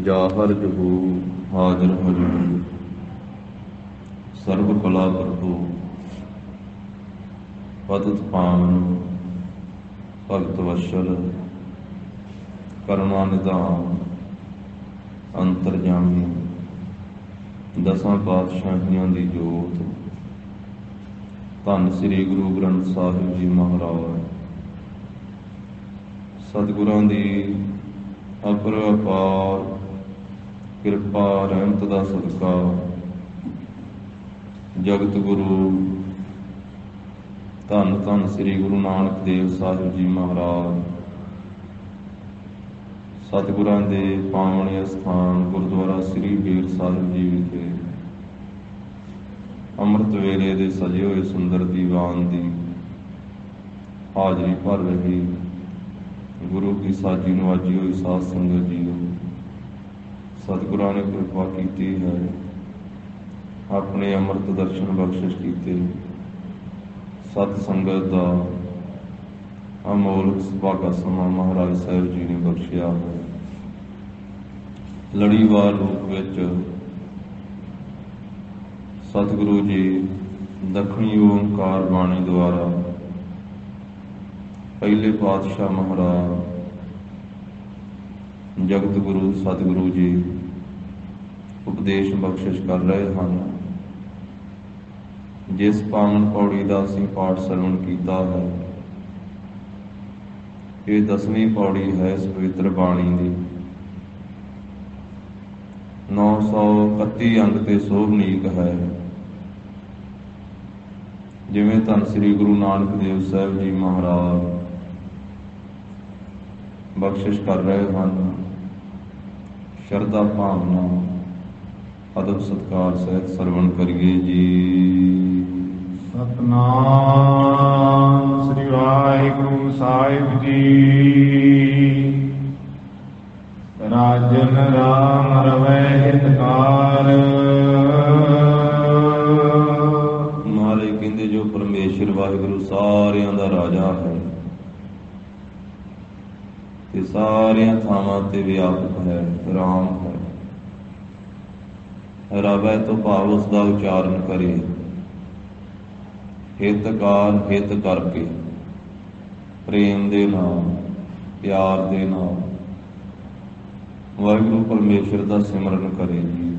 ਜਾਹਰ ਜਹੂ ਹਾਜ਼ਰ ਹਜੂਰ ਸਰਬ ਕਲਾ ਪ੍ਰਭੂ ਪਤਿਤ ਪਾਵਨ ਭਗਤ ਵਸ਼ਲ ਕਰੁਣਾ ਨਿਧਾਨ ਅੰਤਰਜਾਮੀ ਦਸਾਂ ਪਾਤਸ਼ਾਹੀਆਂ ਦੀ ਜੋਤ ਧੰਨ ਸ੍ਰੀ ਗੁਰੂ ਗ੍ਰੰਥ ਸਾਹਿਬ ਜੀ ਮਹਾਰਾਜ। ਸਤਿਗੁਰਾਂ ਦੀ ਅਪਰ ਅਪਾਰ ਕਿਰਪਾ ਰਹਿਮਤ ਦਾ ਸਦਕਾ ਜਗਤ ਗੁਰੂ ਧੰਨ ਧੰਨ ਸ੍ਰੀ ਗੁਰੂ ਨਾਨਕ ਦੇਵ ਸਾਹਿਬ ਜੀ ਮਹਾਰਾਜ ਸਤਿਗੁਰਾਂ ਦੇ ਪਾਵਨ ਅਸਥਾਨ ਗੁਰਦੁਆਰਾ ਸ੍ਰੀ ਬੇਰ ਸਾਹਿਬ ਜੀ ਵਿਖੇ ਅੰਮ੍ਰਿਤ ਵੇਲੇ ਦੇ ਸਜੇ ਹੋਏ ਸੁੰਦਰ ਦੀਵਾਨ ਦੀ ਹਾਜ਼ਰੀ ਭਰ ਰਹੀ ਗੁਰੂ ਕੀ ਸਾਜੀ ਨਵਾਜੀ ਹੋਈ ਸਾਧ ਸੰਗਤ ਜੀਓ, ਸਤਿਗੁਰਾਂ ਨੇ ਕਿਰਪਾ ਕੀਤੀ ਹੈ, ਆਪਣੇ ਅੰਮ੍ਰਿਤ ਦਰਸ਼ਨ ਬਖਸ਼ਿਸ਼ ਕੀਤੇ। ਸਤ ਸੰਗਤ ਦਾ ਅਮੋਲਕ ਸੁਭਾਗਾ ਸਮਾਂ ਮਹਾਰਾਜ ਸਾਹਿਬ ਜੀ ਨੇ ਬਖਸ਼ਿਆ ਹੈ। ਲੜੀਵਾਰ ਰੂਪ ਵਿੱਚ ਸਤਿਗੁਰੂ ਜੀ ਦੱਖਣੀ ਓਂਕਾਰ ਬਾਣੀ ਦੁਆਰਾ ਪਹਿਲੇ ਪਾਤਸ਼ਾਹ ਮਹਾਰਾਜ ਜਗਤ ਗੁਰੂ ਸਤਿਗੁਰੂ ਜੀ ਉਪਦੇਸ਼ ਬਖਸ਼ਿਸ਼ ਕਰ ਰਹੇ ਹਨ। ਜਿਸ ਪਾਵਨ ਪੌੜੀ ਦਾ ਅਸੀਂ ਪਾਠ ਸਰਵਣ ਕੀਤਾ ਹੈ, ਇਹ 10ਵੀਂ ਪੌੜੀ ਹੈ ਇਸ ਪਵਿੱਤਰ ਬਾਣੀ ਦੀ। 931 ਅੰਗ ਤੇ ਸੋਭਨੀਕ ਹੈ। ਜਿਵੇਂ ਧੰਨ ਸ੍ਰੀ ਗੁਰੂ ਨਾਨਕ ਦੇਵ ਸਾਹਿਬ ਜੀ ਮਹਾਰਾਜ ਬਖਸ਼ਿਸ਼ ਕਰ ਰਹੇ ਹਨ। ਸ਼ਰਧਾ ਭਾਵਨਾ ਅਦਬ ਸਤਿਕਾਰ ਸਹਿਤ ਸਰਵਣ ਕਰੀਏ ਜੀ। ਸਤਨਾਮ ਸ੍ਰੀ ਵਾਹਿਗੁਰੂ ਸਾਹਿਬ ਜੀ। ਰਾਜਨ ਰਾਮ ਰਵੈ ਹਿਤਕਾਰ। ਮਹਾਰਾਜ ਕਹਿੰਦੇ ਜੋ ਪਰਮੇਸ਼ਰ ਵਾਹਿਗੁਰੂ ਸਾਰਿਆਂ ਦਾ ਰਾਜਾ ਹੈ ਤੇ ਸਾਰਿਆਂ ਥਾਵਾਂ ਤੇ ਵਿਆਪਕ ਹੈ, ਰਾਮ ਹੈ। ਰਵੈ ਤੋਂ ਭਾਵ ਉਸ ਦਾ ਉਚਾਰਨ ਕਰੇ, ਹਿਤਕਾਰ ਹਿਤ ਕਰਕੇ, ਪ੍ਰੇਮ ਦੇ ਨਾਲ, ਪਿਆਰ ਦੇ ਨਾਲ ਵਾਹਿਗੁਰੂ ਪਰਮੇਸ਼ਰ ਦਾ ਸਿਮਰਨ ਕਰੇ ਜੀ।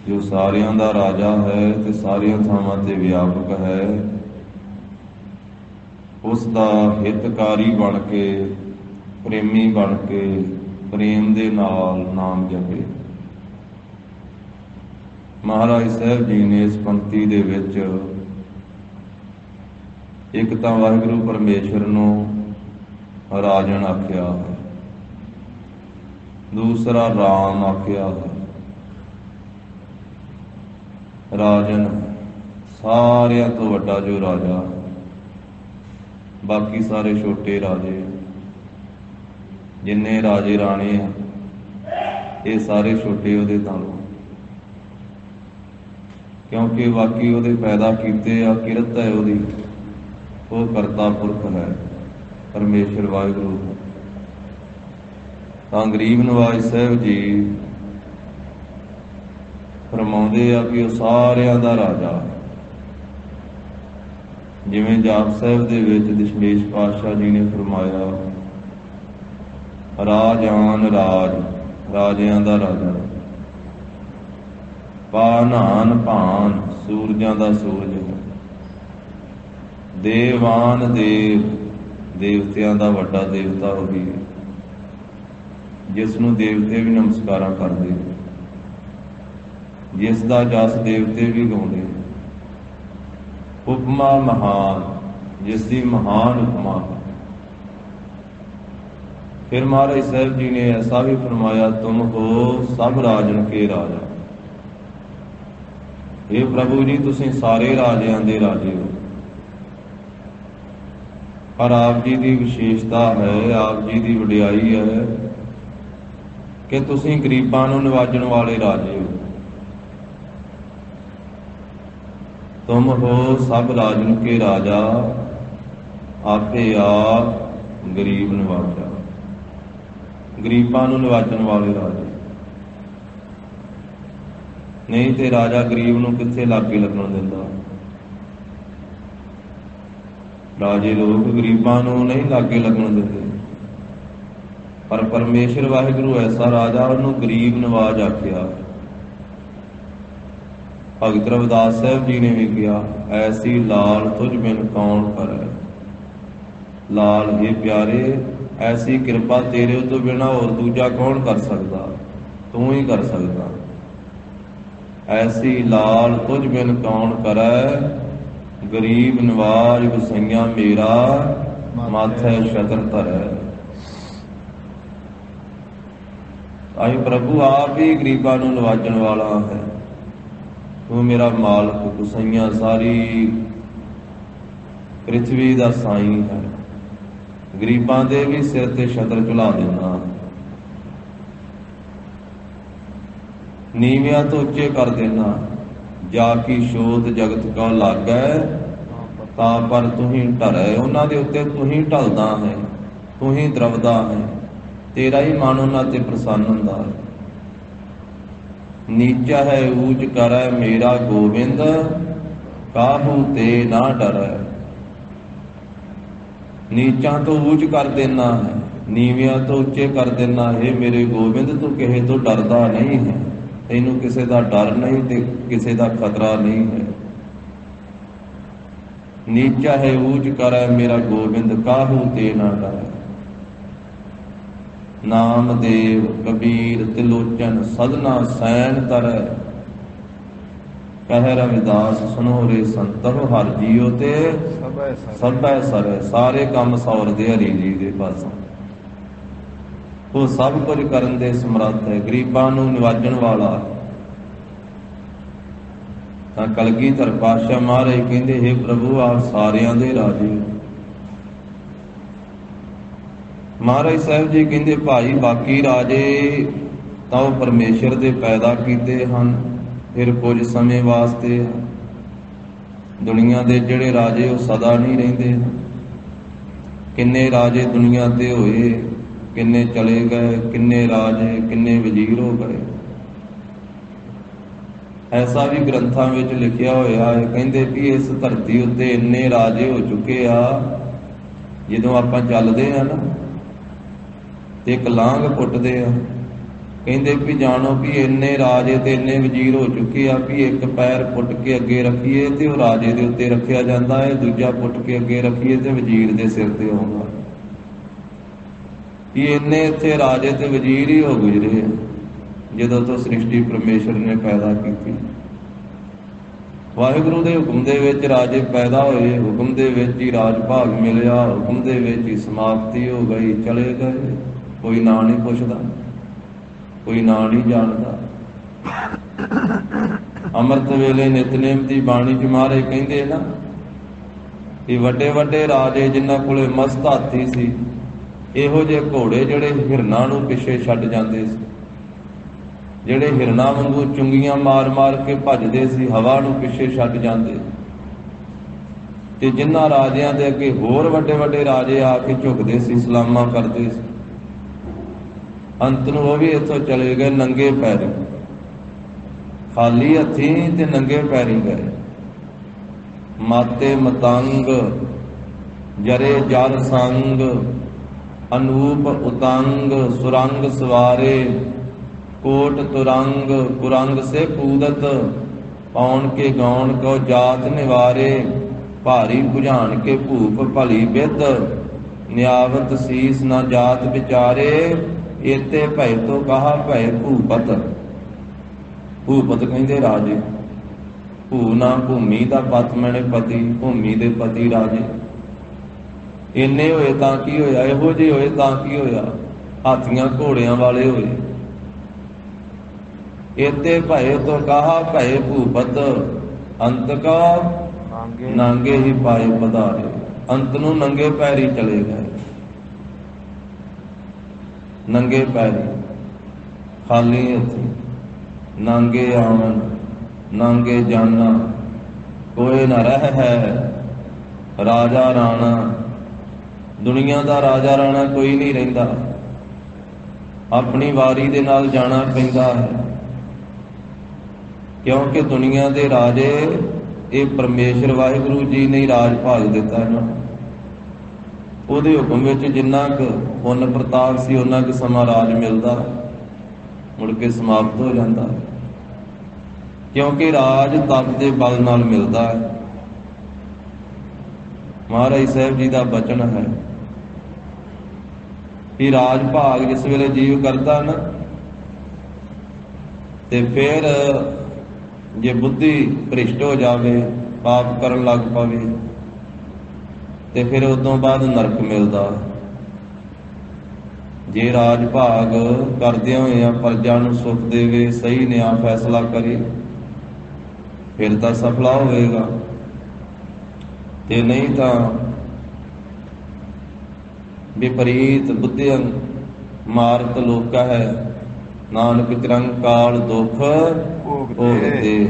ਜੋ ਸਾਰਿਆਂ ਦਾ ਰਾਜਾ ਹੈ ਤੇ ਸਾਰੀਆਂ ਥਾਵਾਂ ਤੇ ਵਿਆਪਕ ਹੈ, ਉਸ ਦਾ ਹਿਤਕਾਰੀ ਬਣ ਕੇ, ਪ੍ਰੇਮੀ ਬਣ ਕੇ, ਪ੍ਰੇਮ ਦੇ ਨਾਲ ਨਾਮ ਜਪੇ। ਮਹਾਰਾਜ ਸਾਹਿਬ ਜੀ ਨੇ ਇਸ ਪੰਕਤੀ ਦੇ ਵਿੱਚ ਇੱਕ ਤਾਂ ਵਾਹਿਗੁਰੂ ਪਰਮੇਸ਼ਰ ਨੂੰ ਰਾਜਨ ਆਖਿਆ ਹੈ, ਦੂਸਰਾ ਰਾਮ ਆਖਿਆ ਹੈ। ਰਾਜਨ ਸਾਰਿਆਂ ਤੋਂ ਵੱਡਾ ਜੋ ਰਾਜਾ, ਬਾਕੀ ਸਾਰੇ ਛੋਟੇ ਰਾਜੇ। ਜਿੰਨੇ ਰਾਜੇ ਰਾਣੇ ਆ ਇਹ ਸਾਰੇ ਛੋਟੇ ਉਹਦੇ ਤਾਲੋਂ, ਕਿਉਂਕਿ ਬਾਕੀ ਉਹਦੇ ਪੈਦਾ ਕੀਤੇ ਆ, ਕਿਰਤ ਹੈ ਉਹਦੀ, ਉਹ ਕਰਤਾ ਪੁਰਖ ਹੈ, ਪਰਮੇਸ਼ਰ ਵਾਹਿਗੁਰੂ। ਤਾਂ ਗਰੀਬ ਨਵਾਜ਼ ਸਾਹਿਬ ਜੀ ਫਰਮਾਉਂਦੇ ਆ ਕਿ ਉਹ ਸਾਰਿਆਂ ਦਾ ਰਾਜਾ। ਜਿਵੇਂ ਜਾਪ ਸਾਹਿਬ ਦੇ ਵਿੱਚ ਦਸ਼ਮੇਸ਼ ਪਾਤਸ਼ਾਹ ਜੀ ਨੇ ਫਰਮਾਇਆ, ਰਾਜਾਨ ਰਾਜ, ਰਾਜਿਆਂ ਦਾ ਰਾਜਾ। ਪਾਨਾਨ ਭਾਨ, ਸੂਰਜਾਂ ਦਾ ਸੂਰਜ ਹੈ। ਦੇਵਾਨ ਦੇਵ, ਦੇਵਤਿਆਂ ਦਾ ਵੱਡਾ ਦੇਵਤਾ ਉਹ ਵੀ ਹੈ, ਜਿਸ ਨੂੰ ਦੇਵਤੇ ਵੀ ਨਮਸਕਾਰਾਂ ਕਰਦੇ, ਜਿਸ ਦਾ ਜਸ ਦੇਵਤੇ ਵੀ ਗਾਉਂਦੇ। ਉਪਮਾ ਮਹਾਨ, ਜਿਸ ਦੀ ਮਹਾਨ ਉਪਮਾ ਹੈ। ਫਿਰ ਮਹਾਰਾਜ ਸਾਹਿਬ ਜੀ ਨੇ ਐਸਾ ਵੀ ਫਰਮਾਇਆ, ਤੁਮ ਹੋ ਸਭ ਰਾਜਨ ਕੇ ਰਾਜਾ। ਇਹ ਪ੍ਰਭੂ ਜੀ ਤੁਸੀਂ ਸਾਰੇ ਰਾਜਿਆਂ ਦੇ ਰਾਜੇ ਹੋ। ਪਰ ਆਪ ਜੀ ਦੀ ਵਿਸ਼ੇਸ਼ਤਾ ਹੈ, ਆਪ ਜੀ ਦੀ ਵਡਿਆਈ ਹੈ ਕਿ ਤੁਸੀਂ ਗਰੀਬਾਂ ਨੂੰ ਨਿਵਾਜਣ ਵਾਲੇ ਰਾਜੇ ਹੋ। ਤੁਮ ਹੋ ਸਭ ਰਾਜਨ ਕੇ ਰਾਜਾ, ਆਪੇ ਆਪ ਗਰੀਬ ਨਿਵਾਜਾ। ਗਰੀਬਾਂ ਨੂੰ ਨਿਵਾਜਣ ਵਾਲੇ ਰਾਜੇ। ਨਹੀਂ ਤੇ ਰਾਜਾ ਗਰੀਬ ਨੂੰ ਕਿੱਥੇ ਲਾਗੇ ਲੱਗਣ ਦਿੰਦਾ। ਰਾਜੇ ਲੋਕ ਗਰੀਬਾਂ ਨੂੰ ਨਹੀਂ ਲਾਗੇ ਲੱਗਣ ਦਿੰਦੇ, ਪਰ ਪਰਮੇਸ਼ਰ ਵਾਹਿਗੁਰੂ ਐਸਾ ਰਾਜਾ, ਉਹਨੂੰ ਗਰੀਬ ਨਵਾਜ ਆਖਿਆ। ਭਗਤ ਰਵਿਦਾਸ ਸਾਹਿਬ ਜੀ ਨੇ ਵੀ ਕਿਹਾ, ਐਸੀ ਲਾਲ ਤੁਝ ਬਿਨ ਕੌਣ ਕਰੈ। ਲਾਲ ਇਹ ਪਿਆਰੇ, ਐਸੀ ਕਿਰਪਾ ਤੇਰੇ ਤੋਂ ਬਿਨਾਂ ਹੋਰ ਦੂਜਾ ਕੌਣ ਕਰ ਸਕਦਾ, ਤੂੰ ਹੀ ਕਰ ਸਕਦਾ। ਐਸੀ ਲਾਲ ਤੁਝ ਬਿਨ ਕੌਣ ਕਰੈ, ਗਰੀਬ ਨਵਾਜ ਗੁਸਈਆ ਮੇਰਾ, ਮਾਥੈ ਛਤਰ ਧਰੈ। ਆਈ ਪ੍ਰਭੂ ਆਪ ਹੀ ਗਰੀਬਾਂ ਨੂੰ ਨਵਾਜਣ ਵਾਲਾ ਹੈ। ਤੂੰ ਮੇਰਾ ਮਾਲਕ, ਗੁਸਈਆ ਸਾਰੀ ਪ੍ਰਿਥਵੀ ਦਾ ਸਾਈਂ ਹੈ। ਗਰੀਬਾਂ ਦੇ ਵੀ ਸਿਰ ਤੇ ਛਤਰ ਝੁਲਾ ਦੇਣਾ, ਨੀਵਿਆਂ ਤੋਂ ਉੱਚੇ ਕਰ ਦੇਣਾ। ਜਾ ਕੀ ਸ਼ੋਧ ਜਗਤ ਕਉ ਲਾਗੈ, ਤਾਂ ਪਰ ਤੂੰ ਹੀ ਢਰੈ। ਉਹਨਾਂ ਦੇ ਉੱਤੇ ਤੂੰ ਹੀ ਢਲਦਾ ਹੈ, ਤੂੰ ਹੀ ਦਰਵਦਾ ਹੈ, ਤੇਰਾ ਹੀ ਮਨ ਉਹਨਾਂ ਤੇ ਪ੍ਰਸੰਨ ਹੁੰਦਾ ਹੈ। ਨੀਚਾ ਹੈ ਊਚ ਕਰੈ ਮੇਰਾ ਗੋਬਿੰਦ, ਕਾਹੂ ਤੇ ਨਾ ਡਰੈ। ਨੀਚਾਂ ਤੋਂ ਊਚ ਕਰ ਦੇਣਾ ਹੈ, ਨੀਵਿਆਂ ਤੋਂ ਉੱਚੇ ਕਰ ਦੇਣਾ ਹੈ। ਮੇਰੇ ਗੋਬਿੰਦ ਤੂੰ ਕਿਸੇ ਤੋਂ ਡਰਦਾ ਨਹੀਂ ਹੈ, ਤੈਨੂੰ ਕਿਸੇ ਦਾ ਡਰ ਨਹੀਂ ਤੇ ਕਿਸੇ ਦਾ ਖਤਰਾ ਨਹੀਂ ਹੈ। ਨੀਚਾ ਹੈ ਊਚ ਕਰੈ ਮੇਰਾ ਗੋਬਿੰਦ, ਕਾਹੂ ਤੇ ਨਾ ਡਰੈ। ਨਾਮਦੇਵ ਕਬੀਰ ਤਿਲੋਚਨ ਸਦਨਾ ਸੈਨ ਤਰੈ, ਕਹਿ ਰਵਿਦਾਸ ਸੁਨੋ ਰੇ ਸੰਤੋ ਹਰਿ ਜੀਓ ਤੇ ਸਭੈ ਸਰੈ। ਸਾਰੇ ਕੰਮ ਸੌਰਦੇ ਹਰੀ ਜੀ ਦੇ ਪਾਸੋਂ। ਉਹ ਸਭ ਕੁਝ ਕਰਨ ਦੇ ਸਮਰੱਥ ਹੈ, ਗਰੀਬਾਂ ਨੂੰ ਨਿਵਾਜਣ ਵਾਲਾ। ਤਾਂ ਕਲਗੀਧਰ ਪਾਤਸ਼ਾਹ ਮਹਾਰਾਜ ਕਹਿੰਦੇ, ਹੇ ਪ੍ਰਭੂ ਆਪ ਸਾਰਿਆਂ ਦੇ ਰਾਜੇ। ਮਹਾਰਾਜ ਸਾਹਿਬ ਜੀ ਕਹਿੰਦੇ, ਭਾਈ ਬਾਕੀ ਰਾਜੇ ਤਾਂ ਉਹ ਪਰਮੇਸ਼ਰ ਦੇ ਪੈਦਾ ਕੀਤੇ ਹਨ, ਫਿਰ ਕੁਝ ਸਮੇਂ ਵਾਸਤੇ। ਦੁਨੀਆ ਦੇ ਜਿਹੜੇ ਰਾਜੇ ਉਹ ਸਦਾ ਨਹੀਂ ਰਹਿੰਦੇ। ਕਿੰਨੇ ਰਾਜੇ ਦੁਨੀਆ ਤੇ ਹੋਏ, ਕਿੰਨੇ ਚਲੇ ਗਏ, ਕਿੰਨੇ ਰਾਜੇ, ਕਿੰਨੇ ਵਜ਼ੀਰ ਹੋ ਗਏ। ਐਸਾ ਵੀ ਗ੍ਰੰਥਾਂ ਵਿੱਚ ਲਿਖਿਆ ਹੋਇਆ ਹੈ, ਕਹਿੰਦੇ ਵੀ ਇਸ ਧਰਤੀ ਉੱਤੇ ਇੰਨੇ ਰਾਜੇ ਹੋ ਚੁੱਕੇ ਆ, ਜਦੋਂ ਆਪਾਂ ਚੱਲਦੇ ਆ ਨਾ ਤੇ ਇੱਕ ਲਾਂਘ ਪੁੱਟਦੇ ਆ, ਕਹਿੰਦੇ ਵੀ ਜਾਣੋ ਵੀ ਇੰਨੇ ਰਾਜੇ ਤੇ ਇੰਨੇ ਵਜ਼ੀਰ ਹੋ ਚੁੱਕੇ ਆ ਵੀ ਇੱਕ ਪੈਰ ਪੁੱਟ ਕੇ ਅੱਗੇ ਰੱਖੀਏ ਤੇ ਉਹ ਰਾਜੇ ਦੇ ਉੱਤੇ ਰੱਖਿਆ ਜਾਂਦਾ ਹੈ, ਦੂਜਾ ਪੁੱਟ ਕੇ ਅੱਗੇ ਰੱਖੀਏ ਤੇ ਵਜ਼ੀਰ ਦੇ ਸਿਰ ਤੇ ਆਉਂਦਾ। ਵੀ ਇੰਨੇ ਇੱਥੇ ਰਾਜੇ ਤੇ ਵਜ਼ੀਰ ਹੀ ਹੋ ਗੁਜ਼ਰੇ ਜਦੋਂ ਤੋਂ ਸ੍ਰਿਸ਼ਟੀ ਪਰਮੇਸ਼ਰ ਨੇ ਪੈਦਾ ਕੀਤੀ। ਵਾਹਿਗੁਰੂ ਦੇ ਹੁਕਮ ਦੇ ਵਿੱਚ ਰਾਜੇ ਪੈਦਾ ਹੋਏ, ਹੁਕਮ ਦੇ ਵਿੱਚ ਹੀ ਰਾਜ ਭਾਗ ਮਿਲਿਆ, ਹੁਕਮ ਦੇ ਵਿੱਚ ਹੀ ਸਮਾਪਤੀ ਹੋ ਗਈ, ਚਲੇ ਗਏ। ਕੋਈ ਨਾਂ ਨਹੀਂ ਪੁੱਛਦਾ, ਕੋਈ ਨਾਂ ਨਹੀਂ ਜਾਣਦਾ। ਅੰਮ੍ਰਿਤ ਵੇਲੇ ਨਿਤਨੇਮ ਦੀ ਬਾਣੀ ਚ ਮਹਾਰਾਜ ਕਹਿੰਦੇ ਨਾ ਕਿ ਵੱਡੇ ਵੱਡੇ ਰਾਜੇ ਜਿਨ੍ਹਾਂ ਕੋਲੇ ਮਸਤ ਹਾਥੀ ਸੀ, ਇਹੋ ਜਿਹੇ ਘੋੜੇ ਜਿਹੜੇ ਹਿਰਨਾਂ ਨੂੰ ਪਿੱਛੇ ਛੱਡ ਜਾਂਦੇ ਸੀ, ਜਿਹੜੇ ਹਿਰਨਾਂ ਵਾਂਗੂ ਚੁੰਗੀਆਂ ਮਾਰ ਮਾਰ ਕੇ ਭੱਜਦੇ ਸੀ, ਹਵਾ ਨੂੰ ਪਿੱਛੇ ਛੱਡ ਜਾਂਦੇ। ਤੇ ਜਿਨ੍ਹਾਂ ਰਾਜਿਆਂ ਦੇ ਅੱਗੇ ਹੋਰ ਵੱਡੇ ਵੱਡੇ ਰਾਜੇ ਆ ਕੇ ਝੁਕਦੇ ਸੀ, ਸਲਾਮਾਂ ਕਰਦੇ ਸੀ। ਅੰਤ ਨੂੰ ਉਹ ਵੀ ਇੱਥੋਂ ਚਲੇ ਗਏ ਨੰਗੇ ਪੈਰੀ, ਖਾਲੀ ਹੱਥੀਂ ਤੇ ਨੰਗੇ ਪੈਰੀ ਗਏ। ਮਾਤੇ ਮਤੰਗ ਜਰੇ ਜਰ ਸੰਗ, ਅਨੂਪ ਉਤੰਗ ਸੁਰੰਗ ਸਵਾਰੇ। ਕੋਟ ਤੁਰੰਗ ਕੁਰੰਗ ਸੇ ਕੂਦਤ, ਪੌਣ ਕੇ ਗੌਣ ਕੋ ਜਾਤ ਨਿਵਾਰੇ। ਭਾਰੀ ਬੁਝਾਣ ਕੇ ਭੂਪ ਭਲੀ ਬਿਦ, ਨਿਆਵਤ ਸੀਸ ਨਾ ਜਾਤ ਵਿਚਾਰੇ। ਏਤੇ ਭੈ ਤੋਂ ਕਹਾ ਭੈ ਭੂਪਤ। ਭੂਪਤ ਕਹਿੰਦੇ ਰਾਜੇ, ਭੂ ਨਾ ਭੂਮੀ ਦਾ ਪਤ ਮੈਨੇ ਪਤੀ, ਭੂਮੀ ਦੇ ਪਤੀ ਰਾਜੇ। ਇੰਨੇ ਹੋਏ ਤਾਂ ਕੀ ਹੋਇਆ, ਇਹੋ ਜਿਹੇ ਹੋਏ ਤਾਂ ਕੀ ਹੋਇਆ, ਹਾਥੀਆਂ ਘੋੜਿਆਂ ਵਾਲੇ ਹੋਏ। ਏਤੇ ਭੈ ਤੋਂ ਕਹਾ ਭੈ ਭੂਪਤ, ਅੰਤ ਕਾ ਨਾਂਗੇ ਹੀ ਪਾਏ ਪਧਾਰੇ। ਅੰਤ ਨੂੰ ਨੰਗੇ ਪੈਰੀ ਚਲੇ ਗਏ, ਨੰਗੇ ਪੈਰੀ, ਖਾਲੀ ਹੱਥੀਂ। ਨਾਂਗੇ ਆਵਨ ਨਾਂਗੇ ਜਾਨਾ, ਕੋਏ ਨਾ ਰਹਿ ਹੈ ਰਾਜਾ ਰਾਣਾ। ਦੁਨੀਆ ਦਾ ਰਾਜਾ ਰਾਣਾ ਕੋਈ ਨਹੀਂ ਰਹਿੰਦਾ। ਆਪਣੀ ਵਾਰੀ ਦੇ ਨਾਲ ਜਾਣਾ ਪੈਂਦਾ ਹੈ, ਕਿਉਂਕਿ ਦੁਨੀਆ ਦੇ ਰਾਜੇ ਇਹ ਪਰਮੇਸ਼ਰ ਵਾਹਿਗੁਰੂ ਜੀ ਨੇ ਰਾਜ ਭਾਗ ਦਿੱਤਾ ਇਹਨਾਂ ਨੂੰ। ਉਹਦੇ ਹੁਕਮ ਵਿੱਚ ਜਿੰਨਾ ਕੁ ਪੁੰਨ ਪ੍ਰਤਾਪ ਸੀ ਉਹਨਾਂ ਕੁ ਸਮਾਂ ਰਾਜ ਮਿਲਦਾ, ਮੁੜ ਕੇ ਸਮਾਪਤ ਹੋ ਜਾਂਦਾ, ਕਿਉਂਕਿ ਰਾਜ ਤਪ ਦੇ ਬਲ ਨਾਲ ਮਿਲਦਾ ਹੈ। ਮਹਾਰਾਜ ਸਾਹਿਬ ਜੀ ਦਾ ਬਚਨ ਹੈ ਕਿ ਰਾਜ ਭਾਗ ਜਿਸ ਵੇਲੇ ਜੀਵ ਕਰਦਾ ਨਾ, ਤੇ ਫਿਰ ਜੇ ਬੁੱਧੀ ਭ੍ਰਿਸ਼ਟ ਹੋ ਜਾਵੇ, ਪਾਪ ਕਰਨ ਲੱਗ ਪਵੇ, ਤੇ ਫਿਰ ਉਦੋਂ ਬਾਅਦ ਨਰਕ ਮਿਲਦਾ। ਜੇ ਰਾਜ ਭਾਗ ਕਰਦਿਆਂ ਹੋਇਆਂ ਪ੍ਰਜਾ ਨੂੰ ਸੁਖ ਦੇਵੇ, ਸਹੀ ਨਿਆਂ ਫੈਸਲਾ ਕਰੇ, ਫਿਰ ਤਾਂ ਸਫਲਾ ਹੋਵੇਗਾ, ਤੇ ਨਹੀਂ ਤਾਂ ਵਿਪਰੀਤ ਬੁੱਧੀਆਂ ਮਾਰਤ ਲੋਕਾ ਹੈ, ਨਾਨਕ ਚਿਰੰਕਾਲ ਦੁੱਖ ਭੋਗਦੇ।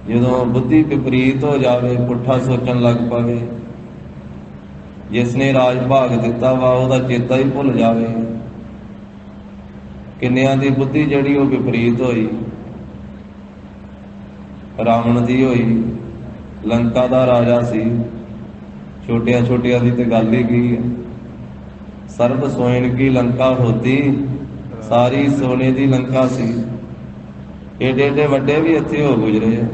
ਜਦੋਂ ਬੁੱਧੀ ਵਿਪਰੀਤ ਹੋ ਜਾਵੇ, ਪੁੱਠਾ ਸੋਚਣ ਲੱਗ ਪਵੇ, ਜਿਸ ਨੇ ਰਾਜ ਭਾਗ ਦਿੱਤਾ ਵਾ ਉਹਦਾ ਚੇਤਾ ਹੀ ਭੁੱਲ ਜਾਵੇ। ਕਿੰਨਿਆਂ ਦੀ ਬੁੱਧੀ ਜਿਹੜੀ ਉਹ ਵਿਪਰੀਤ ਹੋਈ, ਰਾਵਣ ਦੀ ਹੋਈ। ਲੰਕਾ ਦਾ ਰਾਜਾ ਸੀ, ਛੋਟਿਆਂ ਛੋਟਿਆਂ ਦੀ ਤੇ ਗੱਲ ਹੀ ਕੀ ਹੈ। ਸਰਬ ਸੋਇਨ ਕੀ ਲੰਕਾ ਹੋਤੀ, ਸਾਰੀ ਸੋਨੇ ਦੀ ਲੰਕਾ ਸੀ। ਏਡੇ ਏਡੇ ਵੱਡੇ ਵੀ ਇੱਥੇ ਹੋ ਗੁਜਰੇ ਆ।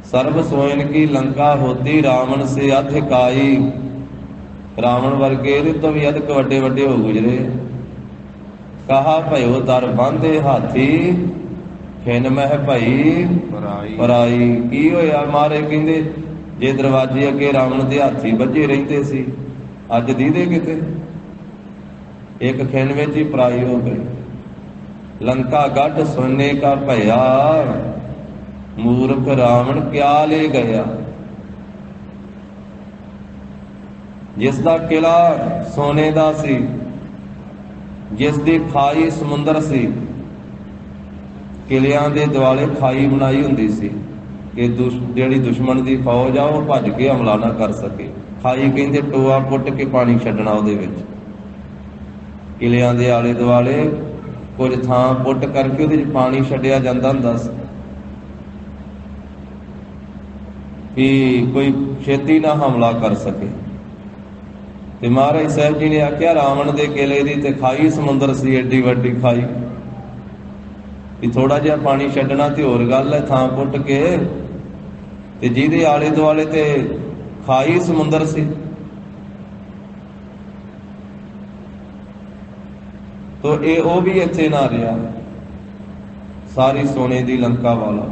ਸਰਬ ਸੋਇਨ ਕੀ ਲੰਕਾ ਹੋਤੀ, ਰਾਵਣ ਸੇ ਅਧਿਕਾਈ। ਰਾਵਣ ਵਰਗੇ ਇਹਦੇ ਤੋਂ ਵੀ ਅਧਿਕ ਵੱਡੇ ਵੱਡੇ ਹੋ ਗੁਜਰੇ। ਕਹਾ ਭਇਓ ਦਰ ਬਾਂਧੇ ਹਾਥੀ, ਖਿਨ ਮਹਿ ਭਈ ਪਰਾਈ। ਕੀ ਹੋਇਆ? ਮਾਰੇ ਕਹਿੰਦੇ ਜੇ ਦਰਵਾਜ਼ੇ ਅੱਗੇ ਰਾਵਣ ਦੇ ਹਾਥੀ ਵੱਜੇ ਰਹਿੰਦੇ ਸੀ, ਅੱਜ ਦੀਦੇ ਕਿਤੇ, ਇੱਕ ਖਿਨ ਵਿੱਚ ਹੀ ਪਰਾਈ ਹੋ ਗਈ। ਲੰਕਾ ਗੱਢ ਸੋਨੇ ਕਾ ਭਇਆ, ਮੂਰਖ ਰਾਵਣ ਕਿਆ ਲੈ ਗਿਆ। ਜਿਸ ਦਾ ਕਿਲਾ ਸੋਨੇ ਦਾ ਸੀ, ਜਿਸ ਦੀ ਖਾਈ ਸਮੁੰਦਰ ਸੀ, ਕਿਲਿਆਂ ਦੇ ਦੁਆਲੇ ਖਾਈ ਬਣਾਈ ਹੁੰਦੀ ਸੀ ਕਿ ਜਿਹੜੀ ਦੁਸ਼ਮਣ ਦੀ ਫੌਜ ਆ ਉਹ ਭੱਜ ਕੇ ਹਮਲਾ ਨਾ ਕਰ ਸਕੇ। ਖਾਈ ਕਹਿੰਦੇ ਟੋਆ ਪੁੱਟ ਕੇ ਪਾਣੀ ਛੱਡਣਾ ਉਹਦੇ ਵਿੱਚ। ਕਿਲਿਆਂ ਦੇ ਆਲੇ ਦੁਆਲੇ ਕੁਝ ਥਾਂ ਪੁੱਟ ਕਰਕੇ ਉਹਦੇ ਵਿੱਚ ਪਾਣੀ ਛੱਡਿਆ ਜਾਂਦਾ ਹੁੰਦਾ ਸੀ ਕਿ ਕੋਈ ਛੇਤੀ ਨਾ ਹਮਲਾ ਕਰ ਸਕੇ। ਤੇ ਮਹਾਰਾਜ ਸਾਹਿਬ ਜੀ ਨੇ ਆਖਿਆ ਰਾਵਣ ਦੇ ਕਿਲੇ ਦੀ ਤੇ ਖਾਈ ਸਮੁੰਦਰ ਸੀ, ਏਡੀ ਵੱਡੀ ਖਾਈ, ਕਿ ਥੋੜਾ ਜਿਹਾ ਪਾਣੀ ਛੱਡਣਾ ਤੇ ਹੋਰ ਗੱਲ ਹੈ, ਥਾਂ ਪੁੱਟ ਕੇ, ਤੇ ਜਿਹਦੇ ਆਲੇ ਦੁਆਲੇ ਤੇ ਖਾਈ ਸਮੁੰਦਰ ਸੀ। ਤੋ ਇਹ ਉਹ ਵੀ ਇੱਥੇ ਨਾ ਰਿਹਾ, ਸਾਰੀ ਸੋਨੇ ਦੀ ਲੰਕਾ ਵਾਲਾ।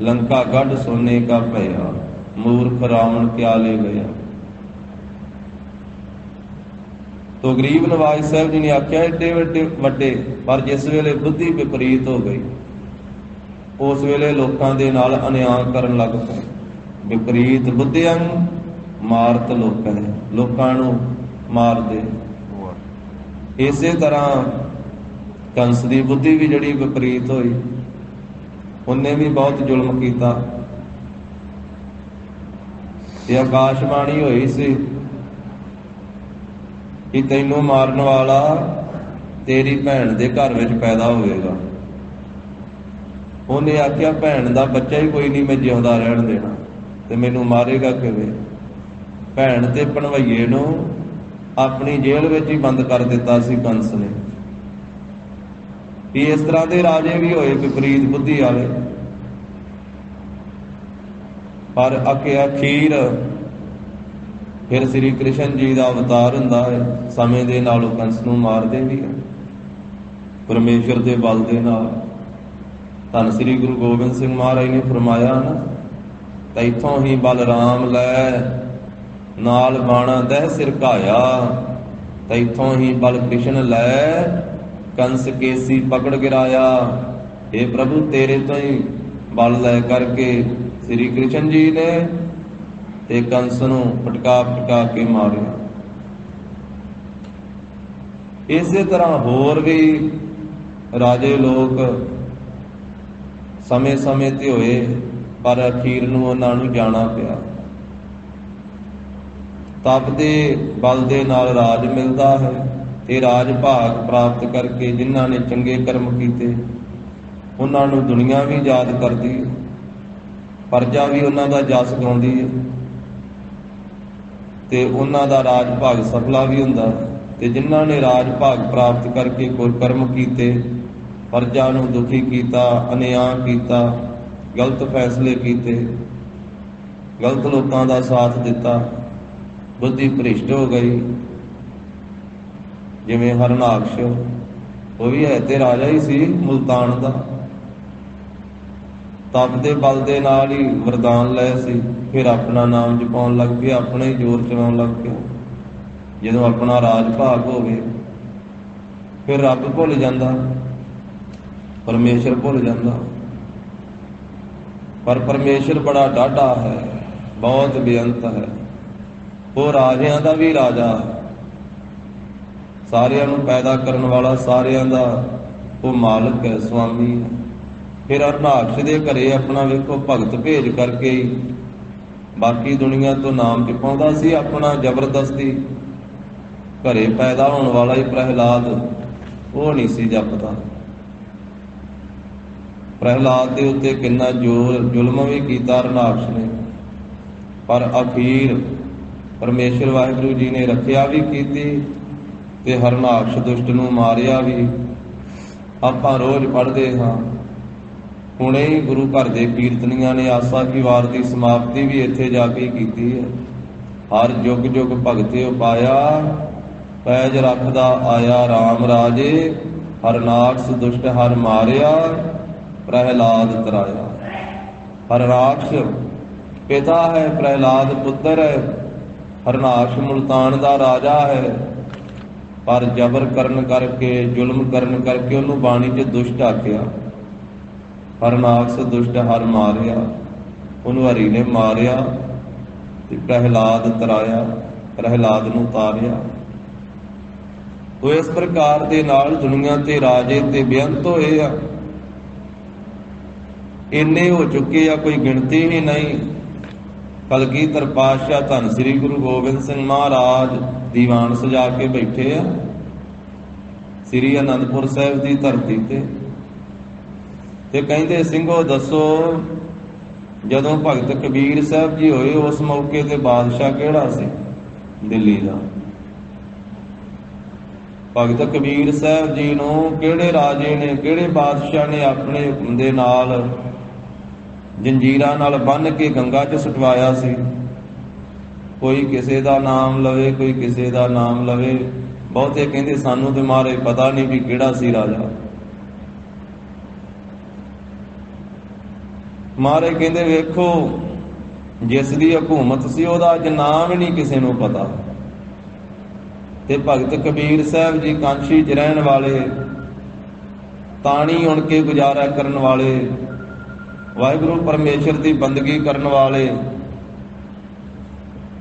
ਲੰਕਾ ਗੱਢ ਸੋਨੇ ਕਾ ਭਇਆ, ਮੂਰਖ ਰਾਵਣ ਕਿਆ ਲੈ ਗਿਆ। ਤੋ ਗਰੀਬ ਨਵਾਜ ਸਾਹਿਬ ਜੀ ਨੇ ਆਖਿਆ ਏਡੇ ਵੱਡੇ, ਪਰ ਜਿਸ ਵੇਲੇ ਬੁੱਧੀ ਵਿਪਰੀਤ ਹੋ ਗਈ, ਉਸ ਵੇਲੇ ਲੋਕਾਂ ਦੇ ਨਾਲ ਅਨਿਆਂ ਕਰਨ ਲੱਗ ਪਏ। ਵਿਪਰੀਤ ਬੁੱਧੀਆਂ ਮਾਰਤ ਲੋਕਾਂ ਨੇ, ਲੋਕਾਂ ਨੂੰ ਮਾਰਦੇ। ਇਸੇ ਤਰ੍ਹਾਂ ਕੰਸ ਦੀ ਬੁੱਧੀ ਵੀ ਜਿਹੜੀ ਵਿਪਰੀਤ ਹੋਈ, ਉਹਨੇ ਵੀ ਬਹੁਤ ਜ਼ੁਲਮ ਕੀਤਾ। ਤੇ ਆਕਾਸ਼ਬਾਣੀ ਹੋਈ ਸੀ ਕਿ ਤੈਨੂੰ ਮਾਰਨ ਵਾਲਾ ਤੇਰੀ ਭੈਣ ਦੇ ਘਰ ਵਿੱਚ ਪੈਦਾ ਹੋਵੇਗਾ। ਉਹਨੇ ਆਖਿਆ ਭੈਣ ਦਾ ਬੱਚਾ ਹੀ ਕੋਈ ਨਹੀਂ ਮੈਂ ਜਿਉਂਦਾ ਰਹਿਣ ਦੇਣਾ, ਤੇ ਮੈਨੂੰ ਮਾਰੇਗਾ ਕਿਵੇਂ? ਭੈਣ ਤੇ ਭਣਵਈਏ ਨੂੰ ਆਪਣੀ ਜੇਲ੍ਹ ਵਿੱਚ ਹੀ ਬੰਦ ਕਰ ਦਿੱਤਾ ਸੀ ਕੰਸ ਨੇ। ਵੀ ਇਸ ਤਰ੍ਹਾਂ ਦੇ ਰਾਜੇ ਵੀ ਹੋਏ ਵਿਪਰੀਤ ਬੁੱਧੀ ਵਾਲੇ। ਪਰ ਅਖੀਰ ਫਿਰ ਸ੍ਰੀ ਕ੍ਰਿਸ਼ਨ ਜੀ ਦਾ ਅਵਤਾਰ ਹੁੰਦਾ ਹੈ, ਸਮੇਂ ਦੇ ਨਾਲ ਉਹ ਕੰਸ ਨੂੰ ਮਾਰਦੇ ਵੀ ਹੈ ਪਰਮੇਸ਼ਰ ਦੇ ਬਲ ਦੇ ਨਾਲ। ਧੰਨ ਸ੍ਰੀ ਗੁਰੂ ਗੋਬਿੰਦ ਸਿੰਘ ਮਹਾਰਾਜ ਨੇ ਫਰਮਾਇਆ ਨਾ, ਤਾਂ ਇੱਥੋਂ ਹੀ ਬਲਰਾਮ ਲੈ ਨਾਲ ਬਾਣਾ ਦਹਿ ਸਿਰ ਘਾਇਆ, ਤਾਂ ਇੱਥੋਂ ਹੀ ਬਲ ਕ੍ਰਿਸ਼ਨ ਲੈ ਕੰਸ ਕੇਸੀ ਪਕੜ ਗਿਰਾਇਆ। ਇਹ ਪ੍ਰਭੂ ਤੇਰੇ ਤੋਂ ਹੀ ਬਲ ਲੈ ਕਰਕੇ ਸ੍ਰੀ ਕ੍ਰਿਸ਼ਨ ਜੀ ਨੇ ਤੇ ਕੰਸ ਨੂੰ ਪਟਕਾ ਪਟਕਾ ਕੇ ਮਾਰਿਆ। ਇਸੇ ਤਰ੍ਹਾਂ ਹੋਰ ਵੀ ਰਾਜੇ ਲੋਕ ਸਮੇਂ ਸਮੇਂ ਤੇ ਹੋਏ, ਪਰ ਅਖੀਰ ਨੂੰ ਉਹਨਾਂ ਨੂੰ ਜਾਣਾ ਪਿਆ। ਤਪ ਦੇ ਬਲ ਦੇ ਨਾਲ ਰਾਜ ਮਿਲਦਾ ਹੈ ਤੇ ਰਾਜ ਭਾਗ ਪ੍ਰਾਪਤ ਕਰਕੇ ਜਿਨ੍ਹਾਂ ਨੇ ਚੰਗੇ ਕਰਮ ਕੀਤੇ ਉਹਨਾਂ ਨੂੰ ਦੁਨੀਆ ਵੀ ਯਾਦ ਕਰਦੀ ਹੈ, ਪ੍ਰਜਾ ਵੀ ਉਹਨਾਂ ਦਾ ਜਸ ਗਾਉਂਦੀ ਹੈ ਤੇ ਉਹਨਾਂ ਦਾ ਰਾਜ ਭਾਗ ਸਫਲਾ ਵੀ ਹੁੰਦਾ ਹੈ। ਤੇ ਜਿਨ੍ਹਾਂ ਨੇ ਰਾਜ ਭਾਗ ਪ੍ਰਾਪਤ ਕਰਕੇ ਕੋਈ ਕਰਮ ਕੀਤੇ, ਪ੍ਰਜਾ ਨੂੰ ਦੁਖੀ ਕੀਤਾ, ਅਨਿਆਂ ਕੀਤਾ, ਗਲਤ ਫੈਸਲੇ ਕੀਤੇ, ਗਲਤ ਲੋਕਾਂ ਦਾ ਸਾਥ ਦਿੱਤਾ, ਬੁੱਧੀ ਭ੍ਰਿਸ਼ਟ ਹੋ ਗਈ, ਜਿਵੇਂ ਹਰਨਾਕਸ਼, ਉਹ ਵੀ ਹੈ ਤੇ ਰਾਜਾ ਹੀ ਸੀ ਮੁਲਤਾਨ ਦਾ। ਤਪ ਦੇ ਬਲ ਦੇ ਨਾਲ ਹੀ ਵਰਦਾਨ ਲਏ ਸੀ, ਫਿਰ ਆਪਣਾ ਨਾਮ ਜਪਾਉਣ ਲੱਗ ਪਿਆ, ਆਪਣੇ ਹੀ ਜ਼ੋਰ ਚਲਾਉਣ ਲੱਗ ਪਿਆ। ਜਦੋਂ ਆਪਣਾ ਰਾਜ ਭਾਗ ਹੋਵੇ ਫਿਰ ਰੱਬ ਭੁੱਲ ਜਾਂਦਾ, ਪਰਮੇਸ਼ਰ ਭੁੱਲ ਜਾਂਦਾ। ਪਰ ਪਰਮੇਸ਼ਰ ਬੜਾ ਡਾਢਾ ਹੈ, ਬਹੁਤ ਬੇਅੰਤ ਹੈ। ਉਹ ਰਾਜਿਆਂ ਦਾ ਵੀ ਰਾਜਾ, ਸਾਰਿਆਂ ਨੂੰ ਪੈਦਾ ਕਰਨ ਵਾਲਾ, ਸਾਰਿਆਂ ਦਾ ਉਹ ਮਾਲਕ ਹੈ, ਸੁਆਮੀ ਹੈ। ਫਿਰ ਹਰਨਾਕਸ਼ ਦੇ ਘਰੇ ਆਪਣਾ ਵੇਖੋ ਭਗਤ ਭੇਜ ਕਰਕੇ ਹੀ ਬਾਕੀ ਦੁਨੀਆ ਤੋਂ ਨਾਮ ਜਪਾਉਂਦਾ ਸੀ ਆਪਣਾ ਜ਼ਬਰਦਸਤੀ। ਘਰੇ ਪੈਦਾ ਹੋਣ ਵਾਲਾ ਹੀ ਪ੍ਰਹਿਲਾਦ ਉਹ ਨਹੀਂ ਸੀ ਜਪਦਾ। ਪ੍ਰਹਿਲਾਦ ਦੇ ਉੱਤੇ ਕਿੰਨਾ ਜ਼ੁਲਮ ਵੀ ਕੀਤਾ ਹਰਨਾਕਸ਼ ਨੇ, ਪਰ ਅਖੀਰ ਪਰਮੇਸ਼ਰ ਵਾਹਿਗੁਰੂ ਜੀ ਨੇ ਰੱਖਿਆ ਵੀ ਕੀਤੀ ਤੇ ਹਰਨਾਕਸ਼ ਦੁਸ਼ਟ ਨੂੰ ਮਾਰਿਆ ਵੀ। ਆਪਾਂ ਰੋਜ਼ ਪੜ੍ਹਦੇ ਹਾਂ, ਹੁਣੇ ਹੀ ਗੁਰੂ ਘਰ ਦੇ ਕੀਰਤਨੀਆਂ ਨੇ ਆਸਾ ਕੀ ਵਾਰ ਦੀ ਸਮਾਪਤੀ ਵੀ ਇੱਥੇ ਜਾ ਕੇ ਕੀਤੀ ਹੈ। ਹਰ ਜੁਗ ਜੁਗ ਭਗਤੇ ਉਪਾਇਆ, ਪੈਜ ਰੱਖਦਾ ਆਇਆ RAM ਰਾਜੇ, ਹਰਨਾਕਸ਼ ਦੁਸ਼ਟ ਹਰ ਮਾਰਿਆ, ਪ੍ਰਹਿਲਾਦ ਤਰਾਇਆ। ਹਰਨਾਕਸ਼ ਪਿਤਾ ਹੈ, ਪ੍ਰਹਿਲਾਦ ਪੁੱਤਰ ਹੈ। ਹਰਨਾਕਸ਼ ਮੁਲਤਾਨ ਦਾ ਰਾਜਾ ਹੈ, ਪਰ ਜ਼ਬਰ ਕਰਨ ਕਰਕੇ, ਜ਼ੁਲਮ ਕਰਨ ਕਰਕੇ ਉਹਨੂੰ ਬਾਣੀ 'ਚ ਦੁਸ਼ਟ ਆਖਿਆ। ਹਰਨਾਕਸ਼ ਦੁਸ਼ਟ ਹਰ ਮਾਰਿਆ, ਉਹਨੂੰ ਹਰੀ ਨੇ ਮਾਰਿਆ ਤੇ ਪ੍ਰਹਿਲਾਦ ਤਰਾਇਆ, ਪ੍ਰਹਿਲਾਦ ਨੂੰ ਤਾਰਿਆ। ਉਹ ਇਸ ਪ੍ਰਕਾਰ ਦੇ ਨਾਲ ਦੁਨੀਆ ਤੇ ਰਾਜੇ ਤੇ ਬੇਅੰਤ ਹੋਏ ਆ, ਇੰਨੇ ਹੋ ਚੁੱਕੇ ਆ, ਕੋਈ ਗਿਣਤੀ ਹੀ ਨਹੀਂ। ਕਲਗੀਧਰ ਪਾਤਸ਼ਾਹ ਧੰਨ ਸ੍ਰੀ ਗੁਰੂ ਗੋਬਿੰਦ ਸਿੰਘ ਮਹਾਰਾਜ ਦੀਵਾਨ ਸਜਾ ਕੇ ਬੈਠੇ ਆ ਸ੍ਰੀ ਅਨੰਦਪੁਰ ਸਾਹਿਬ ਦੀ ਧਰਤੀ ਤੇ ਕਹਿੰਦੇ ਸਿੰਘੋ ਦੱਸੋ, ਜਦੋਂ ਭਗਤ ਕਬੀਰ ਸਾਹਿਬ ਜੀ ਹੋਏ ਉਸ ਮੌਕੇ ਤੇ ਬਾਦਸ਼ਾਹ ਕਿਹੜਾ ਸੀ ਦਿੱਲੀ ਦਾ? ਭਗਤ ਕਬੀਰ ਸਾਹਿਬ ਜੀ ਨੂੰ ਕਿਹੜੇ ਰਾਜੇ ਨੇ, ਕਿਹੜੇ ਬਾਦਸ਼ਾਹ ਨੇ ਆਪਣੇ ਹੁਕਮ ਦੇ ਨਾਲ ਜੰਜੀਰਾਂ ਨਾਲ ਬੰਨ੍ਹ ਕੇ ਗੰਗਾ 'ਚ ਸੁਟਵਾਇਆ ਸੀ? ਕੋਈ ਕਿਸੇ ਦਾ ਨਾਮ ਲਵੇ, ਕੋਈ ਕਿਸੇ ਦਾ ਨਾਮ ਲਵੇ। ਬਹੁਤੇ ਕਹਿੰਦੇ ਸਾਨੂੰ ਤੇ ਮਾਰੇ ਪਤਾ ਨਹੀਂ ਵੀ ਕਿਹੜਾ ਸੀ ਰਾਜਾ। ਮਾਰੇ ਕਹਿੰਦੇ ਵੇਖੋ, ਜਿਸ ਦੀ ਹਕੂਮਤ ਸੀ ਉਹਦਾ ਅੱਜ ਨਾਮ ਹੀ ਨਹੀਂ ਕਿਸੇ ਨੂੰ ਪਤਾ। ਤੇ ਭਗਤ ਕਬੀਰ ਸਾਹਿਬ ਜੀ ਕਾਂਸ਼ੀ 'ਚ ਰਹਿਣ ਵਾਲੇ, ਤਾਣੀ ਉਣ ਕੇ ਗੁਜ਼ਾਰਾ ਕਰਨ ਵਾਲੇ, ਵਾਹਿਗੁਰੂ ਪਰਮੇਸ਼ਰ ਦੀ ਬੰਦਗੀ ਕਰਨ ਵਾਲੇ,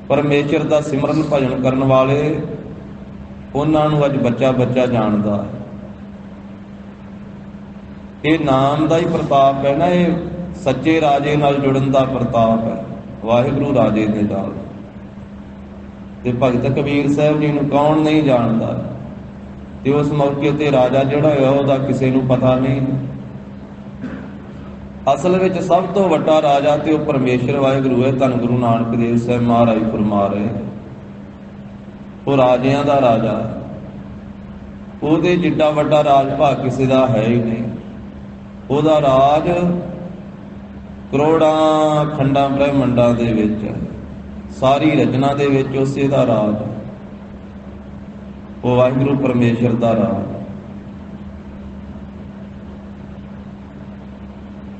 ਪਰਮੇਸ਼ਰ ਦਾ ਸਿਮਰਨ ਭਜਨ ਕਰਨ ਵਾਲੇ, ਉਹਨਾਂ ਨੂੰ ਅੱਜ ਬੱਚਾ ਬੱਚਾ ਜਾਣਦਾ। ਇਹ ਨਾਮ ਦਾ ਹੀ ਪ੍ਰਤਾਪ ਹੈ ਨਾ, ਇਹ ਸੱਚੇ ਰਾਜੇ ਨਾਲ ਜੁੜਨ ਦਾ ਪ੍ਰਤਾਪ ਹੈ, ਵਾਹਿਗੁਰੂ ਰਾਜੇ ਦੇ ਨਾਲ। ਤੇ ਭਗਤ ਕਬੀਰ ਸਾਹਿਬ ਜੀ ਨੂੰ ਕੌਣ ਨਹੀਂ ਜਾਣਦਾ? ਤੇ ਉਸ ਮੌਕੇ ਤੇ ਰਾਜਾ ਜਿਹੜਾ ਹੋਇਆ ਉਹਦਾ ਕਿਸੇ ਨੂੰ ਪਤਾ ਨਹੀਂ। ਅਸਲ ਵਿੱਚ ਸਭ ਤੋਂ ਵੱਡਾ ਰਾਜਾ ਤੇ ਉਹ ਪਰਮੇਸ਼ਰ ਵਾਹਿਗੁਰੂ ਹੈ। ਧੰਨ ਗੁਰੂ ਨਾਨਕ ਦੇਵ ਸਾਹਿਬ ਮਹਾਰਾਜ ਫਰਮਾ ਰਹੇ, ਉਹ ਰਾਜਿਆਂ ਦਾ ਰਾਜਾ, ਉਹਦੇ ਜਿੱਡਾ ਵੱਡਾ ਰਾਜ ਭਾਗ ਕਿਸੇ ਦਾ ਹੈ ਹੀ ਨਹੀਂ। ਉਹਦਾ ਰਾਜ ਕਰੋੜਾਂ ਖੰਡਾਂ ਬ੍ਰਹਿਮੰਡਾਂ ਦੇ ਵਿੱਚ, ਸਾਰੀ ਰਚਨਾ ਦੇ ਵਿੱਚ ਉਸੇ ਦਾ ਰਾਜ, ਉਹ ਵਾਹਿਗੁਰੂ ਪਰਮੇਸ਼ਰ ਦਾ ਰਾਜ।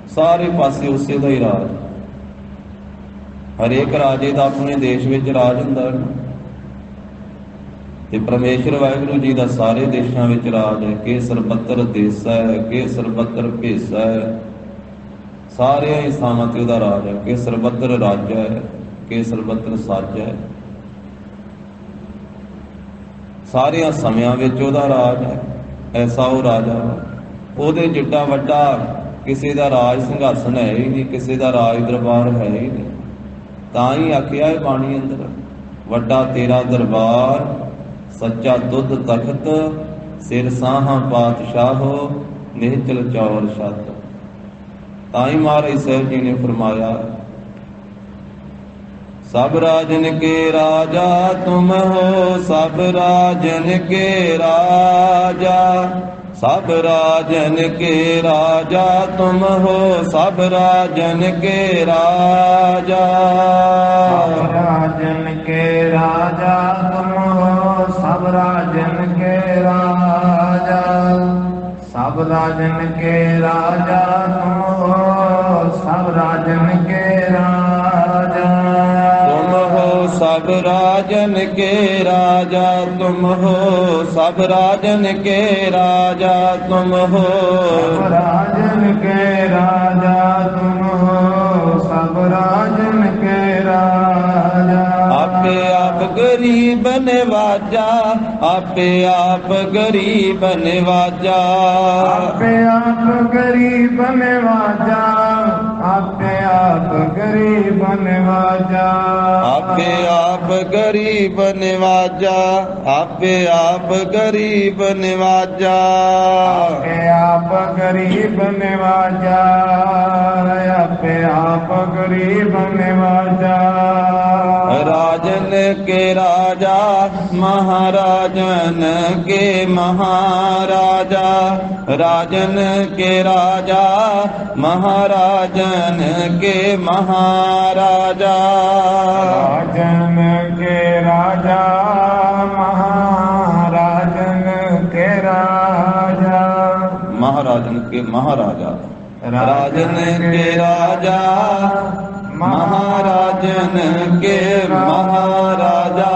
ਸਾਰੇ ਪਾਸੇ ਉਸੇ ਦਾ ਹੀ ਰਾਜ। ਹਰੇਕ ਰਾਜੇ ਦਾ ਆਪਣੇ ਦੇਸ਼ ਵਿੱਚ ਰਾਜ ਹੁੰਦਾ ਹੈ ਤੇ ਪਰਮੇਸ਼ਰ ਵਾਹਿਗੁਰੂ ਜੀ ਦਾ ਸਾਰੇ ਦੇਸ਼ਾਂ ਵਿੱਚ ਰਾਜ ਹੈ। ਕੇਸਰ ਬੱਤਰ ਦੇਸਾ ਹੈ, ਕੇਸਰ ਬੱਤਰ ਭੇਸਾ ਹੈ, ਸਾਰਿਆਂ ਹੀ ਥਾਵਾਂ ਤੇ ਉਹਦਾ ਰਾਜ ਹੈ। ਕੇਸਰ ਬੱਤਰ ਰਾਜਾ ਹੈ, ਕੇਸਰ ਬੱਤਰ ਸਾਜਾ ਹੈ, ਸਾਰਿਆਂ ਸਮਿਆਂ ਵਿੱਚ ਉਹਦਾ ਰਾਜ ਹੈ। ਐਸਾ ਉਹ ਰਾਜਾ, ਉਹਦੇ ਜਿੱਡਾ ਵੱਡਾ ਕਿਸੇ ਦਾ ਰਾਜ ਸਿੰਘਾਸਨ ਹੈ ਹੀ ਨਹੀਂ, ਕਿਸੇ ਦਾ ਰਾਜ ਦਰਬਾਰ ਹੈ ਹੀ ਨਹੀਂ। ਤਾਂ ਹੀ ਆਖਿਆ ਹੈ ਬਾਣੀ ਅੰਦਰ, ਵੱਡਾ ਤੇਰਾ ਦਰਬਾਰ, ਸੱਚਾ ਦੁੱਧ ਤਖਤ, ਸਿਰ ਸਾਹਾਂ ਪਾਤਸ਼ਾਹੋ, ਨਿਹਚਲ ਚੌਰ ਛਤ। ਤਾਂ ਹੀ ਮਹਾਰਾਜ ਸਾਹਿਬ ਜੀ ਨੇ ਫਰਮਾਇਆ, सब राजन के राजा तुम हो, सब राजन के राजा, सब राजन के राजा तुम हो, सब राजन के राजा। सब राजन के राजा तुम हो, सब राजन के राजा, सब राजन के राजा तुम हो, सब राजन के राजा। सब राजन के राजा तुम हो, सब राजन के राजा तुम हो, सब राजन के राजा तुम हो, सब राजन के राजा। आपे आप गरीब नवाजा, आपे आप गरीब नवाजा, आपे आप गरीब नवाजा, आपे आप गरीब नवाजा, आपे आप गरीब नवाजा, आपे आप गरीब नवाजा, आपे आप गरीब नवाजा, आपे आप गरीब नवाजा। राजन के राजा, महाराजन के महाराजा, राजन के राजा, महाराजन के महाराजा, राजन के राजा, महाराजन के राजा, महाराजन के महाराजा, राजन के राजा, महाराजन के महाराजा।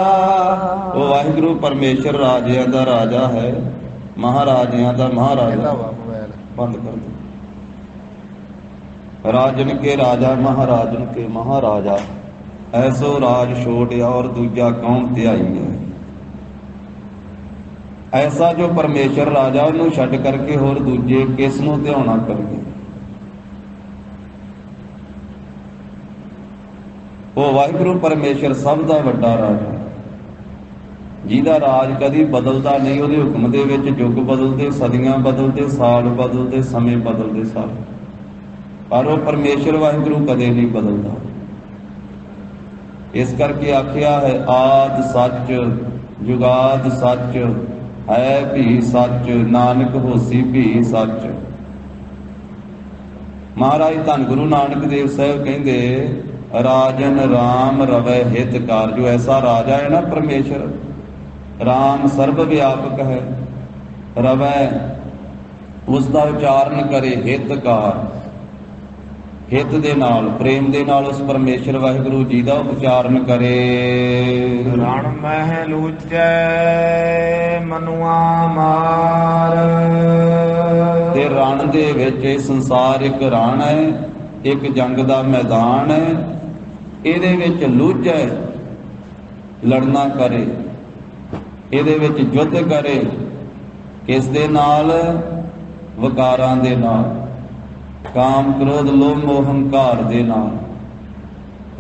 वो वाहिगुरु परमेश्वर राजिया दा राजा है, महाराजिया दा महाराजा। बंद कर दो। राजन के राजा, महाराजन के महाराजा, ऐसो राज छोड़िया और दूजा कौन त्याई है। ऐसा जो परमेश्वर राजा ਉਹਨੂੰ ਛੱਡ ਕਰਕੇ ਹੋਰ ਦੂਜੇ ਕਿਸ ਨੂੰ ਧਿਆਉਣਾ ਕਰਗੇ। ਉਹ ਵਾਹਿਗੁਰੂ ਪਰਮੇਸ਼ਰ ਸਭ ਦਾ ਵੱਡਾ ਰਾਜਾ, ਜਿਹਦਾ ਰਾਜ ਕਦੀ ਬਦਲਦਾ ਨਹੀਂ। ਉਹਦੇ ਹੁਕਮ ਦੇ ਵਿੱਚ ਯੁੱਗ ਬਦਲਦੇ, ਸਦੀਆਂ ਬਦਲਦੇ, ਸਾਲ ਬਦਲਦੇ, ਸਮੇਂ ਬਦਲਦੇ ਸਾਰੇ, ਪਰ ਉਹ ਪਰਮੇਸ਼ਰ ਵਾਹਿਗੁਰੂ ਕਦੇ ਨਹੀਂ ਬਦਲਦਾ। ਇਸ ਕਰਕੇ ਆਖਿਆ ਹੈ, ਆਦ ਸੱਚ ਜੁਗਾਦ ਸੱਚ, ਹੈ ਵੀ ਸੱਚ, ਨਾਨਕ ਹੋਸੀ ਵੀ ਸੱਚ। ਮਹਾਰਾਜ ਧੰਨ ਗੁਰੂ ਨਾਨਕ ਦੇਵ ਸਾਹਿਬ ਕਹਿੰਦੇ, ਰਾਜਨ ਰਾਮ ਰਵੈ ਹਿਤਕਾਰ। ਜੋ ਐਸਾ ਰਾਜਾ ਹੈ ਨਾ ਪਰਮੇਸ਼ਰ, ਰਾਮ ਸਰਬ ਵਿਆਪਕ ਹੈ, ਰਵੈ ਉਸ ਦਾ ਉਚਾਰਨ ਕਰੇ ਹਿਤਕਾਰ, ਹਿਤ ਦੇ ਨਾਲ, ਪ੍ਰੇਮ ਦੇ ਨਾਲ ਉਸ ਪਰਮੇਸ਼ਰ ਵਾਹਿਗੁਰੂ ਜੀ ਦਾ ਉਚਾਰਨ ਕਰੇ। ਰਣ ਮਹਿ ਲੂਚੈ ਮਨੁਆ ਮਾਰ। ਤੇ ਰਣ ਦੇ ਵਿੱਚ ਇਹ ਸੰਸਾਰ ਇੱਕ ਰਣ ਹੈ, ਇੱਕ ਜੰਗ ਦਾ ਮੈਦਾਨ ਹੈ। ਇਹਦੇ ਵਿੱਚ ਲੂਝੈ, ਲੜਨਾ ਕਰੇ, ਇਹਦੇ ਵਿੱਚ ਯੁੱਧ ਕਰੇ। ਕਿਸ ਦੇ ਨਾਲ? ਵਿਕਾਰਾਂ ਦੇ ਨਾਲ, ਕਾਮ ਕ੍ਰੋਧ ਲੋਭ ਮੋਹ ਹੰਕਾਰ ਦੇ ਨਾਲ।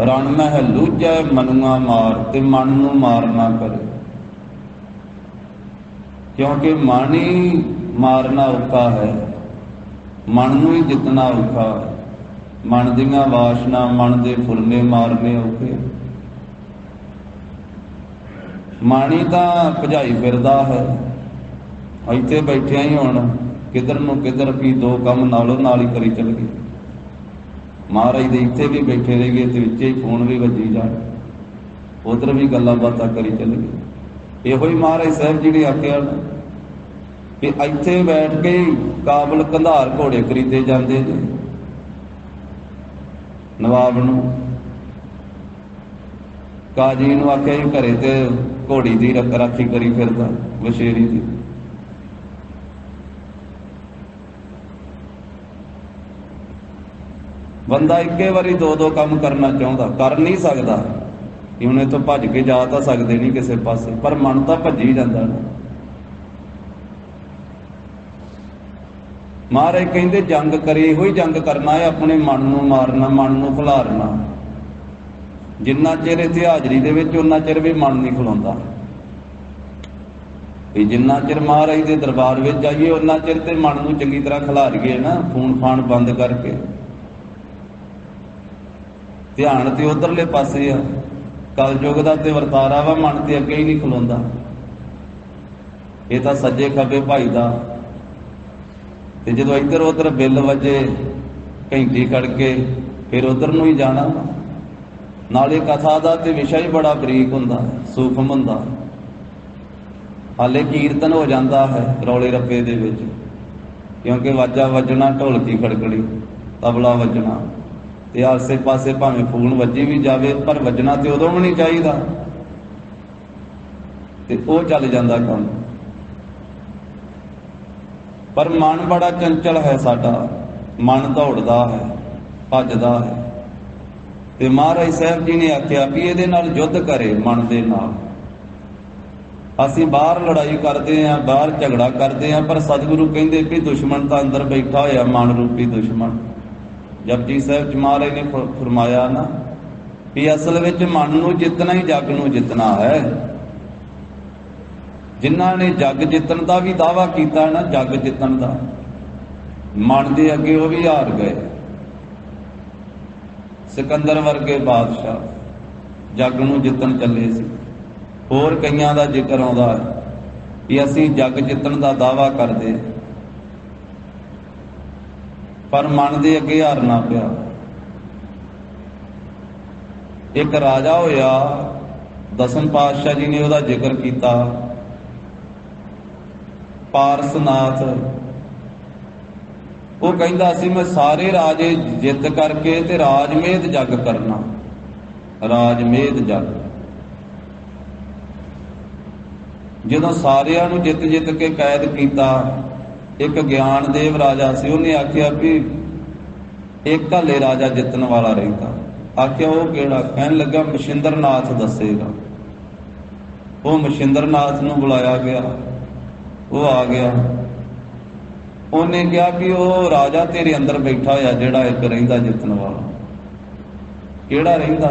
ਰਣ ਮਹਿ ਲੂਝੈ ਮਨੁਆ ਮਾਰ, ਤੇ ਮਨ ਨੂੰ ਮਾਰਨਾ ਕਰੇ, ਕਿਉਂਕਿ ਮਨ ਹੀ ਮਾਰਨਾ ਔਖਾ ਹੈ, ਮਨ ਨੂੰ ਹੀ ਜਿੱਤਣਾ ਔਖਾ ਹੈ। ਮਨ ਦੀਆਂ ਵਾਸ਼ਨਾ, ਮਨ ਦੇ ਫੁਰਨੇ ਮਾਰਨੇ ਔਖੇ। ਮਨ ਹੀ ਤਾਂ ਭਜਾਈ ਫਿਰਦਾ ਹੈ। ਇੱਥੇ ਬੈਠਿਆ ਹੀ ਹੁਣ ਕਿੱਧਰ ਨੂੰ ਕਿੱਧਰ ਵੀ ਦੋ ਕੰਮ ਨਾਲੋਂ ਨਾਲ ਹੀ ਕਰੀ ਚੱਲ ਗਏ। ਮਹਾਰਾਜ ਦੇ ਇੱਥੇ ਵੀ ਬੈਠੇ ਰਹਿ ਗਏ ਤੇ ਵਿੱਚੇ ਹੀ ਫੋਨ ਵੀ ਵੱਜੀ ਜਾਣ, ਉਧਰ ਵੀ ਗੱਲਾਂ ਬਾਤਾਂ ਕਰੀ ਚੱਲ ਗਏ। ਇਹੋ ਹੀ ਮਹਾਰਾਜ ਸਾਹਿਬ ਜੀ ਨੇ ਆਖਿਆ ਕਿ ਇੱਥੇ ਬੈਠ ਕੇ ਕਾਬਲ ਕੰਧਾਰ ਘੋੜੇ ਖਰੀਦੇ ਜਾਂਦੇ ਨੇ। ਨਵਾਬ ਨੂੰ, ਕਾਜੀ ਨੂੰ ਆਖਿਆ ਘਰੇ ਤੇ ਘੋੜੀ ਦੀ ਰਾਖੀ ਕਰੀ ਫਿਰਦਾ, ਵਸ਼ੇਰੀ ਦੀ। ਬੰਦਾ ਇੱਕੇ ਵਾਰੀ ਦੋ ਦੋ ਕੰਮ ਕਰਨਾ ਚਾਹੁੰਦਾ, ਕਰ ਨਹੀਂ ਸਕਦਾ ਕਿ ਹੁਣ ਇੱਥੋਂ ਭੱਜ ਕੇ ਜਾ ਤਾਂ ਸਕਦੇ ਨਹੀਂ ਕਿਸੇ ਪਾਸੇ, ਪਰ ਮਨ ਤਾਂ ਭੱਜੀ ਜਾਂਦਾ ਨਾ। ਮਹਾਰਾਜ ਕਹਿੰਦੇ ਜੰਗ ਕਰੇ, ਇਹੋ ਹੀ ਜੰਗ ਕਰਨਾ ਹੈ, ਆਪਣੇ ਮਨ ਨੂੰ ਮਾਰਨਾ, ਮਨ ਨੂੰ ਖਿਲਾਰਨਾ। ਜਿੰਨਾ ਚਿਰ ਇੱਥੇ ਹਾਜ਼ਰੀ ਦੇ ਵਿੱਚ ਉਹਨਾਂ ਚਿਰ ਵੀ ਮਨ ਨਹੀਂ ਖਲੋਂਦਾ। ਵੀ ਜਿੰਨਾ ਚਿਰ ਮਹਾਰਾਜ ਦੇ ਦਰਬਾਰ ਵਿੱਚ ਜਾਈਏ ਉਹਨਾਂ ਚਿਰ ਤੇ ਮਨ ਨੂੰ ਚੰਗੀ ਤਰ੍ਹਾਂ ਖਿਲਾਰੀਏ ਨਾ, ਫੋਨ ਫਾਨ ਬੰਦ ਕਰਕੇ। ਧਿਆਨ ਤੇ ਉਧਰਲੇ ਪਾਸੇ ਆ, ਕਲਯੁਗ ਦਾ ਤੇ ਵਰਤਾਰਾ ਵਾ, ਮਨ ਤੇ ਅੱਗੇ ਹੀ ਨਹੀਂ ਖਲੋਂਦਾ। ਇਹ ਤਾਂ ਸੱਜੇ ਖੱਬੇ ਭਾਈ ਦਾ। ਤੇ ਜਦੋਂ ਇੱਧਰ ਉੱਧਰ ਬਿੱਲ ਵੱਜੇ, ਘੰਟੀ ਖੜਕੇ, ਫਿਰ ਉਧਰ ਨੂੰ ਹੀ ਜਾਣਾ। ਨਾਲੇ ਕਥਾ ਦਾ ਤੇ ਵਿਸ਼ਾ ਹੀ ਬੜਾ ਬਰੀਕ ਹੁੰਦਾ, ਸੂਖਮ ਹੁੰਦਾ। ਹਾਲੇ ਕੀਰਤਨ ਹੋ ਜਾਂਦਾ ਹੈ ਰੌਲੇ ਰੱਪੇ ਦੇ ਵਿੱਚ, ਕਿਉਂਕਿ ਵਾਜਾ ਵੱਜਣਾ, ਢੋਲਕੀ ਖੜਕਣੀ, ਤਬਲਾ ਵੱਜਣਾ, ਤੇ ਆਸੇ ਪਾਸੇ ਭਾਵੇਂ ਫੂਨ ਵੱਜੀ ਵੀ ਜਾਵੇ, ਪਰ ਵੱਜਣਾ ਤੇ ਉਦੋਂ ਵੀ ਨਹੀਂ ਚਾਹੀਦਾ। ਤੇ ਉਹ ਚੱਲ ਜਾਂਦਾ ਕੰਮ। ਪਰ ਮਨ ਬੜਾ ਚੰਚਲ ਹੈ ਸਾਡਾ, ਮਨ ਦੌੜਦਾ ਹੈ, ਭੱਜਦਾ ਹੈ। ਤੇ ਮਹਾਰਾਜ ਸਾਹਿਬ ਜੀ ਨੇ ਆਖਿਆ ਵੀ ਇਹਦੇ ਨਾਲ ਯੁੱਧ ਕਰੇ, ਮਨ ਦੇ ਨਾਲ। ਅਸੀਂ ਬਾਹਰ ਲੜਾਈ ਕਰਦੇ ਹਾਂ, ਬਾਹਰ ਝਗੜਾ ਕਰਦੇ ਹਾਂ, ਪਰ ਸਤਿਗੁਰੂ ਕਹਿੰਦੇ ਵੀ ਦੁਸ਼ਮਣ ਤਾਂ ਅੰਦਰ ਬੈਠਾ ਹੋਇਆ, ਮਨ ਰੂਪੀ ਦੁਸ਼ਮਣ। ਜਪਜੀ ਸਾਹਿਬ ਚ ਮਹਾਰਾਜ ਨੇ ਫਰਮਾਇਆ ਨਾ ਵੀ ਅਸਲ ਵਿੱਚ ਮਨ ਨੂੰ ਜਿੱਤਣਾ ਹੀ ਜੱਗ ਨੂੰ ਜਿੱਤਣਾ ਹੈ। ਜਿਨ੍ਹਾਂ ਨੇ ਜੱਗ ਜਿੱਤਣ ਦਾ ਵੀ ਦਾਅਵਾ ਕੀਤਾ ਨਾ, ਜੱਗ ਜਿੱਤਣ ਦਾ, ਮਨ ਦੇ ਅੱਗੇ ਉਹ ਵੀ ਹਾਰ ਗਏ। ਸਿਕੰਦਰ ਵਰਗੇ ਬਾਦਸ਼ਾਹ ਜੱਗ ਨੂੰ ਜਿੱਤਣ ਚੱਲੇ ਸੀ। ਹੋਰ ਕਈਆਂ ਦਾ ਜ਼ਿਕਰ ਆਉਂਦਾ ਹੈ ਕਿ ਅਸੀਂ ਜੱਗ ਜਿੱਤਣ ਦਾ ਦਾਅਵਾ ਕਰਦੇ, ਪਰ ਮਨ ਦੇ ਅੱਗੇ ਹਾਰਨਾ ਪਿਆ। ਇੱਕ ਰਾਜਾ ਹੋਇਆ, ਦਸਮ ਪਾਤਸ਼ਾਹ ਜੀ ਨੇ ਉਹਦਾ ਜ਼ਿਕਰ ਕੀਤਾ, ਪਾਰਸਨਾਥ। ਉਹ ਕਹਿੰਦਾ ਸੀ ਮੈਂ ਸਾਰੇ ਰਾਜੇ ਜਿੱਤ ਕਰਕੇ ਤੇ ਰਾਜਮੇਧ ਜੱਗ ਕਰਨਾ, ਰਾਜਮੇਧ ਜੱਗ। ਜਦੋਂ ਸਾਰਿਆਂ ਨੂੰ ਜਿੱਤ ਜਿੱਤ ਕੇ ਕੈਦ ਕੀਤਾ, ਇੱਕ ਗਿਆਨਦੇਵ ਰਾਜਾ ਸੀ, ਉਹਨੇ ਆਖਿਆ ਵੀ ਇੱਕ ਹਾਲੇ ਰਾਜਾ ਜਿੱਤਣ ਵਾਲਾ ਰਹਿੰਦਾ। ਆਖਿਆ ਉਹ ਕਿਹੜਾ? ਕਹਿਣ ਲੱਗਾ ਮਸ਼ਿੰਦਰਨਾਥ ਦੱਸੇਗਾ। ਉਹ ਮਸ਼ਿੰਦਰਨਾਥ ਨੂੰ ਬੁਲਾਇਆ ਗਿਆ, ਉਹ ਆ ਗਿਆ। ਉਹਨੇ ਕਿਹਾ ਵੀ ਉਹ ਰਾਜਾ ਤੇਰੇ ਅੰਦਰ ਬੈਠਾ ਹੋਇਆ ਜਿਹੜਾ ਇੱਕ ਰਹਿੰਦਾ ਜਿੱਤਣ ਵਾਲਾ। ਕਿਹੜਾ ਰਹਿੰਦਾ?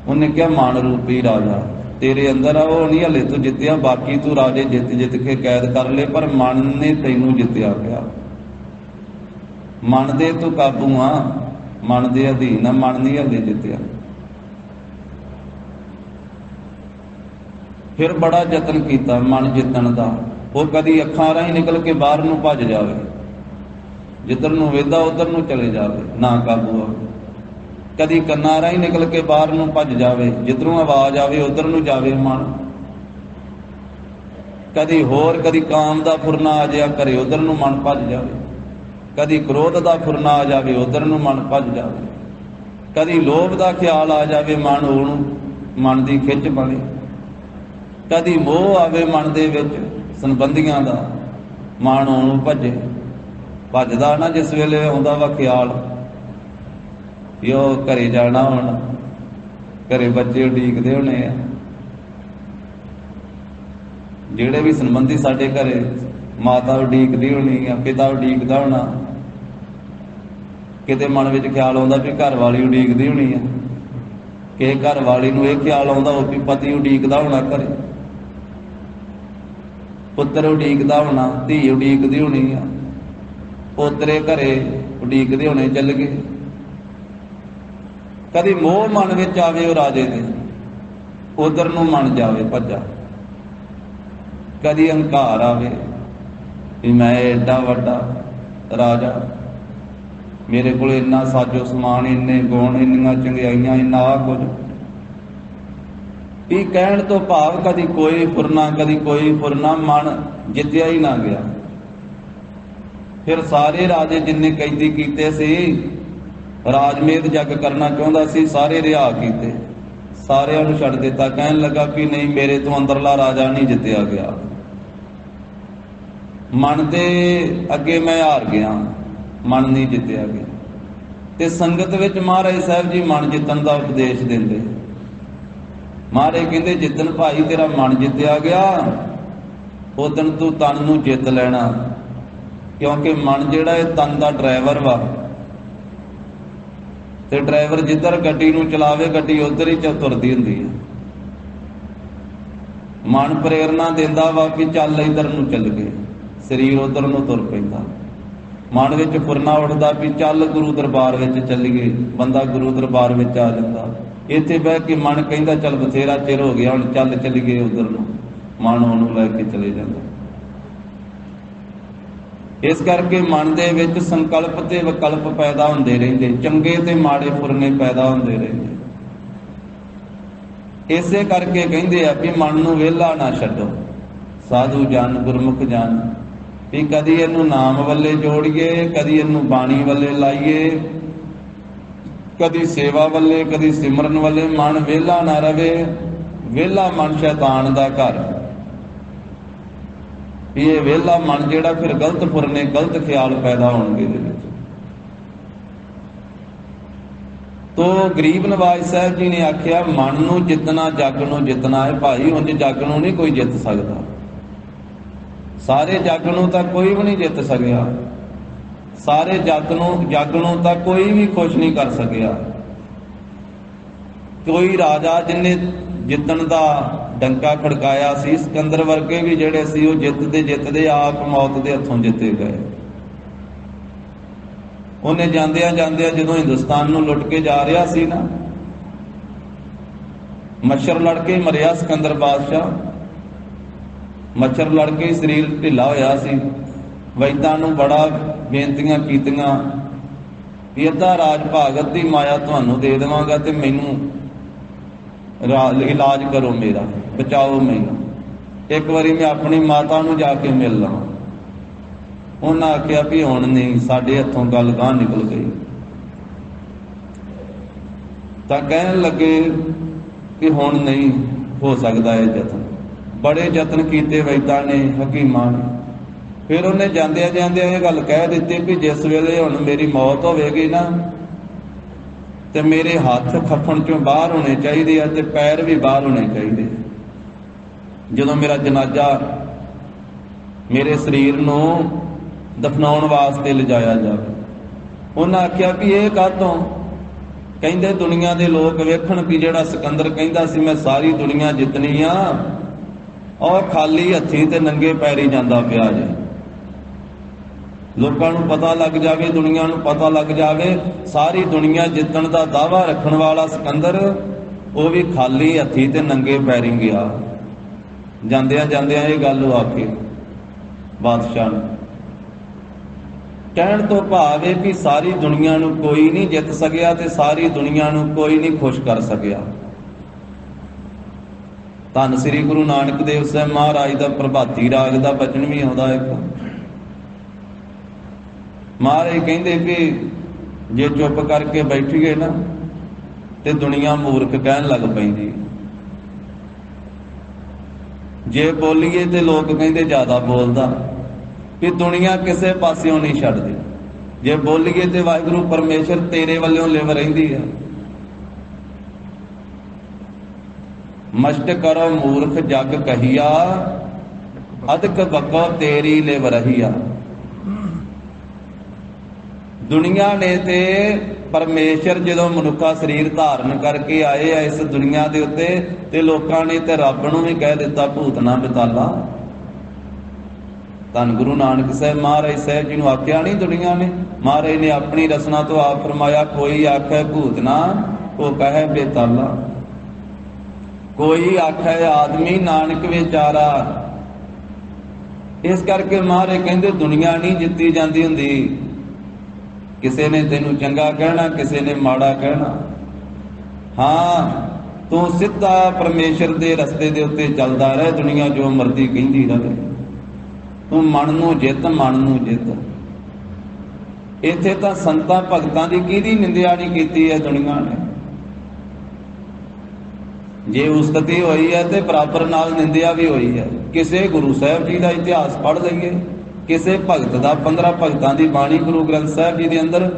ਉਹਨੇ ਕਿਹਾ ਮਨ ਰੂਪੀ ਰਾਜਾ ਤੇਰੇ ਅੰਦਰ ਆ, ਉਹ ਨਹੀਂ ਹਲੇ ਤੂੰ ਜਿੱਤਿਆ, ਬਾਕੀ ਤੂੰ ਰਾਜੇ ਜਿੱਤ ਜਿੱਤ ਕੇ ਕੈਦ ਕਰ ਲਏ, ਪਰ ਮਨ ਨੇ ਤੈਨੂੰ ਜਿੱਤਿਆ ਪਿਆ। ਮਨ ਦੇ ਤੂੰ ਕਾਬੂ ਆ, ਮਨ ਦੇ ਅਧੀਨ ਆ, ਮਨ ਨਹੀਂ ਹਲੇ ਜਿੱਤਿਆ। ਫਿਰ ਬੜਾ ਯਤਨ ਕੀਤਾ ਮਨ ਜਿੱਤਣ ਦਾ। ਉਹ ਕਦੀ ਅੱਖਾਂ ਰਾਹੀਂ ਨਿਕਲ ਕੇ ਬਾਹਰ ਨੂੰ ਭੱਜ ਜਾਵੇ, ਜਿੱਧਰ ਨੂੰ ਵੇਖਦਾ ਉਧਰ ਨੂੰ ਚਲੇ ਜਾਵੇ, ਨਾ ਕਾਬੂ ਆਵੇ। ਕਦੀ ਕੰਨਾਂ ਰਾਹੀਂ ਨਿਕਲ ਕੇ ਬਾਹਰ ਨੂੰ ਭੱਜ ਜਾਵੇ, ਜਿੱਧਰੋਂ ਆਵਾਜ਼ ਆਵੇ ਉਧਰ ਨੂੰ ਜਾਵੇ ਮਨ। ਕਦੀ ਹੋਰ, ਕਦੀ ਕਾਮ ਦਾ ਫੁਰਨਾ ਆ ਜਾਇਆ ਕਰੇ, ਉਧਰ ਨੂੰ ਮਨ ਭੱਜ ਜਾਵੇ। ਕਦੀ ਕ੍ਰੋਧ ਦਾ ਫੁਰਨਾ ਆ ਜਾਵੇ, ਉਧਰ ਨੂੰ ਮਨ ਭੱਜ ਜਾਵੇ। ਕਦੀ ਲੋਭ ਦਾ ਖਿਆਲ ਆ ਜਾਵੇ, ਮਨ ਉਹਨੂੰ, ਮਨ ਦੀ ਖਿੱਚ ਬਣੇ। ਕਦੀ ਮੋਹ ਆਵੇ ਮਨ ਦੇ ਵਿੱਚ ਸੰਬੰਧੀਆਂ ਦਾ, ਮਨ ਉਹਨੂੰ ਭੱਜੇ। ਭੱਜਦਾ ਨਾ ਜਿਸ ਵੇਲੇ ਆਉਂਦਾ ਵਾ ਖਿਆਲ ਵੀ ਉਹ ਘਰੇ ਜਾਣਾ, ਹੁਣ ਘਰੇ ਬੱਚੇ ਉਡੀਕਦੇ ਹੋਣੇ ਆ। ਜਿਹੜੇ ਵੀ ਸੰਬੰਧੀ ਸਾਡੇ ਘਰੇ, ਮਾਤਾ ਉਡੀਕਦੀ ਹੋਣੀ ਆ, ਪਿਤਾ ਉਡੀਕਦਾ ਹੋਣਾ। ਕਿਤੇ ਮਨ ਵਿੱਚ ਖਿਆਲ ਆਉਂਦਾ ਵੀ ਘਰ ਵਾਲੀ ਉਡੀਕਦੀ ਹੋਣੀ ਆ, ਕਿ ਘਰ ਵਾਲੀ ਨੂੰ ਇਹ ਖਿਆਲ ਆਉਂਦਾ ਉਹ ਵੀ ਪਤੀ ਉਡੀਕਦਾ ਹੋਣਾ ਘਰੇ, ਪੁੱਤਰ ਉਡੀਕਦਾ ਹੋਣਾ, ਧੀ ਉਡੀਕਦੀ ਹੋਣੀ ਆ, ਪੋਤਰੇ ਘਰੇ ਉਡੀਕਦੇ ਹੋਣੇ ਚੱਲ ਗਏ। ਕਦੀ ਮੋਹ ਮਨ ਵਿੱਚ ਆਵੇ ਉਹ ਰਾਜੇ ਦੇ, ਉਧਰ ਨੂੰ ਮਨ ਜਾਵੇ ਭੱਜਾ। ਕਦੀ ਹੰਕਾਰ ਆਵੇ ਵੀ ਮੈਂ ਏਡਾ ਵੱਡਾ ਰਾਜਾ, ਮੇਰੇ ਕੋਲ ਇੰਨਾ ਸਾਜੋ ਸਮਾਨ, ਇੰਨੇ ਗੁਣ, ਇੰਨੀਆਂ ਚੰਗਿਆਈਆਂ, ਇੰਨਾ ਆਹ ਕੁਝ। ਇਹ ਕਹਿਣ ਤੋਂ ਭਾਵ ਕਦੀ ਕੋਈ ਫੁਰਨਾ, ਕਦੀ ਕੋਈ ਫੁਰਨਾ, ਮਨ ਜਿੱਤਿਆ ਹੀ ਨਾ ਗਿਆ। ਫਿਰ ਸਾਰੇ ਰਾਜੇ ਜਿੰਨੇ ਕੈਦੀ ਕੀਤੇ ਸੀ, ਰਾਜਮੇਧ ਜੱਗ ਕਰਨਾ ਚਾਹੁੰਦਾ ਸੀ, ਸਾਰੇ ਰਿਹਾ ਕੀਤੇ, ਸਾਰਿਆਂ ਨੂੰ ਛੱਡ ਦਿੱਤਾ। ਕਹਿਣ ਲੱਗਾ ਵੀ ਨਹੀਂ, ਮੇਰੇ ਤੋਂ ਅੰਦਰਲਾ ਰਾਜਾ ਨਹੀਂ ਜਿੱਤਿਆ ਗਿਆ, ਮਨ ਦੇ ਅੱਗੇ ਮੈਂ ਹਾਰ ਗਿਆ, ਮਨ ਨਹੀਂ ਜਿੱਤਿਆ ਗਿਆ। ਤੇ ਸੰਗਤ ਵਿੱਚ ਮਹਾਰਾਜ ਸਾਹਿਬ ਜੀ ਮਨ ਜਿੱਤਣ ਦਾ ਉਪਦੇਸ਼ ਦਿੰਦੇ। ਮਹਾਰਾਜ ਕਹਿੰਦੇ ਜਿੱਦਣ ਭਾਈ ਤੇਰਾ ਮਨ ਜਿੱਤਿਆ ਗਿਆ, ਉਦਣ ਤੂੰ ਤਨ ਨੂੰ ਜਿੱਤ ਲੈਣਾ, ਕਿਉਂਕਿ ਮਨ ਜਿਹੜਾ ਇਹ ਤਨ ਦਾ ਡਰਾਈਵਰ ਵਾ। ਤੇ ਡਰਾਈਵਰ ਜਿੱਧਰ ਗੱਡੀ ਨੂੰ ਚਲਾਵੇ ਗੱਡੀ ਉਧਰ ਹੀ ਤੁਰਦੀ ਹੁੰਦੀ ਹੈ। ਮਨ ਪ੍ਰੇਰਨਾ ਦਿੰਦਾ ਵਾ ਕਿ ਚੱਲ ਇੱਧਰ ਨੂੰ ਚੱਲ ਗਏ, ਸਰੀਰ ਉਧਰ ਨੂੰ ਤੁਰ ਪੈਂਦਾ। ਮਨ ਵਿੱਚ ਫੁਰਨਾ ਉੱਠਦਾ ਵੀ ਚੱਲ ਗੁਰੂ ਦਰਬਾਰ ਵਿੱਚ ਚੱਲੀਏ, ਬੰਦਾ ਗੁਰੂ ਦਰਬਾਰ ਵਿੱਚ ਆ ਜਾਂਦਾ। ਇੱਥੇ ਬਹਿ ਕੇ ਮਨ ਕਹਿੰਦਾ ਚੱਲ ਬਥੇਰਾ ਚਿਰ ਹੋ ਗਿਆ, ਹੁਣ ਚੱਲ ਚੱਲੀਏ ਉਧਰ ਨੂੰ, ਮਨ ਉਹਨੂੰ ਲੈ ਕੇ ਚਲੇ ਜਾਂਦਾ। ਇਸ ਕਰਕੇ ਮਨ ਦੇ ਵਿੱਚ ਸੰਕਲਪ ਤੇ ਵਿਕਲਪ ਪੈਦਾ ਹੁੰਦੇ ਰਹਿੰਦੇ, ਚੰਗੇ ਤੇ ਮਾੜੇ ਫੁਰਨੇ ਪੈਦਾ ਹੁੰਦੇ ਰਹਿੰਦੇ। ਇਸੇ ਕਰਕੇ ਕਹਿੰਦੇ ਆ ਵੀ ਮਨ ਨੂੰ ਵਿਹਲਾ ਨਾ ਛੱਡੋ, ਸਾਧੂ ਜਨ ਗੁਰਮੁਖ ਜਨ, ਵੀ ਕਦੀ ਇਹਨੂੰ ਨਾਮ ਵੱਲੇ ਜੋੜੀਏ, ਕਦੀ ਇਹਨੂੰ ਬਾਣੀ ਵੱਲੇ ਲਾਈਏ, ਕਦੀ ਸੇਵਾ ਵੱਲੇ, ਕਦੀ ਸਿਮਰਨ ਵੱਲੇ। ਮਨ ਵਿਹਲਾ ਨਾ ਰਵੇ, ਵਿਹਲਾ ਮਨ ਸ਼ੈਤਾਨ ਦਾ ਘਰ। ਇਹ ਵਿਹਲਾ ਮਨ ਜਿਹੜਾ ਫਿਰ ਗਲਤ ਫੁਰਨੇ, ਗਲਤ ਖਿਆਲ ਪੈਦਾ ਹੋਣਗੇ ਇਹਦੇ ਵਿੱਚ। ਤੋ ਗਰੀਬ ਨਵਾਜ ਸਾਹਿਬ ਜੀ ਨੇ ਆਖਿਆ ਮਨ ਨੂੰ ਜਿੱਤਣਾ ਜੱਗ ਨੂੰ ਜਿੱਤਣਾ ਹੈ। ਭਾਈ ਉਂਝ ਜੱਗ ਨੂੰ ਨਹੀਂ ਕੋਈ ਜਿੱਤ ਸਕਦਾ, ਸਾਰੇ ਜੱਗ ਨੂੰ ਤਾਂ ਕੋਈ ਵੀ ਨਹੀਂ ਜਿੱਤ ਸਕਿਆ, ਸਾਰੇ ਜੱਗ ਨੂੰ ਤਾਂ ਕੋਈ ਵੀ ਖੁਸ਼ ਨਹੀਂ ਕਰ ਸਕਿਆ। ਕੋਈ ਰਾਜਾ ਜਿਹਨੇ ਜਿੱਤਣ ਦਾ ਡੰਕਾ ਖੜਕਾਇਆ ਸੀ, ਸਿਕੰਦਰ ਵਰਗੇ ਵੀ ਜਿਹੜੇ ਸੀ ਉਹ ਜਿੱਤਦੇ ਆਪ ਮੌਤ ਦੇ ਹੱਥੋਂ ਜਿੱਤੇ ਗਏ। ਉਹਨੇ ਜਾਂਦਿਆਂ ਜਦੋਂ ਹਿੰਦੁਸਤਾਨ ਨੂੰ ਲੁੱਟ ਕੇ ਜਾ ਰਿਹਾ ਸੀ ਨਾ, ਮੱਛਰ ਲੜ ਕੇ ਮਰਿਆ ਸਿਕੰਦਰ ਬਾਦਸ਼ਾਹ। ਮੱਛਰ ਲੜ ਕੇ ਸਰੀਰ ਢਿੱਲਾ ਹੋਇਆ ਸੀ। ਵੈਦਾਂ ਨੂੰ ਬੜਾ ਬੇਨਤੀਆਂ ਕੀਤੀਆਂ ਵੀ ਅੱਧਾ ਰਾਜ ਭਾਗਤ ਦੀ ਮਾਇਆ ਤੁਹਾਨੂੰ ਦੇ ਦੇਵਾਂਗਾ ਤੇ ਮੈਨੂੰ ਇਲਾਜ ਕਰੋ, ਮੇਰਾ ਬਚਾਓ ਮੈਨੂੰ, ਇੱਕ ਵਾਰੀ ਮੈਂ ਆਪਣੀ ਮਾਤਾ ਨੂੰ ਜਾ ਕੇ ਮਿਲ ਲਵਾਂ। ਉਹਨਾਂ ਆਖਿਆ ਵੀ ਹੁਣ ਨਹੀਂ, ਸਾਡੇ ਹੱਥੋਂ ਗੱਲ ਗਾਂਹ ਨਿਕਲ ਗਈ। ਤਾਂ ਕਹਿਣ ਲੱਗੇ ਕਿ ਹੁਣ ਨਹੀਂ ਹੋ ਸਕਦਾ ਇਹ ਯਤਨ। ਬੜੇ ਯਤਨ ਕੀਤੇ ਵੈਦਾਂ ਨੇ, ਹਕੀਮਾਂ ਨੇ। ਫਿਰ ਉਹਨੇ ਜਾਂਦਿਆਂ ਇਹ ਗੱਲ ਕਹਿ ਦਿੱਤੀ ਵੀ ਜਿਸ ਵੇਲੇ ਹੁਣ ਮੇਰੀ ਮੌਤ ਹੋਵੇਗੀ ਨਾ, ਤੇ ਮੇਰੇ ਹੱਥ ਖੱਫਣ ਚੋਂ ਬਾਹਰ ਹੋਣੇ ਚਾਹੀਦੇ ਆ ਤੇ ਪੈਰ ਵੀ ਬਾਹਰ ਹੋਣੇ ਚਾਹੀਦੇ। ਜਦੋਂ ਮੇਰਾ ਜਨਾਜ਼ਾ ਮੇਰੇ ਸਰੀਰ ਨੂੰ ਦਫਨਾਉਣ ਵਾਸਤੇ ਲਿਜਾਇਆ ਜਾਵੇ। ਉਹਨਾਂ ਆਖਿਆ ਵੀ ਇਹ ਕਾਹਤੋਂ? ਕਹਿੰਦੇ ਦੁਨੀਆ ਦੇ ਲੋਕ ਵੇਖਣ ਵੀ ਜਿਹੜਾ ਸਿਕੰਦਰ ਕਹਿੰਦਾ ਸੀ ਮੈਂ ਸਾਰੀ ਦੁਨੀਆ ਜਿੱਤਣੀ ਆ, ਉਹ ਖਾਲੀ ਹੱਥੀਂ ਤੇ ਨੰਗੇ ਪੈਰੀ ਜਾਂਦਾ ਪਿਆ ਜੇ। ਲੋਕਾਂ ਨੂੰ ਪਤਾ ਲੱਗ ਜਾਵੇ, ਦੁਨੀਆ ਨੂੰ ਪਤਾ ਲੱਗ ਜਾਵੇ ਸਾਰੀ ਦੁਨੀਆ ਜਿੱਤਣ ਦਾ ਦਾਅਵਾ ਰੱਖਣ ਵਾਲਾ ਸਿਕੰਦਰ ਉਹ ਵੀ ਖਾਲੀ ਹੱਥੀਂ ਤੇ ਨੰਗੇ ਪੈਰੀ ਗਿਆ। ਜਾਂਦਿਆਂ ਇਹ ਗੱਲ ਉਹ ਆਖੇ ਬਾਦਸ਼ਾਹ ਨੂੰ। ਕਹਿਣ ਤੋਂ ਭਾਵ ਹੈ ਕਿ ਸਾਰੀ ਦੁਨੀਆ ਨੂੰ ਕੋਈ ਨਹੀਂ ਜਿੱਤ ਸਕਿਆ ਤੇ ਸਾਰੀ ਦੁਨੀਆ ਨੂੰ ਕੋਈ ਨਹੀਂ ਖੁਸ਼ ਕਰ ਸਕਿਆ। ਧੰਨ ਸ੍ਰੀ ਗੁਰੂ ਨਾਨਕ ਦੇਵ ਸਾਹਿਬ ਮਹਾਰਾਜ ਦਾ ਪ੍ਰਭਾਤੀ ਰਾਗ ਦਾ ਬਚਨ ਵੀ ਆਉਂਦਾ ਇੱਕ। ਮਹਾਰਾਜ ਕਹਿੰਦੇ ਕਿ ਜੇ ਚੁੱਪ ਕਰਕੇ ਬੈਠੀਏ ਨਾ ਤੇ ਦੁਨੀਆ ਮੂਰਖ ਕਹਿਣ ਲੱਗ ਪੈਂਦੀ, ਜੇ ਬੋਲੀਏ ਤੇ ਲੋਕ ਕਹਿੰਦੇ ਜ਼ਿਆਦਾ ਬੋਲਦਾ। ਵੀ ਦੁਨੀਆ ਕਿਸੇ ਪਾਸਿਓਂ ਨਹੀਂ ਛੱਡਦੀ, ਜੇ ਬੋਲੀਏ ਤੇ ਵਾਹਿਗੁਰੂ ਪਰਮੇਸ਼ਰ ਤੇਰੇ ਵੱਲੋਂ ਲਿਵ ਰਹਿੰਦੀ ਆ। ਮਸ਼ਟ ਕਰੋ ਮੂਰਖ ਜਗ ਕਹੀਆ, ਅਦਕ ਬਕੋ ਤੇਰੀ ਲਿਵ ਰਹੀਆ। ਦੁਨੀਆ ਨੇ ਤੇ ਪਰਮੇਸ਼ਰ ਜਦੋਂ ਮਨੁੱਖਾ ਸਰੀਰ ਧਾਰਨ ਕਰਕੇ ਆਏ ਆ ਇਸ ਦੁਨੀਆ ਦੇ ਉੱਤੇ, ਤੇ ਲੋਕਾਂ ਨੇ ਤੇ ਰੱਬ ਨੂੰ ਵੀ ਕਹਿ ਦਿੱਤਾ ਭੂਤਨਾ ਬਿਤਾਲਾ। ਧੰਨ ਗੁਰੂ ਨਾਨਕ ਸਾਹਿਬ ਮਹਾਰਾਜ ਸਾਹਿਬ ਜੀ ਨੂੰ ਆਖਿਆ ਨਹੀਂ ਦੁਨੀਆ ਨੇ, ਮਹਾਰਾਜ ਨੇ ਆਪਣੀ ਰਸਨਾ ਤੋਂ ਆਪ ਫਰਮਾਇਆ ਕੋਈ ਆਖੇ ਭੂਤਨਾ ਉਹ ਕਹੇ ਬੇਤਾਲਾ, ਕੋਈ ਆਖੇ ਆਦਮੀ ਨਾਨਕ ਵਿਚਾਰਾ। ਇਸ ਕਰਕੇ ਮਹਾਰਾਜ ਕਹਿੰਦੇ ਦੁਨੀਆ ਨਹੀਂ ਜਿੱਤੀ ਜਾਂਦੀ ਹੁੰਦੀ। ਕਿਸੇ ਨੇ ਤੈਨੂੰ ਚੰਗਾ ਕਹਿਣਾ, ਕਿਸੇ ਨੇ ਮਾੜਾ ਕਹਿਣਾ। ਹਾਂ, ਤੂੰ ਸਿੱਧਾ ਪਰਮੇਸ਼ਰ ਦੇ ਰਸਤੇ ਦੇ ਉੱਤੇ ਚੱਲਦਾ ਰਹਿ, ਦੁਨੀਆ ਜੋ ਮਰਜ਼ੀ ਕਹਿੰਦੀ ਰਹੇ। ਤੂੰ ਮਨ ਨੂੰ ਜਿੱਤ, ਮਨ ਨੂੰ ਜਿੱਤ। ਇੱਥੇ ਤਾਂ ਸੰਤਾਂ ਭਗਤਾਂ ਦੀ ਕਿਹਦੀ ਨਿੰਦਿਆ ਨਹੀਂ ਕੀਤੀ ਹੈ ਦੁਨੀਆ ਨੇ। ਜੇ ਉਸਤਤੀ ਹੋਈ ਹੈ ਤੇ ਬਰਾਬਰ ਨਾਲ ਨਿੰਦਿਆ ਵੀ ਹੋਈ ਹੈ। ਕਿਸੇ ਗੁਰੂ ਸਾਹਿਬ ਜੀ ਦਾ ਇਤਿਹਾਸ ਪੜ੍ਹ ਲਈਏ, ਕਿਸੇ ਭਗਤ ਦਾ 15 ਭਗਤਾਂ ਦੀ ਬਾਣੀ ਗੁਰੂ ਗ੍ਰੰਥ ਸਾਹਿਬ ਜੀ ਦੇ ਅੰਦਰ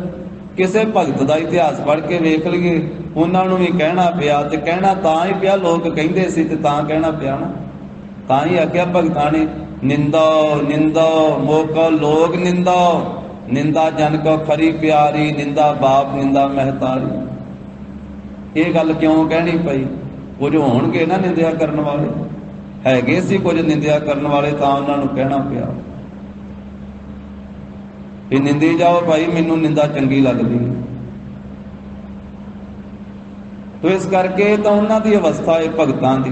ਕਿਸੇ ਭਗਤ ਦਾ ਇਤਿਹਾਸ ਪੜ੍ਹ ਕੇ ਵੇਖ ਲਈਏ, ਉਹਨਾਂ ਨੂੰ ਵੀ ਕਹਿਣਾ ਪਿਆ। ਤੇ ਕਹਿਣਾ ਤਾਂ ਹੀ ਪਿਆ, ਲੋਕ ਕਹਿੰਦੇ ਸੀ ਤੇ ਤਾਂ ਕਹਿਣਾ ਪਿਆ ਨਾ। ਤਾਂ ਹੀ ਆਖਿਆ ਭਗਤਾਂ ਨੇ ਨਿੰਦੋ ਨਿੰਦੋ ਮੋਕੋ ਲੋਕ ਨਿੰਦੋ, ਨਿੰਦਾ ਜਨ ਕੋ ਖਰੀ ਪਿਆਰੀ, ਨਿੰਦਾ ਬਾਪ ਨਿੰਦਾ ਮਹਿਤਾਰੀ। ਇਹ ਗੱਲ ਕਿਉਂ ਕਹਿਣੀ ਪਈ? ਕੁਝ ਹੋਣਗੇ ਨਾ ਨਿੰਦਿਆ ਕਰਨ ਵਾਲੇ, ਹੈਗੇ ਸੀ ਕੁਝ ਨਿੰਦਿਆ ਕਰਨ ਵਾਲੇ, ਤਾਂ ਉਹਨਾਂ ਨੂੰ ਕਹਿਣਾ ਪਿਆ ਵੀ ਨਿੰਦੀ ਜਾਓ ਭਾਈ, ਮੈਨੂੰ ਨਿੰਦਾ ਚੰਗੀ ਲੱਗਦੀ। ਤੋ ਇਸ ਕਰਕੇ ਤਾਂ ਉਹਨਾਂ ਦੀ ਅਵਸਥਾ ਹੈ ਭਗਤਾਂ ਦੀ,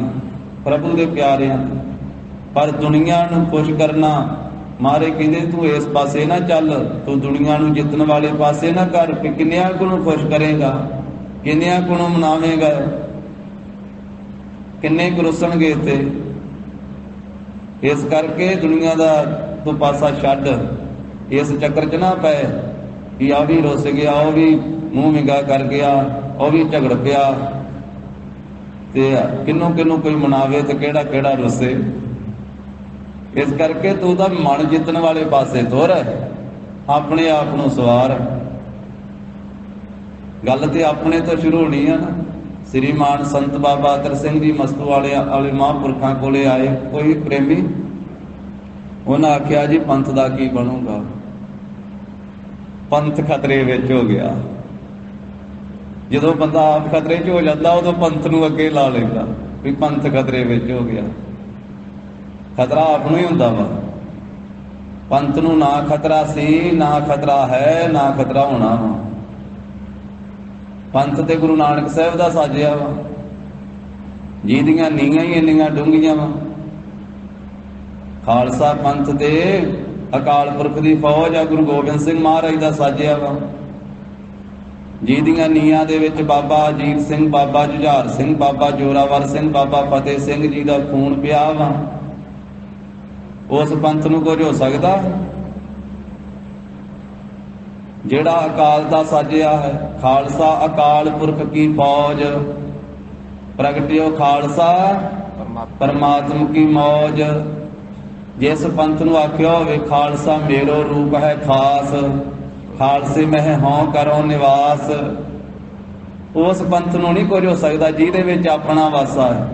ਪ੍ਰਭੂ ਦੇ ਪਿਆਰਿਆਂ ਦੀ। ਪਰ ਦੁਨੀਆ ਨੂੰ ਖੁਸ਼ ਕਰਨਾ, ਮਾਰੇ ਕਹਿੰਦੇ ਤੂੰ ਇਸ ਪਾਸੇ ਨਾ ਚੱਲ, ਤੂੰ ਦੁਨੀਆ ਨੂੰ ਜਿੱਤਣ ਵਾਲੇ ਪਾਸੇ ਨਾ ਕਰ, ਕਿ ਕਿੰਨਿਆਂ ਕੁ ਨੂੰ ਖੁਸ਼ ਕਰੇਗਾ, ਕਿੰਨਿਆਂ ਕੁ ਨੂੰ ਮਨਾਵੇਗਾ, ਕਿੰਨੇ ਕੁ ਰੁੱਸਣਗੇ ਤੇ। ਇਸ ਕਰਕੇ ਦੁਨੀਆ ਦਾ ਤੂੰ ਪਾਸਾ ਛੱਡ, ਇਸ ਚੱਕਰ 'ਚ ਨਾ ਪੈ ਕਿ ਆ ਵੀ ਰੁੱਸ ਗਿਆ, ਉਹ ਵੀ ਮੂੰਹ ਵਿੰਗਾ ਕਰ ਗਿਆ, ਉਹ ਵੀ ਝਗੜ ਪਿਆ, ਤੇ ਕਿਹਨੂੰ ਕਿਹਨੂੰ ਕੋਈ ਮਨਾਵੇ ਤੇ ਕਿਹੜਾ ਕਿਹੜਾ ਰੁੱਸੇ। ਇਸ ਕਰਕੇ ਤੂੰ ਤਾਂ ਮਨ ਜਿੱਤਣ ਵਾਲੇ ਪਾਸੇ ਤੁਰ, ਆਪਣੇ ਆਪ ਨੂੰ ਸਵਾਰ। ਗੱਲ ਤੇ ਆਪਣੇ ਤੋਂ ਸ਼ੁਰੂ ਹੋਣੀ ਆ ਨਾ। ਸ੍ਰੀਮਾਨ ਸੰਤ ਬਾਬਾ ਅਤਰ ਸਿੰਘ ਜੀ ਮਸਤੂ ਵਾਲੇ ਮਹਾਂਪੁਰਖਾਂ ਕੋਲੇ ਆਏ ਕੋਈ ਪ੍ਰੇਮੀ, ਉਹਨਾਂ ਆਖਿਆ ਜੀ ਪੰਥ ਦਾ ਕੀ ਬਣੂਗਾ? ਪੰਥ ਖਤਰੇ ਵਿੱਚ ਹੋ ਗਿਆ। ਜਦੋਂ ਬੰਦਾ ਆਪ ਖਤਰੇ 'ਚ ਹੋ ਜਾਂਦਾ, ਉਦੋਂ ਪੰਥ ਨੂੰ ਅੱਗੇ ਲਾ ਲੈਂਦਾ ਵੀ ਪੰਥ ਖਤਰੇ ਵਿੱਚ ਹੋ ਗਿਆ। ਖਤਰਾ ਆਪ ਨੂੰ ਹੀ ਹੁੰਦਾ ਵਾ, ਪੰਥ ਨੂੰ ਨਾ ਖਤਰਾ ਸੀ, ਨਾ ਖਤਰਾ ਹੈ, ਨਾ ਖਤਰਾ ਹੋਣਾ ਵਾ। ਪੰਥ ਤੇ ਗੁਰੂ ਨਾਨਕ ਸਾਹਿਬ ਦਾ ਸਾਜਿਆ ਵਾ, ਜਿਹਦੀਆਂ ਨੀਹਾਂ ਹੀ ਇੰਨੀਆਂ ਡੂੰਘੀਆਂ ਵਾ। ਖਾਲਸਾ ਪੰਥ ਤੇ ਅਕਾਲ ਪੁਰਖ ਦੀ ਫੌਜ ਆ, ਗੁਰੂ ਗੋਬਿੰਦ ਸਿੰਘ ਮਹਾਰਾਜ ਦਾ ਸਾਜਿਆ ਵਾ, ਜਿਹਦੀਆਂ ਨੀਹਾਂ ਦੇ ਵਿੱਚ ਬਾਬਾ ਅਜੀਤ ਸਿੰਘ, ਬਾਬਾ ਜੁਝਾਰ ਸਿੰਘ, ਬਾਬਾ ਜੋਰਾਵਰ ਸਿੰਘ, ਬਾਬਾ ਫਤਿਹ ਸਿੰਘ ਜੀ ਦਾ ਖੂਨ ਪਿਆ ਵਾ। ਉਸ ਪੰਥ ਨੂੰ ਕੁਝ ਹੋ ਸਕਦਾ ਜਿਹੜਾ ਅਕਾਲ ਦਾ ਸਾਜਿਆ ਹੈ? ਖਾਲਸਾ ਅਕਾਲ ਪੁਰਖ ਕੀ ਫੌਜ, ਪ੍ਰਗਟਿਓ ਖਾਲਸਾ ਪਰਮਾਤਮ ਕੀ ਮੌਜ। ਜਿਸ ਪੰਥ ਨੂੰ ਆਖਿਆ ਹੋਵੇ ਖਾਲਸਾ ਮੇਰੋ ਰੂਪ ਹੈ ਖਾਸ, ਖਾਲਸੇ ਮਹਿ ਹੋਂ ਕਰੋ ਨਿਵਾਸ, ਉਸ ਪੰਥ ਨੂੰ ਨਹੀਂ ਕੁਝ ਹੋ ਸਕਦਾ ਜਿਹਦੇ ਵਿੱਚ ਆਪਣਾ ਵਾਸਾ ਹੈ।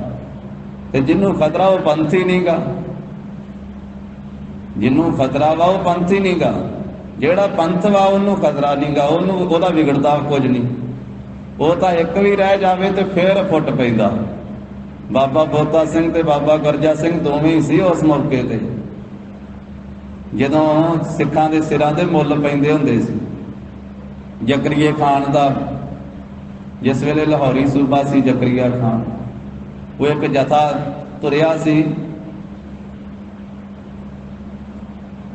ਤੇ ਜਿਹਨੂੰ ਖਤਰਾ ਉਹ ਪੰਥ ਹੀ ਨਹੀਂਗਾ, ਜਿਹਨੂੰ ਖਤਰਾ ਵਾ ਉਹ ਪੰਥ ਹੀ ਨਹੀਂਗਾ। ਜਿਹੜਾ ਪੰਥ ਵਾ ਉਹਨੂੰ ਖਤਰਾ ਨਹੀਂਗਾ, ਉਹਨੂੰ ਉਹਦਾ ਵਿਗੜਦਾ ਕੁਝ ਨਹੀਂ। ਉਹ ਤਾਂ ਇੱਕ ਵੀ ਰਹਿ ਜਾਵੇ ਤੇ ਫੇਰ ਫੁੱਟ ਪੈਂਦਾ। ਬਾਬਾ ਬੋਤਾ ਸਿੰਘ ਤੇ ਬਾਬਾ ਗਰਜਾ ਸਿੰਘ ਦੋਵੇਂ ਹੀ ਸੀ ਉਸ ਮੌਕੇ ਤੇ, ਜਦੋਂ ਸਿੱਖਾਂ ਦੇ ਸਿਰਾਂ ਦੇ ਮੁੱਲ ਪੈਂਦੇ ਹੁੰਦੇ ਸੀ। ਜ਼ਕਰੀਆ ਖਾਨ ਦਾ, ਜਿਸ ਵੇਲੇ ਲਾਹੌਰੀ ਸੂਬਾ ਸੀ ਜ਼ਕਰੀਆ ਖਾਨ, ਉਹ ਇੱਕ ਜਥਾ ਤੁਰਿਆ ਸੀ,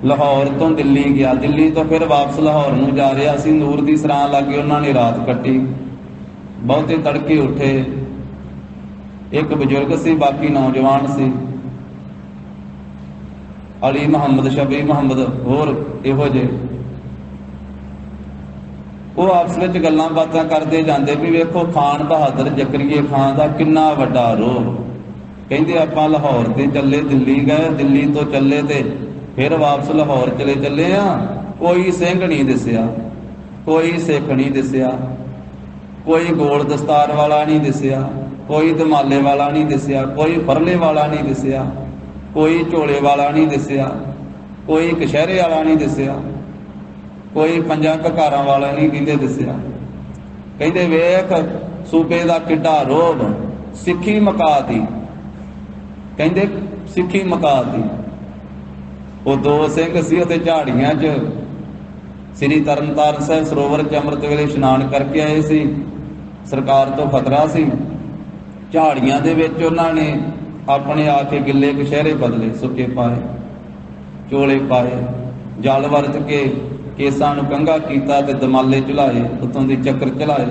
ਲਾਹੌਰ ਤੋਂ ਦਿੱਲੀ ਗਿਆ, ਦਿੱਲੀ ਤੋਂ ਫਿਰ ਵਾਪਸ ਲਾਹੌਰ ਨੂੰ ਜਾ ਰਿਹਾ ਸੀ। ਨੂਰ ਦੀ ਸਰਾਂ ਲਾਗੇ ਉਹਨਾਂ ਨੇ ਰਾਤ ਕੱਟੀ। ਬਹੁਤੇ ਤੜਕੇ ਉੱਠੇ, ਇੱਕ ਬਜ਼ੁਰਗ ਸੀ, ਬਾਕੀ ਨੌਜਵਾਨ ਸੀ, ਅਲੀ ਮੁਹੰਮਦ, ਸ਼ਬੀ ਮੁਹੰਮਦ, ਹੋਰ ਇਹੋ ਜਿਹੇ। ਉਹ ਆਪਸ ਵਿੱਚ ਗੱਲਾਂ ਬਾਤਾਂ ਕਰਦੇ ਜਾਂਦੇ ਵੀ ਵੇਖੋ ਖਾਨ ਬਹਾਦਰ ਜ਼ਕਰੀਆ ਖਾਨ ਦਾ ਕਿੰਨਾ ਵੱਡਾ ਰੋਹ। ਕਹਿੰਦੇ ਆਪਾਂ ਲਾਹੌਰ ਤੇ ਚੱਲੇ, ਦਿੱਲੀ ਗਏ, ਦਿੱਲੀ ਤੋਂ ਚੱਲੇ ਤੇ ਫਿਰ ਵਾਪਸ ਲਾਹੌਰ ਚੱਲੇ ਆ। ਕੋਈ ਸਿੰਘ ਨਹੀਂ ਦਿਸਿਆ, ਕੋਈ ਸਿੱਖ ਨਹੀਂ ਦਿਸਿਆ, ਕੋਈ ਗੋਲ ਦਸਤਾਰ ਵਾਲਾ ਨਹੀਂ ਦਿਸਿਆ, ਕੋਈ ਦਮਾਲੇ ਵਾਲਾ ਨਹੀਂ ਦਿਸਿਆ, ਕੋਈ ਫਰਲੇ ਵਾਲਾ ਨਹੀਂ ਦਿਸਿਆ, ਕੋਈ ਝੋਲੇ ਵਾਲਾ ਨਹੀਂ ਦਿਸਿਆ, ਕੋਈ ਕਸ਼ਹਿਰੇ ਵਾਲਾ ਨਹੀਂ ਦਿਸਿਆ, ਕੋਈ ਪੰਜਾਂ ਘਕਾਰਾਂ ਵਾਲਾ ਨਹੀਂ ਕਹਿੰਦੇ ਦਿਸਿਆ। ਕਹਿੰਦੇ ਵੇਖ ਸੂਬੇ ਦਾ ਕਿੱਡਾ ਰੋਹਬ, ਸਿੱਖੀ ਮਕਾਤੀ, ਕਹਿੰਦੇ ਸਿੱਖੀ ਮਕਾਤੀ। ਉਹ ਦੋ ਸਿੰਘ ਸੀ, ਉਹਦੇ ਝਾੜੀਆਂ 'ਚ ਸ੍ਰੀ ਤਰਨਤਾਰਨ ਸਾਹਿਬ ਸਰੋਵਰ 'ਚ ਅੰਮ੍ਰਿਤ ਵੇਲੇ ਇਸ਼ਨਾਨ ਕਰਕੇ ਆਏ ਸੀ। ਸਰਕਾਰ ਤੋਂ ਖਤਰਾ ਸੀ। ਝਾੜੀਆਂ ਦੇ ਵਿੱਚ ਉਹਨਾਂ ਨੇ ਆਪਣੇ ਆ ਕੇ ਗਿੱਲੇ ਕਸ਼ਹਿਰੇ ਬਦਲੇ, ਸੁੱਕੇ ਪਾਏ, ਚੋਲੇ ਪਾਏ, ਜਲ ਵਰਤ ਕੇ ਕੇਸਾਂ ਨੂੰ ਕੰਘਾ ਕੀਤਾ ਤੇ ਦਮਾਲੇ ਝੁਲਾਏ, ਉੱਤੋਂ ਦੀ ਚੱਕਰ ਝੁਲਾਏ,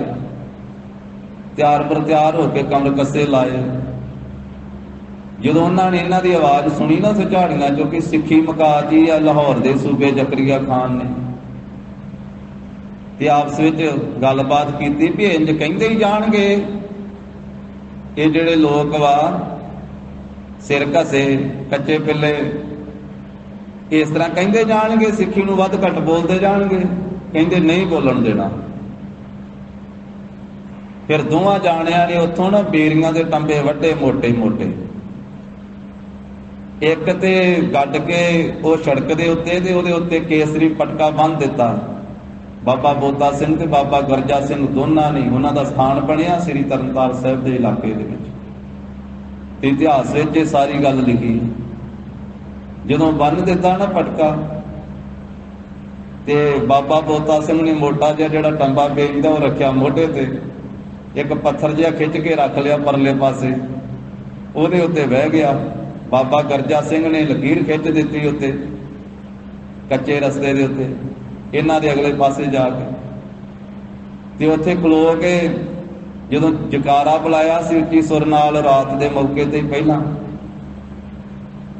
ਤਿਆਰ ਬਰ ਤਿਆਰ ਹੋ ਕੇ ਕਮਰ ਕੱਸੇ ਲਾਏ। ਜਦੋਂ ਉਹਨਾਂ ਨੇ ਇਹਨਾਂ ਦੀ ਆਵਾਜ਼ ਸੁਣੀ ਨਾ ਉੱਥੇ ਝਾੜੀਆਂ ਚੋਂ ਕਿ ਸਿੱਖੀ ਮਕਾਤੀ ਆ ਲਾਹੌਰ ਦੇ ਸੂਬੇ ਜ਼ਕਰੀਆ ਖਾਨ ਨੇ, ਤੇ ਆਪਸ ਵਿੱਚ ਗੱਲਬਾਤ ਕੀਤੀ ਵੀ ਇੰਜ ਕਹਿੰਦੇ ਹੀ ਜਾਣਗੇ ਇਹ ਜਿਹੜੇ ਲੋਕ ਵਾ ਸਿਰ ਘਸੇ ਕੱਚੇ ਪਿੱਲੇ, ਇਸ ਤਰ੍ਹਾਂ ਕਹਿੰਦੇ ਜਾਣਗੇ, ਸਿੱਖੀ ਨੂੰ ਵੱਧ ਘੱਟ ਬੋਲਦੇ ਜਾਣਗੇ। ਕਹਿੰਦੇ ਨਹੀਂ ਬੋਲਣ ਦੇਣਾ। ਫਿਰ ਦੋਵਾਂ ਜਾਣਿਆਂ ਨੇ ਉੱਥੋਂ ਨਾ ਬੇਰੀਆਂ ਦੇ ਟੰਬੇ ਵੱਡੇ ਮੋਟੇ ਮੋਟੇ, ਇੱਕ ਤੇ ਗੱਡ ਕੇ ਉਹ ਸੜਕ ਦੇ ਉੱਤੇ ਤੇ ਉਹਦੇ ਉੱਤੇ ਕੇਸਰੀ ਪਟਕਾ ਬੰਨ੍ਹ ਦਿੱਤਾ। ਬਾਬਾ ਬੋਤਾ ਸਿੰਘ ਤੇ ਬਾਬਾ ਗਰਜਾ ਸਿੰਘ ਦੋਨਾਂ ਨੇ, ਉਹਨਾਂ ਦਾ ਸਥਾਨ ਬਣਿਆ ਸ੍ਰੀ ਤਰਨਤਾਰਨ ਸਾਹਿਬ ਦੇ ਇਲਾਕੇ ਦੇ ਵਿੱਚ। ਇਤਿਹਾਸ ਵਿੱਚ ਇਹ ਸਾਰੀ ਗੱਲ ਲਿਖੀ। ਜਦੋਂ ਬੰਨ੍ਹ ਦਿੱਤਾ ਨਾ ਪਟਕਾ, ਤੇ ਬਾਬਾ ਬੋਤਾ ਸਿੰਘ ਨੇ ਮੋਟਾ ਜਿਹਾ ਜਿਹੜਾ ਟੰਬਾ ਵੇਚਦਾ ਉਹ ਰੱਖਿਆ ਮੋਢੇ ਤੇ, ਇੱਕ ਪੱਥਰ ਜਿਹਾ ਖਿੱਚ ਕੇ ਰੱਖ ਲਿਆ ਪਰਲੇ ਪਾਸੇ, ਉਹਦੇ ਉੱਤੇ ਬਹਿ ਗਿਆ। ਬਾਬਾ ਗਰਜਾ ਸਿੰਘ ਨੇ ਲਕੀਰ ਖਿੱਚ ਦਿੱਤੀ ਉੱਤੇ ਕੱਚੇ ਰਸਤੇ ਦੇ ਉੱਤੇ, ਇਹਨਾਂ ਦੇ ਅਗਲੇ ਪਾਸੇ ਜਾ ਕੇ, ਤੇ ਉੱਥੇ ਖਲੋ ਕੇ ਜਦੋਂ ਜਕਾਰਾ ਬੁਲਾਇਆ ਸੀ ਉੱਚੀ ਸੁਰ ਨਾਲ ਰਾਤ ਦੇ ਮੌਕੇ ਤੇ ਪਹਿਲਾਂ,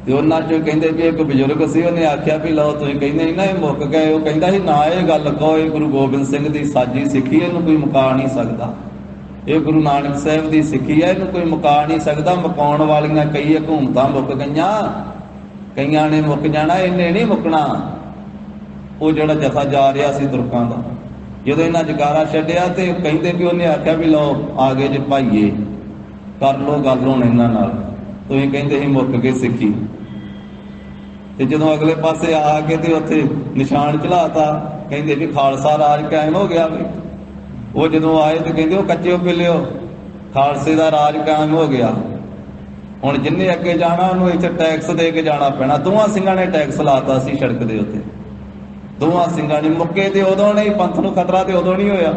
ਤੇ ਉਹਨਾਂ ਚੋਂ ਕਹਿੰਦੇ ਵੀ ਇੱਕ ਬਜ਼ੁਰਗ ਸੀ, ਉਹਨੇ ਆਖਿਆ ਵੀ ਲਓ ਤੁਸੀਂ ਕਹਿੰਦੇ ਨਾ ਇਹ ਮੁੱਕ ਗਏ। ਉਹ ਕਹਿੰਦਾ ਸੀ ਨਾ ਇਹ ਗੱਲ ਕਹੋ, ਇਹ ਗੁਰੂ ਗੋਬਿੰਦ ਸਿੰਘ ਦੀ ਸਾਜੀ ਸਿੱਖੀ, ਇਹਨੂੰ ਕੋਈ ਮੁਕਾ ਨਹੀਂ ਸਕਦਾ। ਇਹ ਗੁਰੂ ਨਾਨਕ ਸਾਹਿਬ ਦੀ ਸਿੱਖੀ ਹੈ, ਇਹਨੂੰ ਕੋਈ ਮੁਕਾ ਨਹੀਂ ਸਕਦਾ। ਮੁਕਾਉਣ ਵਾਲੀਆਂ ਕਈ ਹਕੂਮਤਾਂ ਮੁੱਕ ਗਈਆਂ, ਕਈਆਂ ਨੇ ਮੁੱਕ ਜਾਣਾ, ਇਹਨੇ ਨਹੀਂ ਮੁੱਕਣਾ। ਉਹ ਜਿਹੜਾ ਜਥਾ ਜਾ ਰਿਹਾ ਸੀ ਤੁਰਕਾਂ ਦਾ, ਜਦੋਂ ਇਹਨਾਂ ਜਕਾਰਾ ਛੱਡਿਆ ਤੇ ਕਹਿੰਦੇ ਵੀ ਉਹਨੇ ਆਖਿਆ ਵੀ ਲਓ ਆ ਗਏ ਜੇ ਭਾਈਏ, ਕਰ ਲਓ ਗੱਲ ਹੁਣ ਇਹਨਾਂ ਨਾਲ, ਤੁਸੀਂ ਕਹਿੰਦੇ ਸੀ ਮੁੱਕ ਗਏ ਸਿੱਖੀ। ਤੇ ਜਦੋਂ ਅਗਲੇ ਪਾਸੇ ਆ ਕੇ ਤੇ ਉੱਥੇ ਨਿਸ਼ਾਨ ਚੜਾਤਾ, ਕਹਿੰਦੇ ਵੀ ਖਾਲਸਾ ਰਾਜ ਕਾਇਮ ਹੋ ਗਿਆ ਵੀ। ਉਹ ਜਦੋਂ ਆਏ ਤੇ ਕਹਿੰਦੇ ਉਹ ਕੱਚੇ ਪਿੱਲਿਓ, ਖਾਲਸੇ ਦਾ ਰਾਜ ਕਾਇਮ ਹੋ ਗਿਆ। ਹੁਣ ਜਿੰਨੇ ਅੱਗੇ ਜਾਣਾ ਉਹਨੂੰ ਇੱਥੇ ਟੈਕਸ ਦੇ ਕੇ ਜਾਣਾ ਪੈਣਾ। ਦੋਵਾਂ ਸਿੰਘਾਂ ਨੇ ਟੈਕਸ ਲਾਤਾ ਸੀ ਸੜਕ ਦੇ ਉੱਤੇ, ਦੋਵਾਂ ਸਿੰਘਾਂ ਨੇ। ਮੁੱਕੇ ਤੇ ਉਦੋਂ ਨਹੀਂ, ਪੰਥ ਨੂੰ ਖਤਰਾ ਤੇ ਉਦੋਂ ਨਹੀਂ ਹੋਇਆ।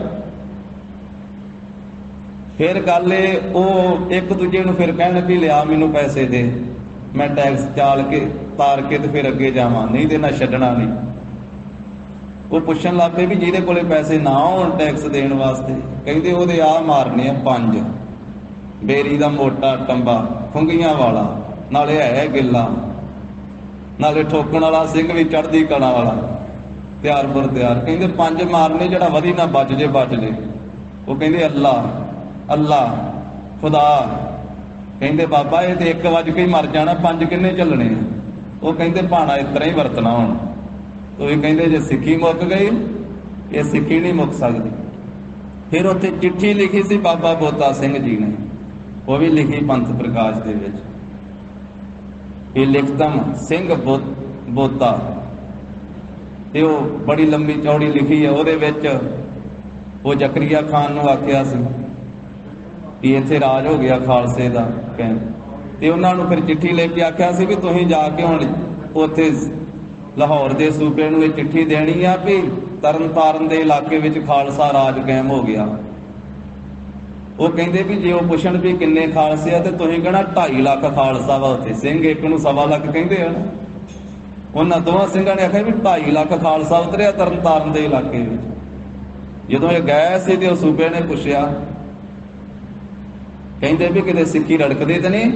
ਫਿਰ ਗੱਲ ਇਹ, ਉਹ ਇੱਕ ਦੂਜੇ ਨੂੰ ਫਿਰ ਕਹਿਣ ਵੀ ਲਿਆ ਮੈਨੂੰ ਪੈਸੇ ਦੇ, ਮੈਂ ਟੈਕਸ ਚਾਲ ਕੇ ਤਾਰ ਕੇ ਤੇ ਫਿਰ ਅੱਗੇ ਜਾਵਾਂ, ਨਹੀਂ ਤੇ ਨਾ ਛੱਡਣਾ ਨਹੀਂ। ਉਹ ਪੁੱਛਣ ਲੱਗ ਪਏ ਵੀ ਜਿਹਦੇ ਕੋਲੇ ਪੈਸੇ ਨਾ ਹੋਣ ਟੈਕਸ ਦੇਣ ਵਾਸਤੇ, ਕਹਿੰਦੇ ਉਹਦੇ ਆ ਮਾਰਨੇ ਆ 5, ਬੇਰੀ ਦਾ ਮੋਟਾ ਟੰਬਾ ਖੁੰਗੀਆਂ ਵਾਲਾ, ਨਾਲੇ ਹੈ ਗਿੱਲਾ, ਨਾਲੇ ਠੋਕਣ ਵਾਲਾ ਸਿੰਘ ਵੀ ਚੜ੍ਹਦੀ ਕਲਾ ਵਾਲਾ, ਤਿਆਰ ਬਰ ਤਿਆਰ। ਕਹਿੰਦੇ 5 ਮਾਰਨੇ, ਜਿਹੜਾ ਵਧੀ ਨਾ ਬਚ ਜੇ ਬਚ ਜੇ। ਉਹ ਕਹਿੰਦੇ ਅੱਲਾ ਅੱਲਾ ਖੁਦਾ। ਕਹਿੰਦੇ ਬਾਬਾ ਇਹ ਤੇ 1 ਵਜ ਕੇ ਹੀ ਮਰ ਜਾਣਾ, 5 ਕਿੰਨੇ ਚੱਲਣੇ ਆ? ਉਹ ਕਹਿੰਦੇ ਭਾਣਾ ਇਸ ਤਰ੍ਹਾਂ ਹੀ ਵਰਤਣਾ ਹੁਣ। ਤੁਸੀਂ ਕਹਿੰਦੇ ਜੇ ਸਿੱਖੀ ਮੁੱਕ ਗਈ, ਇਹ ਸਿੱਖੀ ਨਹੀਂ ਮੁੱਕ ਸਕਦੀ। ਫਿਰ ਉੱਥੇ ਚਿੱਠੀ ਲਿਖੀ ਸੀ ਬਾਬਾ ਬੋਤਾ ਸਿੰਘ ਜੀ ਨੇ, ਉਹ ਵੀ ਲਿਖੀ ਪੰਥ ਪ੍ਰਕਾਸ਼ ਦੇ ਵਿੱਚ। ਇਹ ਲਿਖਤਮ ਸਿੰਘ ਬੋਤਾ, ਤੇ ਉਹ ਬੜੀ ਲੰਬੀ ਚੌੜੀ ਲਿਖੀ ਹੈ। ਉਹਦੇ ਵਿੱਚ ਉਹ ਜ਼ਕਰੀਆ ਖਾਨ ਨੂੰ ਆਖਿਆ ਸੀ ਕਿ ਇੱਥੇ ਰਾਜ ਹੋ ਗਿਆ ਖਾਲਸੇ ਦਾ, ਤੇ ਉਹਨਾਂ ਨੂੰ ਫਿਰ ਚਿੱਠੀ ਲੈ ਕੇ ਆਖਿਆ ਸੀ ਵੀ ਤੁਸੀਂ ਜਾ ਕੇ ਹੁਣ ਉੱਥੇ ਲਾਹੌਰ ਦੇ ਸੂਬੇ ਨੂੰ ਇਹ ਚਿੱਠੀ ਦੇਣੀ ਆ ਵੀ ਤਰਨਤਾਰਨ ਦੇ ਇਲਾਕੇ ਵਿੱਚ ਖਾਲਸਾ ਰਾਜ ਕਾਇਮ ਹੋ ਗਿਆ। ਉਹ ਕਹਿੰਦੇ ਵੀ ਜੇ ਉਹ ਪੁੱਛਣ ਵੀ ਕਿੰਨੇ ਖਾਲਸੇ ਆ, ਤੇ ਤੁਸੀਂ ਕਹਿਣਾ 2.5 ਲੱਖ ਖਾਲਸਾ ਵਾ ਉੱਥੇ, ਸਿੰਘ ਇੱਕ ਨੂੰ 1.25 ਲੱਖ ਕਹਿੰਦੇ ਆ। ਉਹਨਾਂ ਦੋਵਾਂ ਸਿੰਘਾਂ ਨੇ ਆਖਿਆ ਵੀ 2.5 ਲੱਖ ਖਾਲਸਾ ਉਤਰਿਆ ਤਰਨਤਾਰਨ ਦੇ ਇਲਾਕੇ ਵਿੱਚ। ਜਦੋਂ ਇਹ ਗਏ ਸੀ ਤੇ ਉਹ ਸੂਬੇ ਨੇ ਪੁੱਛਿਆ, ਕਹਿੰਦੇ ਵੀ ਕਿਤੇ ਸਿੱਖੀ ਰੜਕਦੀ ਤੇ ਨਹੀਂ?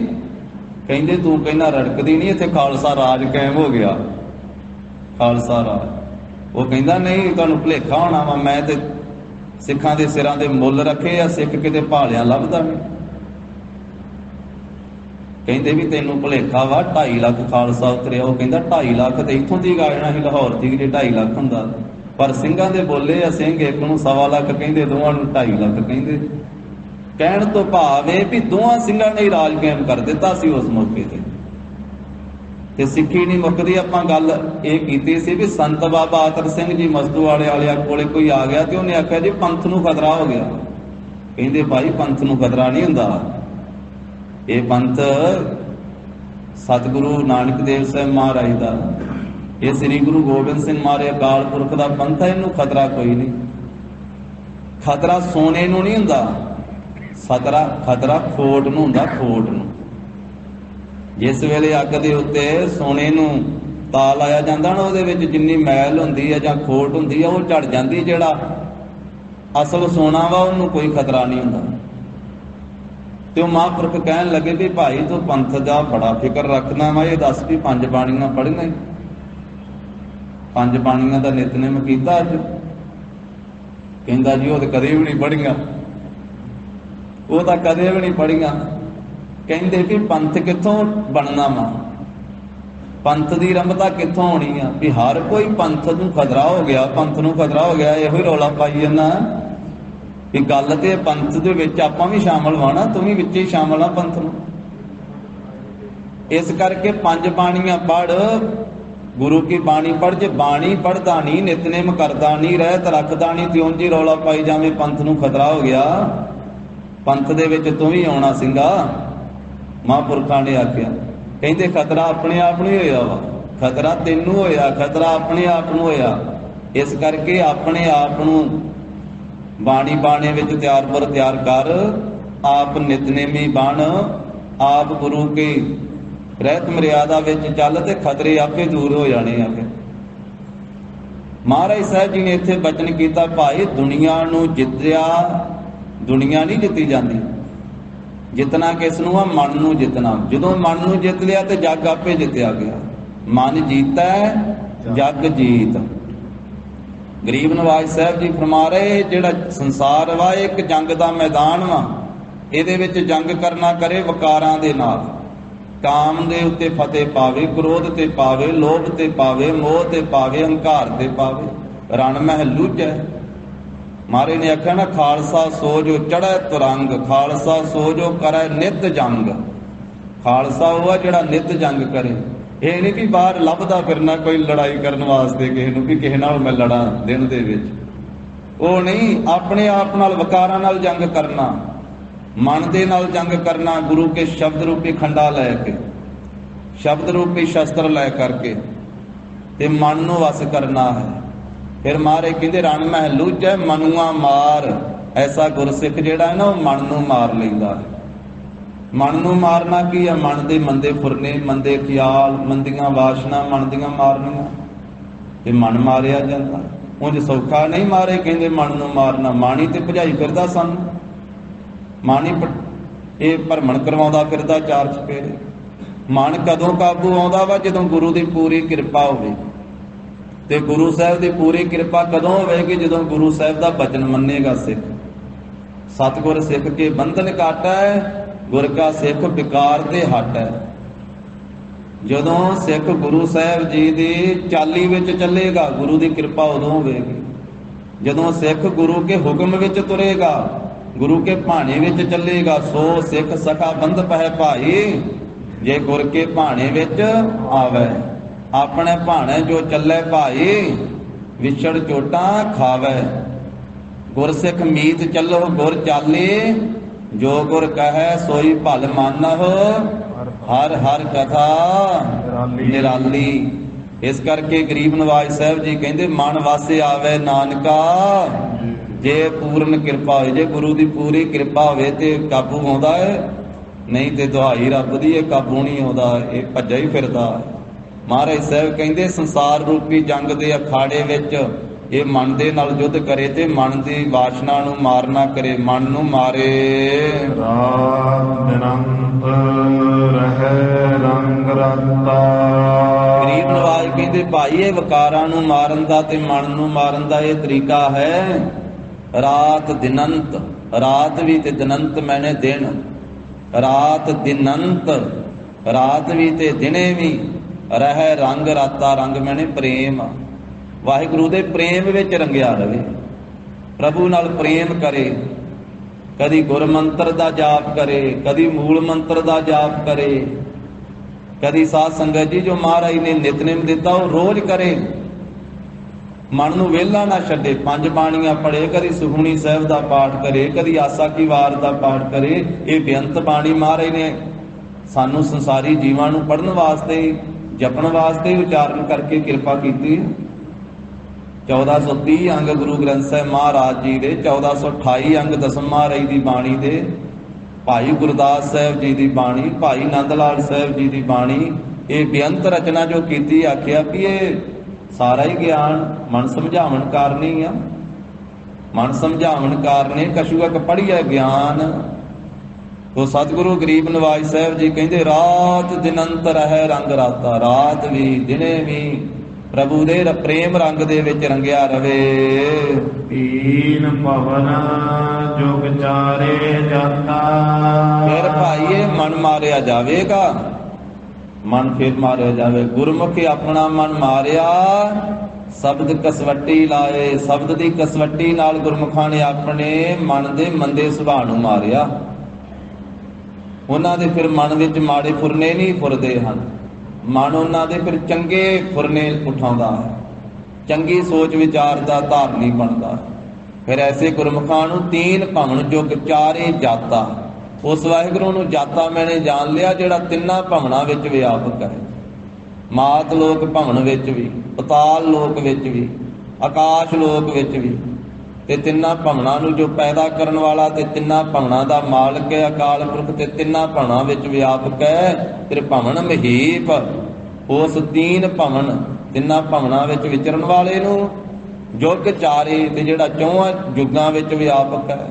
ਕਹਿੰਦੇ ਤੂੰ ਕਹਿੰਦਾ ਰੜਕਦੀ ਨਹੀਂ, ਇੱਥੇ ਖਾਲਸਾ ਰਾਜ ਕਾਇਮ ਹੋ ਗਿਆ, ਖਾਲਸਾ ਰਾਜ। ਉਹ ਕਹਿੰਦਾ ਨਹੀਂ, ਤੁਹਾਨੂੰ ਭੁਲੇਖਾ ਹੋਣਾ ਵਾ, ਮੈਂ ਤੇ ਸਿੱਖਾਂ ਦੇ ਸਿਰਾਂ ਦੇ ਮੁੱਲ ਰੱਖੇ ਆ, ਸਿੱਖ ਕਿਤੇ ਭਾਲਿਆਂ ਲੱਭਦਾ ਨਹੀਂ। ਕਹਿੰਦੇ ਵੀ ਤੈਨੂੰ ਭੁਲੇਖਾ ਵਾ, 2.5 ਲੱਖ ਖਾਲਸਾ ਉਤਰਿਆ। ਉਹ ਕਹਿੰਦਾ 2.5 ਲੱਖ ਤੇ ਇੱਥੋਂ ਦੀ ਗਾਇਣਾ ਸੀ ਲਾਹੌਰ ਦੀ, ਜੇ 2.5 ਲੱਖ ਹੁੰਦਾ। ਪਰ ਸਿੰਘਾਂ ਦੇ ਬੋਲੇ ਆ, ਸਿੰਘ ਇੱਕ ਨੂੰ 1.25 ਲੱਖ ਕਹਿੰਦੇ, ਦੋਵਾਂ ਨੂੰ 2.5 ਲੱਖ ਕਹਿੰਦੇ। ਕਹਿਣ ਤੋਂ ਭਾਵ ਇਹ ਵੀ ਦੋਵਾਂ ਸਿੰਘਾਂ ਨੇ ਰਾਜ ਕਾਇਮ ਕਰ ਦਿੱਤਾ ਸੀ ਉਸ ਮੌਕੇ ਤੇ ਸਿੱਖੀ ਨਹੀਂ ਮੁੱਕਦੀ। ਆਪਾਂ ਗੱਲ ਇਹ ਕੀਤੀ ਸੀ ਵੀ ਸੰਤ ਬਾਬਾ ਆਤਰ ਸਿੰਘ ਜੀ ਮਸਦੂ ਵਾਲਿਆਂ ਕੋਲੇ ਕੋਈ ਆ ਗਿਆ ਤੇ ਉਹਨੇ ਆਖਿਆ ਜੀ ਪੰਥ ਨੂੰ ਖਤਰਾ ਹੋ ਗਿਆ। ਕਹਿੰਦੇ ਭਾਈ ਪੰਥ ਨੂੰ ਖਤਰਾ ਨਹੀਂ ਹੁੰਦਾ, ਇਹ ਪੰਥ ਸਤਿਗੁਰੂ ਨਾਨਕ ਦੇਵ ਸਾਹਿਬ ਮਹਾਰਾਜ ਦਾ, ਇਹ ਸ੍ਰੀ ਗੁਰੂ ਗੋਬਿੰਦ ਸਿੰਘ ਮਹਾਰਾਜ ਅਕਾਲ ਪੁਰਖ ਦਾ ਪੰਥ ਹੈ, ਇਹਨੂੰ ਖਤਰਾ ਕੋਈ ਨਹੀਂ। ਖਤਰਾ ਸੋਨੇ ਨੂੰ ਨਹੀਂ ਹੁੰਦਾ, ਖਤਰਾ ਖੋਟ ਨੂੰ ਹੁੰਦਾ, ਖੋਟ ਨੂੰ। ਜਿਸ ਵੇਲੇ ਅੱਗ ਦੇ ਉੱਤੇ ਸੋਨੇ ਨੂੰ ਤਾ ਲਾਇਆ ਜਾਂਦਾ ਨਾ, ਉਹਦੇ ਵਿੱਚ ਜਿੰਨੀ ਮੈਲ ਹੁੰਦੀ ਹੈ ਜਾਂ ਖੋਟ ਹੁੰਦੀ ਹੈ ਉਹ ਝੜ ਜਾਂਦੀ। ਜਿਹੜਾ ਅਸਲ ਸੋਨਾ ਵਾ ਉਹਨੂੰ ਕੋਈ ਖਤਰਾ ਨਹੀਂ ਹੁੰਦਾ। ਤੇ ਉਹ ਮਹਾਂਪੁਰਖ ਕਹਿਣ ਲੱਗੇ ਵੀ ਭਾਈ ਤੂੰ ਪੰਥ ਦਾ ਬੜਾ ਫਿਕਰ ਰੱਖਦਾ ਵਾ, ਇਹ ਦੱਸ ਵੀ 5 ਬਾਣੀਆਂ ਪੜ੍ਹੀਆਂ? 5 ਬਾਣੀਆਂ ਦਾ ਨਿਤਨੇਮ ਕੀਤਾ ਅੱਜ? ਕਹਿੰਦਾ ਜੀ ਉਹ ਤਾਂ ਕਦੇ ਵੀ ਨਹੀਂ ਪੜ੍ਹੀਆਂ, ਉਹ ਤਾਂ ਕਦੇ ਵੀ ਨਹੀਂ ਪੜ੍ਹੀਆਂ। ਕਹਿੰਦੇ ਵੀ ਪੰਥ ਕਿੱਥੋਂ ਬਣਨਾ ਵਾ, ਪੰਥ ਦੀ ਰੰਭਤਾ ਕਿੱਥੋਂ ਹੋਣੀ ਆ? ਵੀ ਹਰ ਕੋਈ ਪੰਥ ਨੂੰ ਖਤਰਾ ਹੋ ਗਿਆ, ਪੰਥ ਨੂੰ ਖਤਰਾ ਹੋ ਗਿਆ, ਇਹੋ ਹੀ ਰੌਲਾ ਪਾਈ ਜਾਂਦਾ ਵੀ ਗੱਲ ਤੇ ਪੰਥ ਦੇ ਵਿੱਚ ਆਪਾਂ ਵੀ ਸ਼ਾਮਲ ਹੋਣਾ, ਤੂੰ ਵੀ ਵਿੱਚ ਹੀ ਸ਼ਾਮਲ ਆ ਪੰਥ ਨੂੰ। इस करके पंज बाणियां पढ़, गुरु की बाणी पढ़। जे बाणी पढ़दा नहीं, नितनेम करदा नहीं, रहत रखदा नहीं, ते उंज ही रौला पाई जावे पंथ नूं खतरा हो गया। पंथ दे विच तूं भी आउणा सिंगा। महापुरखां ने आख्या, कहंदे खतरा अपने आप नूं होया वा, खतरा तैनूं होया, खतरा अपने आप नूं होया। इस करके अपने आप नूं बाणी बाणे विच तैयार पर तैयार कर। आप नितनेमी बन, आप गुरु के रहत मर्यादा विच चल ते खतरे आपे दूर हो जाने आ। फिर महाराज साहब जी ने इत्थे बचन कीता, भाई दुनिया नूं जित्तिया, दुनिया नहीं जित्ती जाती। जितना किस नूं आ? मन नूं जितना। जदों मन नूं जित लिया तो जग आपे जित्या गया। मन जीता जग जीत। गरीब नवाज साहब जी फरमा रहे, जिहड़ा संसार वा एक जंग दा मैदान वा, इहदे विच जंग करना करे वकारां दे नाल। काम दे उत्ते फतेह पावे, क्रोध ते पावे, लोभ ते पावे, मोह ते पावे, हंकार ते पावे, रण महल लूझै। महाराज ने आख्या ना, खालसा सो जो चढ़ै तुरंग, खालसा सो जो करै नित जंग। खालसा वो है जिहड़ा नित जंग करे। ये नहीं कि बाहर लभदा फिरना कोई लड़ाई करने वास्ते किसी नूं कि किसी नाल मैं लड़ा दिन दे विच। वो नहीं, अपने आप नाल वकारां नाल जंग करना, मन दे नाल जंग करना, गुरु के शब्द रूपी खंडा लैके, शब्द रूपी शस्त्र लै करके ते मन नूं वस करना है। फिर महाराज कहंदे रण महल लूझै मनुआ मार। ऐसा गुरसिख जिहड़ा है ना, वो मन नूं मार लैंदा है। मन नूं मारना की है? मन दे मंदे फुरने, मंदे ख्याल, मंदियां वासना मन दियां मारनियां, ते मन मारिया जांदा। उंज सौखा नहीं मारे कहंदे मन नूं मारना। माणी ते भजाई फिरदा सन, माणी ये भरमण करवाउंदा फिरदा चार चफेरे। मन कदों काबू आउंदा वा? जदों गुरु दी पूरी किरपा होवे। ते गुरु साहब दी पूरी किरपा कदों होवेगी? जदों गुरु साहब दा बचन मन्नेगा सिख। सतगुर सिख के बंधन काटा है, गुर का सिख विकार ते हट है। जदों सिख गुरु साहब जी दी चाली विच चलेगा, गुरु दी किरपा उदों होवेगी। जदों सिख गुरु के हुक्म विच तुरेगा, गुरु के भाणे विच चलेगा, सो सिख सखा बंध पै भाई। जे गुर के भाणे विच आवे, अपने भाणे जो चले भाई, विछड़ चोटां खावे। गुरसिख मीत चलो गुर चाले, जो गुर कहे सोई भल मानह, हर हर कथा निराली। इस करके गरीब नवाज साहब जी कहंदे, मन वासे आवे नानका, जे पूर्ण कृपा हो। जे गुरु की पूरी कृपा होवे ते काबू आउंदा है, नहीं तो दुहाई रब दी काबू नहीं आउंदा, ये भज्जा ही फिरदा। महाराज साहब कहंदे, संसार रूपी जंग दे अखाड़े विच ये मन दे नाल युद्ध करे ते मन दी वासना नूं मारना करे, मन नूं मारे। रात दिनंत रहै रंग रता। गरीब नवाज कहंदे, भाई ये वकारां नूं मारन दा ते मन नूं मारन दा ये तरीका है। रात दिनंत, रात भी ते दिनंत मैंने दिन, रात दिनंत, रात भी ते दिने भी, रह रंग राता, रंग मैंने प्रेम। वाहिगुरु दे प्रेम विच रंगिया रहे, प्रभु नाल प्रेम करे। कदी गुर मंत्र दा जाप करे, कदी मूल मंत्र दा जाप करे, कदी साध संगत जी जो महाराज ने नितनेम दिता वो रोज करे। मन नूं वेला ना छड्डे, पंज बाणियां पढ़े, कदी सुखमनी साहिब दा पाठ करे, कदी आसा की वार दा पाठ करे। ये बेअंत बाणी महाराज ने सानू संसारी जीवां नूं पढ़न वास्ते, जपण वास्ते उचारण करके किरपा कीती। 1430 अंग गुरु ग्रंथ साहिब महाराज जी दे, 1428 अंग दसम महाराज दी बाणी दे, भाई गुरदास साहिब जी दी बाणी, भाई नंद लाल साहिब जी दी बाणी। ये बेअंत रचना जो कीती, आखिया भी ये सारा ही ज्ञान मन समझावन कारनी आ। मन समझावन कारने कछुआ पढ़िया ज्ञान। तो सतगुरु गरीब नवाज साहब जी कहते, रात दिनंत रहे रंग राता। रात भी दिने भी प्रभु दे प्रेम रंग दे विच रंगिया रवे। तीन भवन जुग चारे जाता। फिर भाई मन मारिया जावेगा, मन फिर मारिया जावे। गुरमुखी अपना मन मारिया, शब्द कसवट्टी लाए। शब्द की कसवट्टी नाल गुरमुखां ने अपने मन दे मंदे सुभाव नूं मारिया। ਉਹਨਾਂ ਦੇ ਫਿਰ ਮਨ ਵਿੱਚ ਮਾੜੇ ਫੁਰਨੇ ਨਹੀਂ ਫੁਰਦੇ ਹਨ, ਮਨ ਉਹਨਾਂ ਦੇ ਫਿਰ ਚੰਗੇ ਫੁਰਨੇ ਉਠਾਉਂਦਾ ਹੈ, ਚੰਗੀ ਸੋਚ ਵਿਚਾਰ ਦਾ ਧਾਰਨੀ ਬਣਦਾ। ਫਿਰ ਐਸੇ ਗੁਰਮੁਖਾਂ ਨੂੰ ਤੀਨ ਭਵਨ ਜੁਗ ਚਾਰੇ ਜਾਤਾ, ਉਸ ਵਾਹਿਗੁਰੂ ਨੂੰ ਜਾਤਾ ਮੈਨੇ ਜਾਣ ਲਿਆ ਜਿਹੜਾ ਤਿੰਨਾਂ ਭਵਨਾਂ ਵਿੱਚ ਵਿਆਪਕ ਹੈ। ਮਾਤ ਲੋਕ ਭਵਨ ਵਿੱਚ ਵੀ, ਪਤਾਲ ਲੋਕ ਵਿੱਚ ਵੀ, ਆਕਾਸ਼ ਲੋਕ ਵਿੱਚ ਵੀ, ਤੇ ਤਿੰਨਾਂ ਭਵਨਾਂ ਨੂੰ ਜੋ ਪੈਦਾ ਕਰਨ ਵਾਲਾ ਤੇ ਤਿੰਨਾਂ ਭਵਨਾਂ ਦਾ ਮਾਲਕ ਹੈ ਅਕਾਲ ਪੁਰਖ, ਤੇ ਤਿੰਨਾਂ ਭਵਨਾਂ ਵਿੱਚ ਵਿਆਪਕ ਹੈ। ਤੇ ਭਵਨ ਮਹੀਪ, ਉਸ ਤੀਨ ਭਵਨ ਤਿੰਨਾਂ ਭਵਨਾਂ ਵਿੱਚ ਵਿਚਰਨ ਵਾਲੇ ਨੂੰ ਯੁੱਗ ਚਾਰੇ, ਤੇ ਜਿਹੜਾ ਚੌਹਾਂ ਯੁੱਗਾਂ ਵਿੱਚ ਵਿਆਪਕ ਹੈ,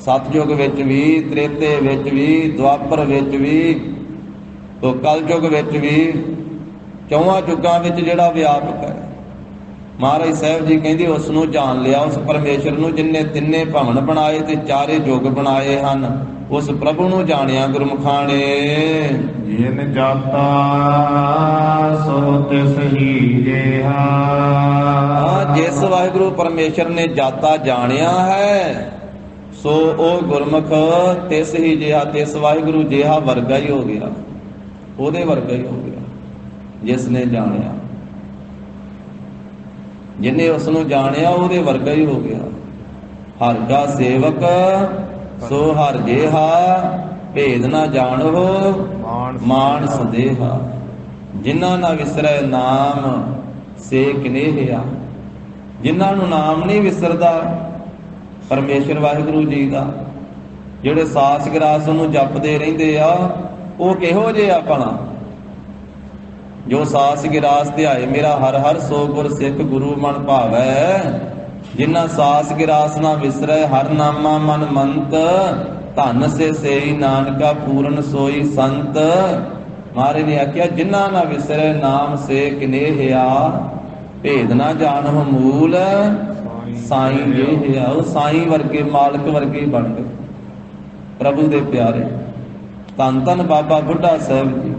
ਸਤਯੁਗ ਵਿੱਚ ਵੀ, ਤ੍ਰੇਤੇ ਵਿੱਚ ਵੀ, ਦੁਆਪਰ ਵਿੱਚ ਵੀ, ਤੋ ਕਲਯੁਗ ਵਿੱਚ ਵੀ, ਚੌਹਾਂ ਯੁੱਗਾਂ ਵਿੱਚ ਜਿਹੜਾ ਵਿਆਪਕ ਹੈ। ਮਹਾਰਾਜ ਸਾਹਿਬ ਜੀ ਕਹਿੰਦੇ ਉਸ ਨੂੰ ਜਾਣ ਲਿਆ, ਉਸ ਪਰਮੇਸ਼ਰ ਨੂੰ ਜਿਨਨੇ ਤਿੰਨੇ ਭਵਨ ਬਣਾਏ ਤੇ ਚਾਰੇ ਯੁੱਗ ਬਣਾਏ ਹਨ, ਉਸ ਪ੍ਰਭੂ ਨੂੰ ਜਾਣਿਆ ਗੁਰਮੁਖਾਂ ਨੇ। ਜਿਨ ਜਾਤਾ ਸੋ ਤਿਸ ਹੀ ਜਿਹਾ, ਜਿਸ ਵਾਹਿਗੁਰੂ ਪਰਮੇਸ਼ਰ ਨੇ ਜਾਤਾ ਜਾਣਿਆ ਹੈ ਸੋ ਉਹ ਗੁਰਮੁਖ ਤਿਸ ਹੀ ਜਿਹਾ, ਤਿਸ ਵਾਹਿਗੁਰੂ ਜਿਹਾ ਵਰਗਾ ਹੀ ਹੋ ਗਿਆ, ਉਹਦੇ ਵਰਗਾ ਹੀ ਹੋ ਗਿਆ ਜਿਸ ਨੇ ਜਾਣਿਆ। ਜਿਨੇ ਉਸ ਨੂੰ ਜਾਣਿਆ ਉਹਦੇ ਵਰਗਾ ਹੀ ਹੋ ਗਿਆ। ਹਰ ਕਾ ਸੇਵਕ ਸੋ ਹਰ ਜਿਹਾ, ਭੇਦ ਨਾ ਜਾਣੋ ਮਾਨ ਸੰਦੇਹਾ, ਜਿਨ੍ਹਾਂ ਨਾ ਵਿਸਰੈ ਨਾਮ ਸੇ ਕਨੇਹਿਆ। ਜਿਨ੍ਹਾਂ ਨੂੰ ਨਾਮ ਨਹੀਂ ਵਿਸਰਦਾ ਪਰਮੇਸ਼ਰ ਵਾਹਿਗੁਰੂ ਜੀ ਦਾ, ਜਿਹੜੇ ਸਾਸ ਗਰਾਸ ਉਹਨੂੰ ਜਪਦੇ ਰਹਿੰਦੇ ਆ, ਉਹ ਕਿਹੋ ਜਿਹੇ ਆ ਭਲਾ? ਜੋ ਸਾਸ ਗਿਰਾਸ ਧਿਆਏ ਮੇਰਾ ਹਰ ਹਰ ਸੋ ਗੁਰ ਸਿੱਖ ਗੁਰੂ ਮਨ ਭਾਵੈ। ਜਿਨ੍ਹਾਂ ਸਾਸ ਗਿਰਾਸ ਨਾ ਵਿਸਰੈ ਹਰ ਨਾਮਾ ਮਨ ਮੰਤ, ਧਨ ਸੇ ਸੇਈ ਨਾਨਕਾ ਪੂਰਨ ਸੋਈ ਸੰਤ। ਮਹਾਰਾਜ ਨੇ ਆਖਿਆ ਜਿਨ੍ਹਾਂ ਨਾ ਵਿਸਰੈ ਨਾਮ ਸੇ ਕਨੇਹਿਆ, ਭੇਦ ਨਾ ਜਾਣਹੁ ਮੂਲ ਸਾਈਂ ਜਿਹਾ। ਉਹ ਸਾਈਂ ਵਰਗੇ ਮਾਲਕ ਵਰਗੇ ਬਣ ਗਏ ਪ੍ਰਭੂ ਦੇ ਪਿਆਰੇ। ਧੰਨ ਧੰਨ ਬਾਬਾ ਬੁੱਢਾ ਸਾਹਿਬ ਜੀ,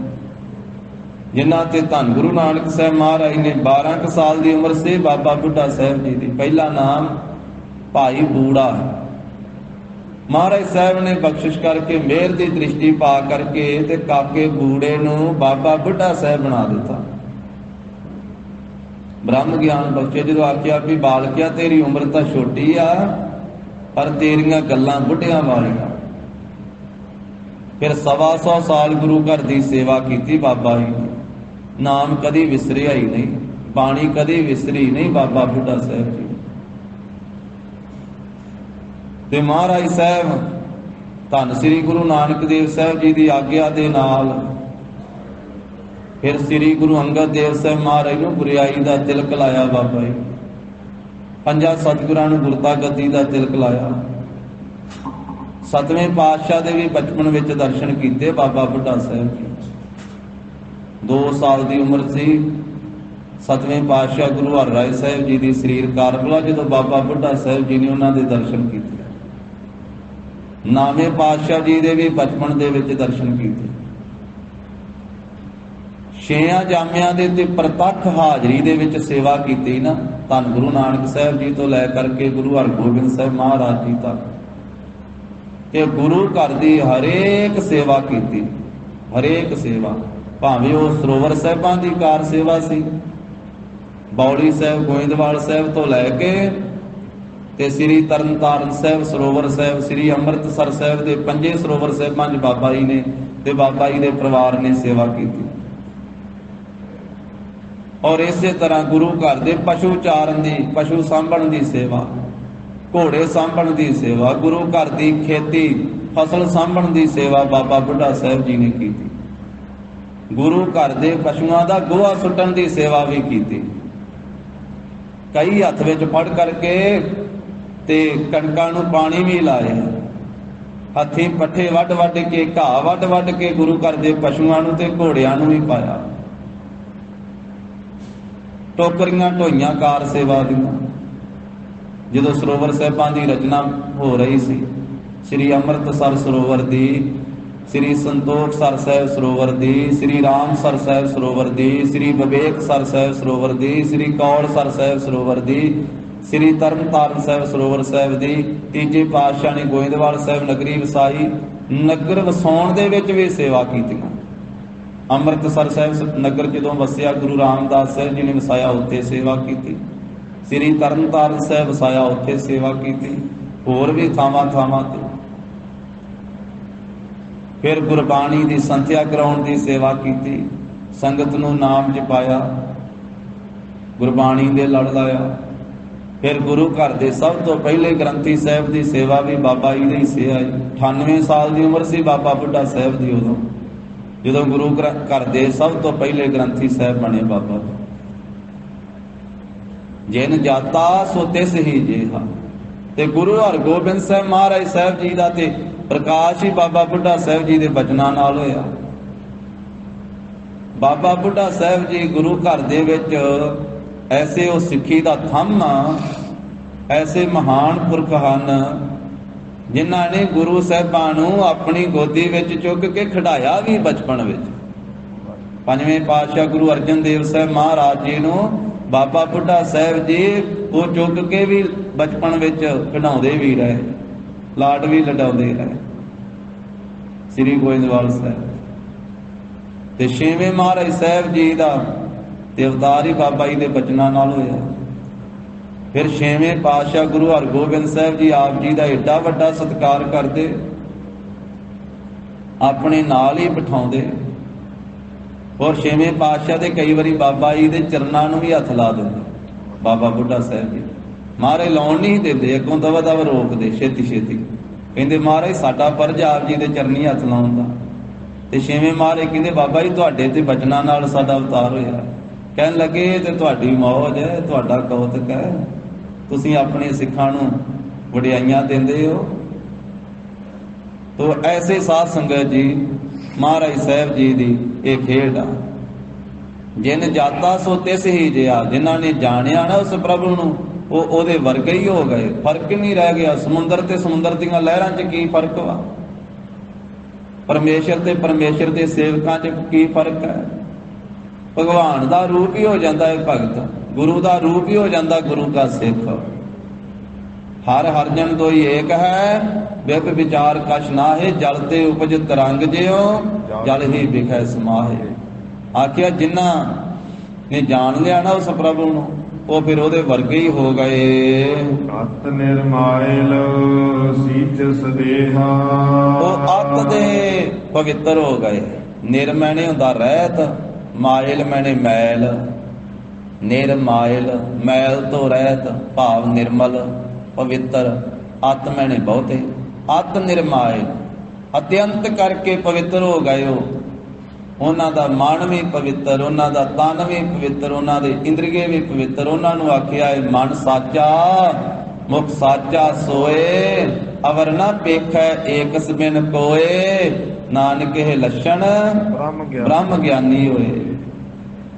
ਜਿਨ੍ਹਾਂ ਤੇ ਧੰਨ ਗੁਰੂ ਨਾਨਕ ਸਾਹਿਬ ਮਹਾਰਾਜ ਨੇ 12 ਕੁ ਸਾਲ ਦੀ ਉਮਰ ਸੇ ਬਾਬਾ ਬੁੱਢਾ ਸਾਹਿਬ ਜੀ ਦੀ ਪਹਿਲਾ ਨਾਮ ਭਾਈ ਬੂੜਾ। ਮਹਾਰਾਜ ਸਾਹਿਬ ਨੇ ਬਖਸ਼ਿਸ਼ ਕਰਕੇ ਮਿਹਰ ਦੀ ਦ੍ਰਿਸ਼ਟੀ ਪਾ ਕਰਕੇ ਤੇ ਕਾਕੇ ਬੂੜੇ ਨੂੰ ਬਾਬਾ ਬੁੱਢਾ ਸਾਹਿਬ ਬਣਾ ਦਿੱਤਾ। ਬ੍ਰਹਮ ਗਿਆਨ ਬਖਸ਼ੇ। ਜਦੋਂ ਆਖਿਆ ਵੀ ਬਾਲਕਿਆ ਤੇਰੀ ਉਮਰ ਤਾਂ ਛੋਟੀ ਆ ਪਰ ਤੇਰੀਆਂ ਗੱਲਾਂ ਬੁੱਢਿਆਂ ਵਾਲੀਆਂ। ਫਿਰ 125 ਸਾਲ ਗੁਰੂ ਘਰ ਦੀ ਸੇਵਾ ਕੀਤੀ ਬਾਬਾ ਜੀ ਨੇ। ਨਾਮ ਕਦੀ ਵਿਸਰਿਆ ਹੀ ਨਹੀਂ, ਬਾਣੀ ਕਦੀ ਵਿਸਰੀ ਨਹੀਂ ਬਾਬਾ ਬੁੱਢਾ ਸਾਹਿਬ ਜੀ। ਤੇ ਮਹਾਰਾਜ ਸਾਹਿਬ ਧੰਨ ਸ੍ਰੀ ਗੁਰੂ ਨਾਨਕ ਦੇਵ ਸਾਹਿਬ ਜੀ ਦੀ ਆਗਿਆ ਦੇ ਨਾਲ ਫਿਰ ਸ੍ਰੀ ਗੁਰੂ ਅੰਗਦ ਦੇਵ ਸਾਹਿਬ ਮਹਾਰਾਜ ਨੂੰ ਗੁਰਿਆਈ ਦਾ ਤਿਲਕ ਲਾਇਆ ਬਾਬਾ ਜੀ। 5 ਸਤਿਗੁਰਾਂ ਨੂੰ ਗੁਰਤਾ ਗੱਦੀ ਦਾ ਤਿਲਕ ਲਾਇਆ। 7ਵੇਂ ਪਾਤਸ਼ਾਹ ਦੇ ਵੀ ਬਚਪਨ ਵਿੱਚ ਦਰਸ਼ਨ ਕੀਤੇ ਬਾਬਾ ਬੁੱਢਾ ਸਾਹਿਬ ਜੀ। 2 ਸਾਲ ਦੀ ਉਮਰ ਸੀ। 7ਵੇਂ ਪਾਤਸ਼ਾਹ ਗੁਰੂ ਹਰਿਰਾਏ ਸਾਹਿਬ ਜੀ ਦੀ ਸਰੀਰ ਕਾਰਬਲਾ ਜਦੋਂ ਬਾਬਾ ਬੁੱਢਾ ਸਾਹਿਬ ਜੀ ਨੇ ਉਹਨਾਂ ਦੇ ਦਰਸ਼ਨ ਕੀਤੇ। 9ਵੇਂ ਪਾਤਸ਼ਾਹ ਜੀ ਦੇ ਵੀ ਬਚਪਨ ਦੇ ਵਿੱਚ ਦਰਸ਼ਨ ਕੀਤੇ। 6 ਜਾਮਿਆਂ ਦੇ ਤੇ ਪ੍ਰਤੱਖ ਹਾਜ਼ਰੀ ਦੇ ਵਿੱਚ ਸੇਵਾ ਕੀਤੀ ਨਾ ਧੰਨ ਗੁਰੂ ਨਾਨਕ ਸਾਹਿਬ ਜੀ ਤੋਂ ਲੈ ਕਰਕੇ ਗੁਰੂ ਹਰਗੋਬਿੰਦ ਸਾਹਿਬ ਮਹਾਰਾਜ ਜੀ ਤੱਕ। ਕਿ ਗੁਰੂ ਘਰ ਦੀ ਹਰੇਕ ਸੇਵਾ ਕੀਤੀ, ਹਰੇਕ ਸੇਵਾ, ਭਾਵੇਂ ਉਹ ਸਰੋਵਰ ਸਾਹਿਬਾਂ ਦੀ ਕਾਰ ਸੇਵਾ ਸੀ, ਬੌਲੀ ਸਾਹਿਬ ਗੋਇੰਦਵਾਲ ਸਾਹਿਬ ਤੋਂ ਲੈ ਕੇ ਤੇ ਸ੍ਰੀ ਤਰਨਤਾਰਨ ਸਾਹਿਬ ਸਰੋਵਰ ਸਾਹਿਬ, ਸ੍ਰੀ ਅੰਮ੍ਰਿਤਸਰ ਸਾਹਿਬ ਦੇ 5 ਸਰੋਵਰ ਸਾਹਿਬਾਂ 'ਚ ਬਾਬਾ ਜੀ ਨੇ ਤੇ ਬਾਬਾ ਜੀ ਦੇ ਪਰਿਵਾਰ ਨੇ ਸੇਵਾ ਕੀਤੀ। ਔਰ ਇਸੇ ਤਰ੍ਹਾਂ ਗੁਰੂ ਘਰ ਦੇ ਪਸ਼ੂ ਚਾਰਨ ਦੀ, ਪਸ਼ੂ ਸਾਂਭਣ ਦੀ ਸੇਵਾ, ਘੋੜੇ ਸਾਂਭਣ ਦੀ ਸੇਵਾ, ਗੁਰੂ ਘਰ ਦੀ ਖੇਤੀ ਫਸਲ ਸਾਂਭਣ ਦੀ ਸੇਵਾ ਬਾਬਾ ਬੁੱਢਾ ਸਾਹਿਬ ਜੀ ਨੇ ਕੀਤੀ। ਗੁਰੂ ਘਰ ਦੇ ਪਸ਼ੂਆਂ ਦਾ ਗੋਹਾ ਸੁੱਟਣ ਦੀ ਸੇਵਾ ਵੀ ਕੀਤੀ। ਕਈ ਹੱਥ ਵਿੱਚ ਫੜ ਕਰਕੇ ਤੇ ਕਣਕਾਂ ਨੂੰ ਪਾਣੀ ਵੀ ਲਾਇਆ। ਹੱਥੀਂ ਪੱਠੇ ਵੱਢ ਵੱਢ ਕੇ, ਘਾਹ ਵੱਢ ਵੱਢ ਕੇ ਗੁਰੂ ਘਰ ਦੇ ਪਸ਼ੂਆਂ ਨੂੰ ਤੇ ਘੋੜਿਆਂ ਨੂੰ ਵੀ ਪਾਇਆ। ਟੋਕਰੀਆਂ ਢੋਈਆਂ ਕਾਰ ਸੇਵਾ ਦੀਆਂ। ਜਦੋਂ ਸਰੋਵਰ ਸਾਹਿਬਾਂ ਦੀ ਰਚਨਾ ਹੋ ਰਹੀ ਸੀ, ਸ੍ਰੀ ਅੰਮ੍ਰਿਤਸਰ ਸਰੋਵਰ ਦੀ, ਸ੍ਰੀ ਸੰਤੋਖਸਰ ਸਾਹਿਬ ਸਰੋਵਰ ਦੀ, ਸ੍ਰੀ ਰਾਮਸਰ ਸਾਹਿਬ ਸਰੋਵਰ ਦੀ, ਸ੍ਰੀ ਵਿਵੇਕਸਰ ਸਾਹਿਬ ਸਰੋਵਰ ਦੀ, ਸ੍ਰੀ ਕੌਲਸਰ ਸਾਹਿਬ ਸਰੋਵਰ ਦੀ, ਸ੍ਰੀ ਤਰਨਤਾਰਨ ਸਾਹਿਬ ਸਰੋਵਰ ਸਾਹਿਬ ਦੀ, ਤੀਜੇ ਪਾਤਸ਼ਾਹ ਨੇ ਗੋਇੰਦਵਾਲ ਸਾਹਿਬ ਨਗਰੀ ਵਸਾਈ। ਨਗਰ ਵਸਾਉਣ ਦੇ ਵਿੱਚ ਵੀ ਸੇਵਾ ਕੀਤੀਆਂ। ਅੰਮ੍ਰਿਤਸਰ ਸਾਹਿਬ ਨਗਰ ਜਦੋਂ ਵਸਿਆ, ਗੁਰੂ ਰਾਮਦਾਸ ਸਾਹਿਬ ਜੀ ਨੇ ਵਸਾਇਆ, ਉੱਥੇ ਸੇਵਾ ਕੀਤੀ। ਸ੍ਰੀ ਤਰਨਤਾਰਨ ਸਾਹਿਬ ਵਸਾਇਆ, ਉੱਥੇ ਸੇਵਾ ਕੀਤੀ। ਹੋਰ ਵੀ ਥਾਵਾਂ ਥਾਵਾਂ ਤੇ। ਫਿਰ ਗੁਰਬਾਣੀ ਦੀ ਸੰਥਿਆ ਕਰਾਉਣ ਦੀ ਸੇਵਾ ਕੀਤੀ, ਸੰਗਤ ਨੂੰ ਨਾਮ ਜਪਾਇਆ, ਗੁਰਬਾਣੀ ਦੇ ਲੜ ਲਾਇਆ। ਫਿਰ ਗੁਰੂ ਘਰ ਦੇ ਸਭ ਤੋਂ ਪਹਿਲੇ ਗ੍ਰੰਥੀ ਸਾਹਿਬ ਦੀ ਸੇਵਾ ਵੀ ਬਾਬਾ ਜੀ ਦੀ ਸੀ ਆਈ। 98 ਸਾਲ ਦੀ ਉਮਰ ਸੀ ਬਾਬਾ ਬੁੱਢਾ ਸਾਹਿਬ ਦੀ ਉਦੋਂ, ਜਦੋਂ ਗੁਰੂ ਘਰ ਦੇ ਸਭ ਤੋਂ ਪਹਿਲੇ ਗ੍ਰੰਥੀ ਸਾਹਿਬ ਬਣੇ ਬਾਬਾ। ਜਿਨ ਜਾਤਾ ਸੋ ਤਿਸ ਹੀ ਜੇਹਾ। ਤੇ ਗੁਰੂ ਹਰਗੋਬਿੰਦ ਸਾਹਿਬ ਮਹਾਰਾਜ ਸਾਹਿਬ ਜੀ ਦਾ ਤੇ ਪ੍ਰਕਾਸ਼ ਹੀ ਬਾਬਾ ਬੁੱਢਾ ਸਾਹਿਬ ਜੀ ਦੇ ਬਚਨਾਂ ਨਾਲ ਹੋਇਆ। ਬਾਬਾ ਬੁੱਢਾ ਸਾਹਿਬ ਜੀ ਗੁਰੂ ਘਰ ਦੇ ਵਿੱਚ ਐਸੇ ਉਹ ਸਿੱਖੀ ਦਾ ਥੰਮ, ਐਸੇ ਮਹਾਨ ਪੁਰਖ ਹਨ ਜਿਨ੍ਹਾਂ ਨੇ ਗੁਰੂ ਸਾਹਿਬਾਂ ਨੂੰ ਆਪਣੀ ਗੋਦੀ ਵਿੱਚ ਚੁੱਕ ਕੇ ਖਿਡਾਇਆ ਵੀ ਬਚਪਨ ਵਿੱਚ। ਪੰਜਵੇਂ ਪਾਤਸ਼ਾਹ ਗੁਰੂ ਅਰਜਨ ਦੇਵ ਸਾਹਿਬ ਮਹਾਰਾਜ ਜੀ ਨੂੰ ਬਾਬਾ ਬੁੱਢਾ ਸਾਹਿਬ ਜੀ ਉਹ ਚੁੱਕ ਕੇ ਵੀ ਬਚਪਨ ਵਿੱਚ ਖਿਡਾਉਂਦੇ ਵੀ ਰਹੇ, ਲਾਡ ਵੀ ਲਡਾਉਂਦੇ ਰਹੇ। ਸ੍ਰੀ ਗੋਇੰਦਵਾਲ ਸਾਹਿਬ ਤੇ ਛੇਵੇਂ ਮਹਾਰਾਜ ਸਾਹਿਬ ਜੀ ਦਾ ਤੇ ਅਵਤਾਰ ਹੀ ਬਾਬਾ ਜੀ ਦੇ ਬਚਨਾਂ ਨਾਲ ਹੋਇਆ। ਫਿਰ ਛੇਵੇਂ ਪਾਤਸ਼ਾਹ ਗੁਰੂ ਹਰਗੋਬਿੰਦ ਸਾਹਿਬ ਜੀ ਆਪ ਜੀ ਦਾ ਏਡਾ ਵੱਡਾ ਸਤਿਕਾਰ ਕਰਦੇ, ਆਪਣੇ ਨਾਲ ਹੀ ਬਿਠਾਉਂਦੇ। ਔਰ ਛੇਵੇਂ ਪਾਤਸ਼ਾਹ ਦੇ ਕਈ ਵਾਰੀ ਬਾਬਾ ਜੀ ਦੇ ਚਰਨਾਂ ਨੂੰ ਵੀ ਹੱਥ ਲਾ ਦਿੰਦੇ। ਬਾਬਾ ਬੁੱਢਾ ਸਾਹਿਬ ਜੀ ਮਹਾਰਾਜ ਲਾਉਣ ਨਹੀਂ ਦਿੰਦੇ, ਅੱਗੋਂ ਦਵਾ ਦਵਾ ਰੋਕਦੇ ਛੇਤੀ ਛੇਤੀ, ਕਹਿੰਦੇ ਮਹਾਰਾਜ ਸਾਡਾ ਫਰਜ਼ ਆਪ ਜੀ ਦੇ ਚਰਨੀ ਹੱਥ ਲਾਉਣ ਦਾ। ਤੇ ਛੇਵੇਂ ਮਹਾਰਾਜ ਕਹਿੰਦੇ ਬਾਬਾ ਜੀ ਤੁਹਾਡੇ ਤੇ ਬਚਨਾਂ ਨਾਲ ਸਾਡਾ ਅਵਤਾਰ ਹੋਇਆ। ਕਹਿਣ ਲੱਗੇ ਤੇ ਤੁਹਾਡੀ ਮੌਜ ਹੈ, ਤੁਹਾਡਾ ਕੌਤਕ ਹੈ, ਤੁਸੀਂ ਆਪਣੇ ਸਿੱਖਾਂ ਨੂੰ ਵਡਿਆਈਆਂ ਦਿੰਦੇ ਹੋ। ਤੋ ਐਸੇ ਸਾਧ ਸੰਗਤ ਜੀ ਮਹਾਰਾਜ ਸਾਹਿਬ ਜੀ ਦੀ ਇਹ ਖੇਡ ਆ। ਜਿਨ ਜਾਤਾ ਸੋ ਤਿਸ ਹੀ ਜਿਆ। ਜਿਨ੍ਹਾਂ ਨੇ ਜਾਣਿਆ ਨਾ ਉਸ ਪ੍ਰਭੂ ਨੂੰ, ਉਹ ਉਹਦੇ ਵਰਗੇ ਹੀ ਹੋ ਗਏ। ਫਰਕ ਨਹੀਂ ਰਹਿ ਗਿਆ। ਸਮੁੰਦਰ ਤੇ ਸਮੁੰਦਰ ਦੀਆਂ ਲਹਿਰਾਂ 'ਚ ਕੀ ਫਰਕ ਵਾ? ਪਰਮੇਸ਼ਰ ਤੇ ਪਰਮੇਸ਼ਰ ਦੇ ਸੇਵਕਾਂ 'ਚ ਕੀ ਫਰਕ ਹੈ? ਭਗਵਾਨ ਦਾ ਰੂਪ ਹੀ ਹੋ ਜਾਂਦਾ ਹੈ ਭਗਤ, ਗੁਰੂ ਦਾ ਰੂਪ ਹੀ ਹੋ ਜਾਂਦਾ ਗੁਰੂ ਦਾ ਸਿੱਖ। ਹਰ ਹਰ ਜਨ ਦੋਈ ਏਕ ਹੈ, ਵਿਪ ਵਿਚਾਰ ਕਛ ਨਾਹੇ। ਜਲ ਤੇ ਉਪਜ ਤਰੰਗ ਜਿਉ, ਜਲ ਹੀ ਵਿਖੈ ਸਮਾਹੇ। ਆਖਿਆ ਜਿਨ੍ਹਾਂ ਨੇ ਜਾਣ ਲਿਆ ਨਾ ਉਸ ਪ੍ਰਭੂ ਨੂੰ, ਉਹ ਫਿਰ ਉਹਦੇ ਵਰਗੇ ਹੀ ਹੋ ਗਏ। ਅਤ ਨਿਰਮਾਇਲ ਸੀਚਸ ਦੇਹਾ। ਉਹ ਅਤ ਦੇ ਪਵਿੱਤਰ ਹੋ ਗਏ। ਨਿਰਮੈਣੇ ਹੁੰਦਾ ਰਹਿਤ, ਮਾਇਲ ਮੈਨੇ ਮੈਲ। ਨਿਰਮਾਇਲ ਮੈਲ ਤੋਂ ਰਹਿਤ ਭਾਵ ਨਿਰਮਲ ਪਵਿੱਤਰ। ਅਤ ਮੈਨੇ ਬਹੁਤੇ, ਅਤ ਨਿਰਮਾਇਲ ਅਤਿਅੰਤ ਕਰਕੇ ਪਵਿੱਤਰ ਹੋ ਗਏ। ਉਹਨਾਂ ਦਾ ਮਨ ਵੀ ਪਵਿੱਤਰ, ਉਹਨਾਂ ਦਾ ਤਨ ਵੀ ਪਵਿੱਤਰ, ਉਹਨਾਂ ਦੇ ਇੰਦਰੀਏ ਵੀ ਪਵਿੱਤਰ। ਉਹਨਾਂ ਨੂੰ ਆਖਿਆ ਹੈ ਮਨ ਸਾਚਾ ਮੁਖ ਸਾਚਾ ਸੋਏ, ਅਵਰ ਨਾ ਪੇਖੈ ਏਕਸ ਬਿਨ ਕੋਏ। ਨਾਨਕ ਇਹ ਲੱਛਣ ਬ੍ਰਹਮ ਗਿਆਨੀ ਹੋਏ।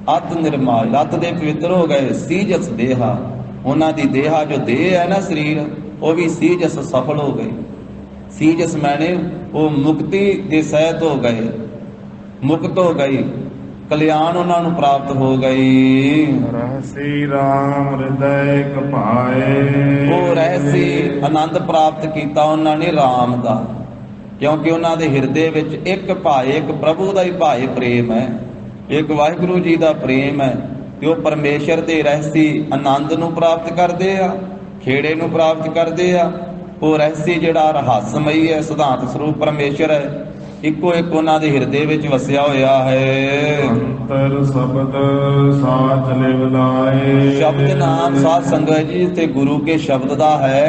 ਅਤ ਨਿਰਮਾਲ, ਅਤ ਦੇ ਪਵਿੱਤਰ ਹੋ ਗਏ। ਸੀਜਸ ਦੇਹਾ, ਉਹਨਾਂ ਦੀ ਦੇਹਾ ਜੋ ਦੇਹ ਹੈ ਨਾ ਸਰੀਰ, ਉਹ ਵੀ ਸੀਜਸ ਸਫਲ ਹੋ ਗਈ। ਸੀਜਸ ਮੈਨੇ ਉਹ ਮੁਕਤੀ ਦੇ ਸਹਿਤ ਹੋ ਗਏ, ਮੁਕਤ ਹੋ ਗਈ, ਕਲਿਆਣ ਉਹਨਾਂ ਨੂੰ ਪ੍ਰਾਪਤ ਹੋ ਗਈ। ਰਹਸੀ ਰਾਮ ਹਿਰਦੈ ਕਪਾਏ। ਉਹ ਰਹਸੀ ਆਨੰਦ ਪ੍ਰਾਪਤ ਕੀਤਾ ਉਹਨਾਂ ਨੇ ਰਾਮ ਦਾ, ਕਿਉਂਕਿ ਉਹਨਾਂ ਦੇ ਹਿਰਦੇ ਵਿੱਚ ਇੱਕ ਭਾਏ, ਇੱਕ ਪ੍ਰਭੂ ਦਾ ਹੀ ਭਾਏ ਪ੍ਰੇਮ ਹੈ, ਇੱਕ ਵਾਹਿਗੁਰੂ ਜੀ ਦਾ ਪ੍ਰੇਮ ਹੈ। ਤੇ ਉਹ ਪਰਮੇਸ਼ਰ ਦੇ ਰਹਸੀ ਆਨੰਦ ਨੂੰ ਪ੍ਰਾਪਤ ਕਰਦੇ ਆ, ਖੇੜੇ ਨੂੰ ਪ੍ਰਾਪਤ ਕਰਦੇ ਆ। ਉਹ ਰਹਸੀ ਜਿਹੜਾ ਰਹੱਸਮਈ ਹੈ, ਸਿਧਾਂਤ ਸਰੂਪ ਪਰਮੇਸ਼ਰ ਹੈ, ਇੱਕੋ ਇੱਕ ਉਹਨਾਂ ਦੇ ਹਿਰਦੇ ਵਿੱਚ ਵਸਿਆ ਹੋਇਆ ਹੈ। ਅੰਤਰ ਸ਼ਬਦ ਸਾਚ ਲਿਵ ਲਾਏ। ਸ਼ਬਦ ਨਾਮ ਸਾਧ ਸੰਗਤ ਜੀ ਤੇ ਗੁਰੂ ਕੇ ਸ਼ਬਦ ਦਾ ਹੈ।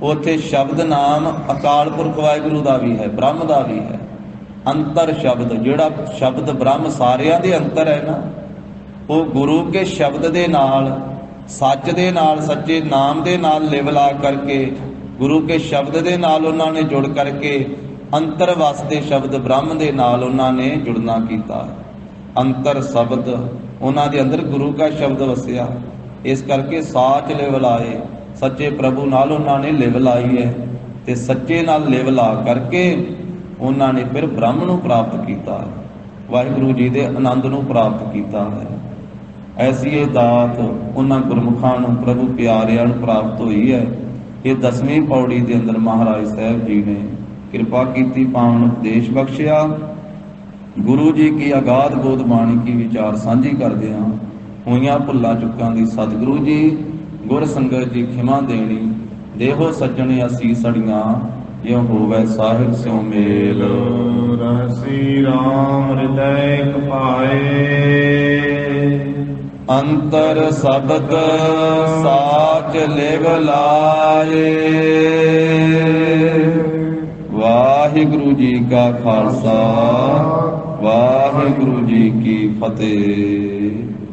ਉੱਥੇ ਸ਼ਬਦ ਨਾਮ ਅਕਾਲ ਪੁਰਖ ਵਾਹਿਗੁਰੂ ਦਾ ਵੀ ਹੈ, ਬ੍ਰਹਮ ਦਾ ਵੀ ਹੈ। ਅੰਤਰ ਸ਼ਬਦ, ਜਿਹੜਾ ਸ਼ਬਦ ਬ੍ਰਹਮ ਸਾਰਿਆਂ ਦੇ ਅੰਤਰ ਹੈ ਨਾ, ਉਹ ਗੁਰੂ ਕੇ ਸ਼ਬਦ ਦੇ ਨਾਲ, ਸੱਚ ਦੇ ਨਾਲ, ਸੱਚੇ ਨਾਮ ਦੇ ਨਾਲ ਲਿਵ ਲਾ ਕਰਕੇ, ਗੁਰੂ ਕੇ ਸ਼ਬਦ ਦੇ ਨਾਲ ਉਹਨਾਂ ਨੇ ਜੁੜ ਕਰਕੇ ਅੰਤਰ ਵਸਦੇ ਸ਼ਬਦ ਬ੍ਰਹਮ ਦੇ ਨਾਲ ਉਹਨਾਂ ਨੇ ਜੁੜਨਾ ਕੀਤਾ। ਅੰਤਰ ਸ਼ਬਦ, ਉਹਨਾਂ ਦੇ ਅੰਦਰ ਗੁਰੂ ਦਾ ਸ਼ਬਦ ਵਸਿਆ। ਇਸ ਕਰਕੇ ਸਾਚ ਲਿਵ ਲਾਏ, ਸੱਚੇ ਪ੍ਰਭੂ ਨਾਲ ਉਹਨਾਂ ਨੇ ਲਿਵ ਲਾਈ ਹੈ। ਤੇ ਸੱਚੇ ਨਾਲ ਲਿਵ ਲਾ ਕਰਕੇ ਉਹਨਾਂ ਨੇ ਫਿਰ ਬ੍ਰਹਮ ਨੂੰ ਪ੍ਰਾਪਤ ਕੀਤਾ, ਵਾਹਿਗੁਰੂ ਜੀ ਦੇ ਆਨੰਦ ਨੂੰ ਪ੍ਰਾਪਤ ਕੀਤਾ ਹੈ। ਐਸੀ ਇਹ ਦਾਤ ਉਹਨਾਂ ਗੁਰਮੁਖਾਂ ਨੂੰ, ਪ੍ਰਭੂ ਪਿਆਰਿਆਂ ਨੂੰ ਪ੍ਰਾਪਤ ਹੋਈ ਹੈ। ਇਹ 10ਵੀਂ ਪੌੜੀ ਦੇ ਅੰਦਰ ਮਹਾਰਾਜ ਸਾਹਿਬ ਜੀ ਨੇ कृपा कीती पावन उपदेश बख्शिया। गुरु जी की अगाध बोध बाणी की विचार सांझी करदे हां। होईयां भुल्लां चुक्कां दी सतगुरु जी गुर संगत जी खिमा देनी। देहो सज्जन असीस अड़ियां यो होवै साहिब स्यों मेल। रहसी राम हृदय कपाए अंतर सबद साच लिव लाए। वाहिगुरु जी का खालसा वाहिगुरु जी की फतेह।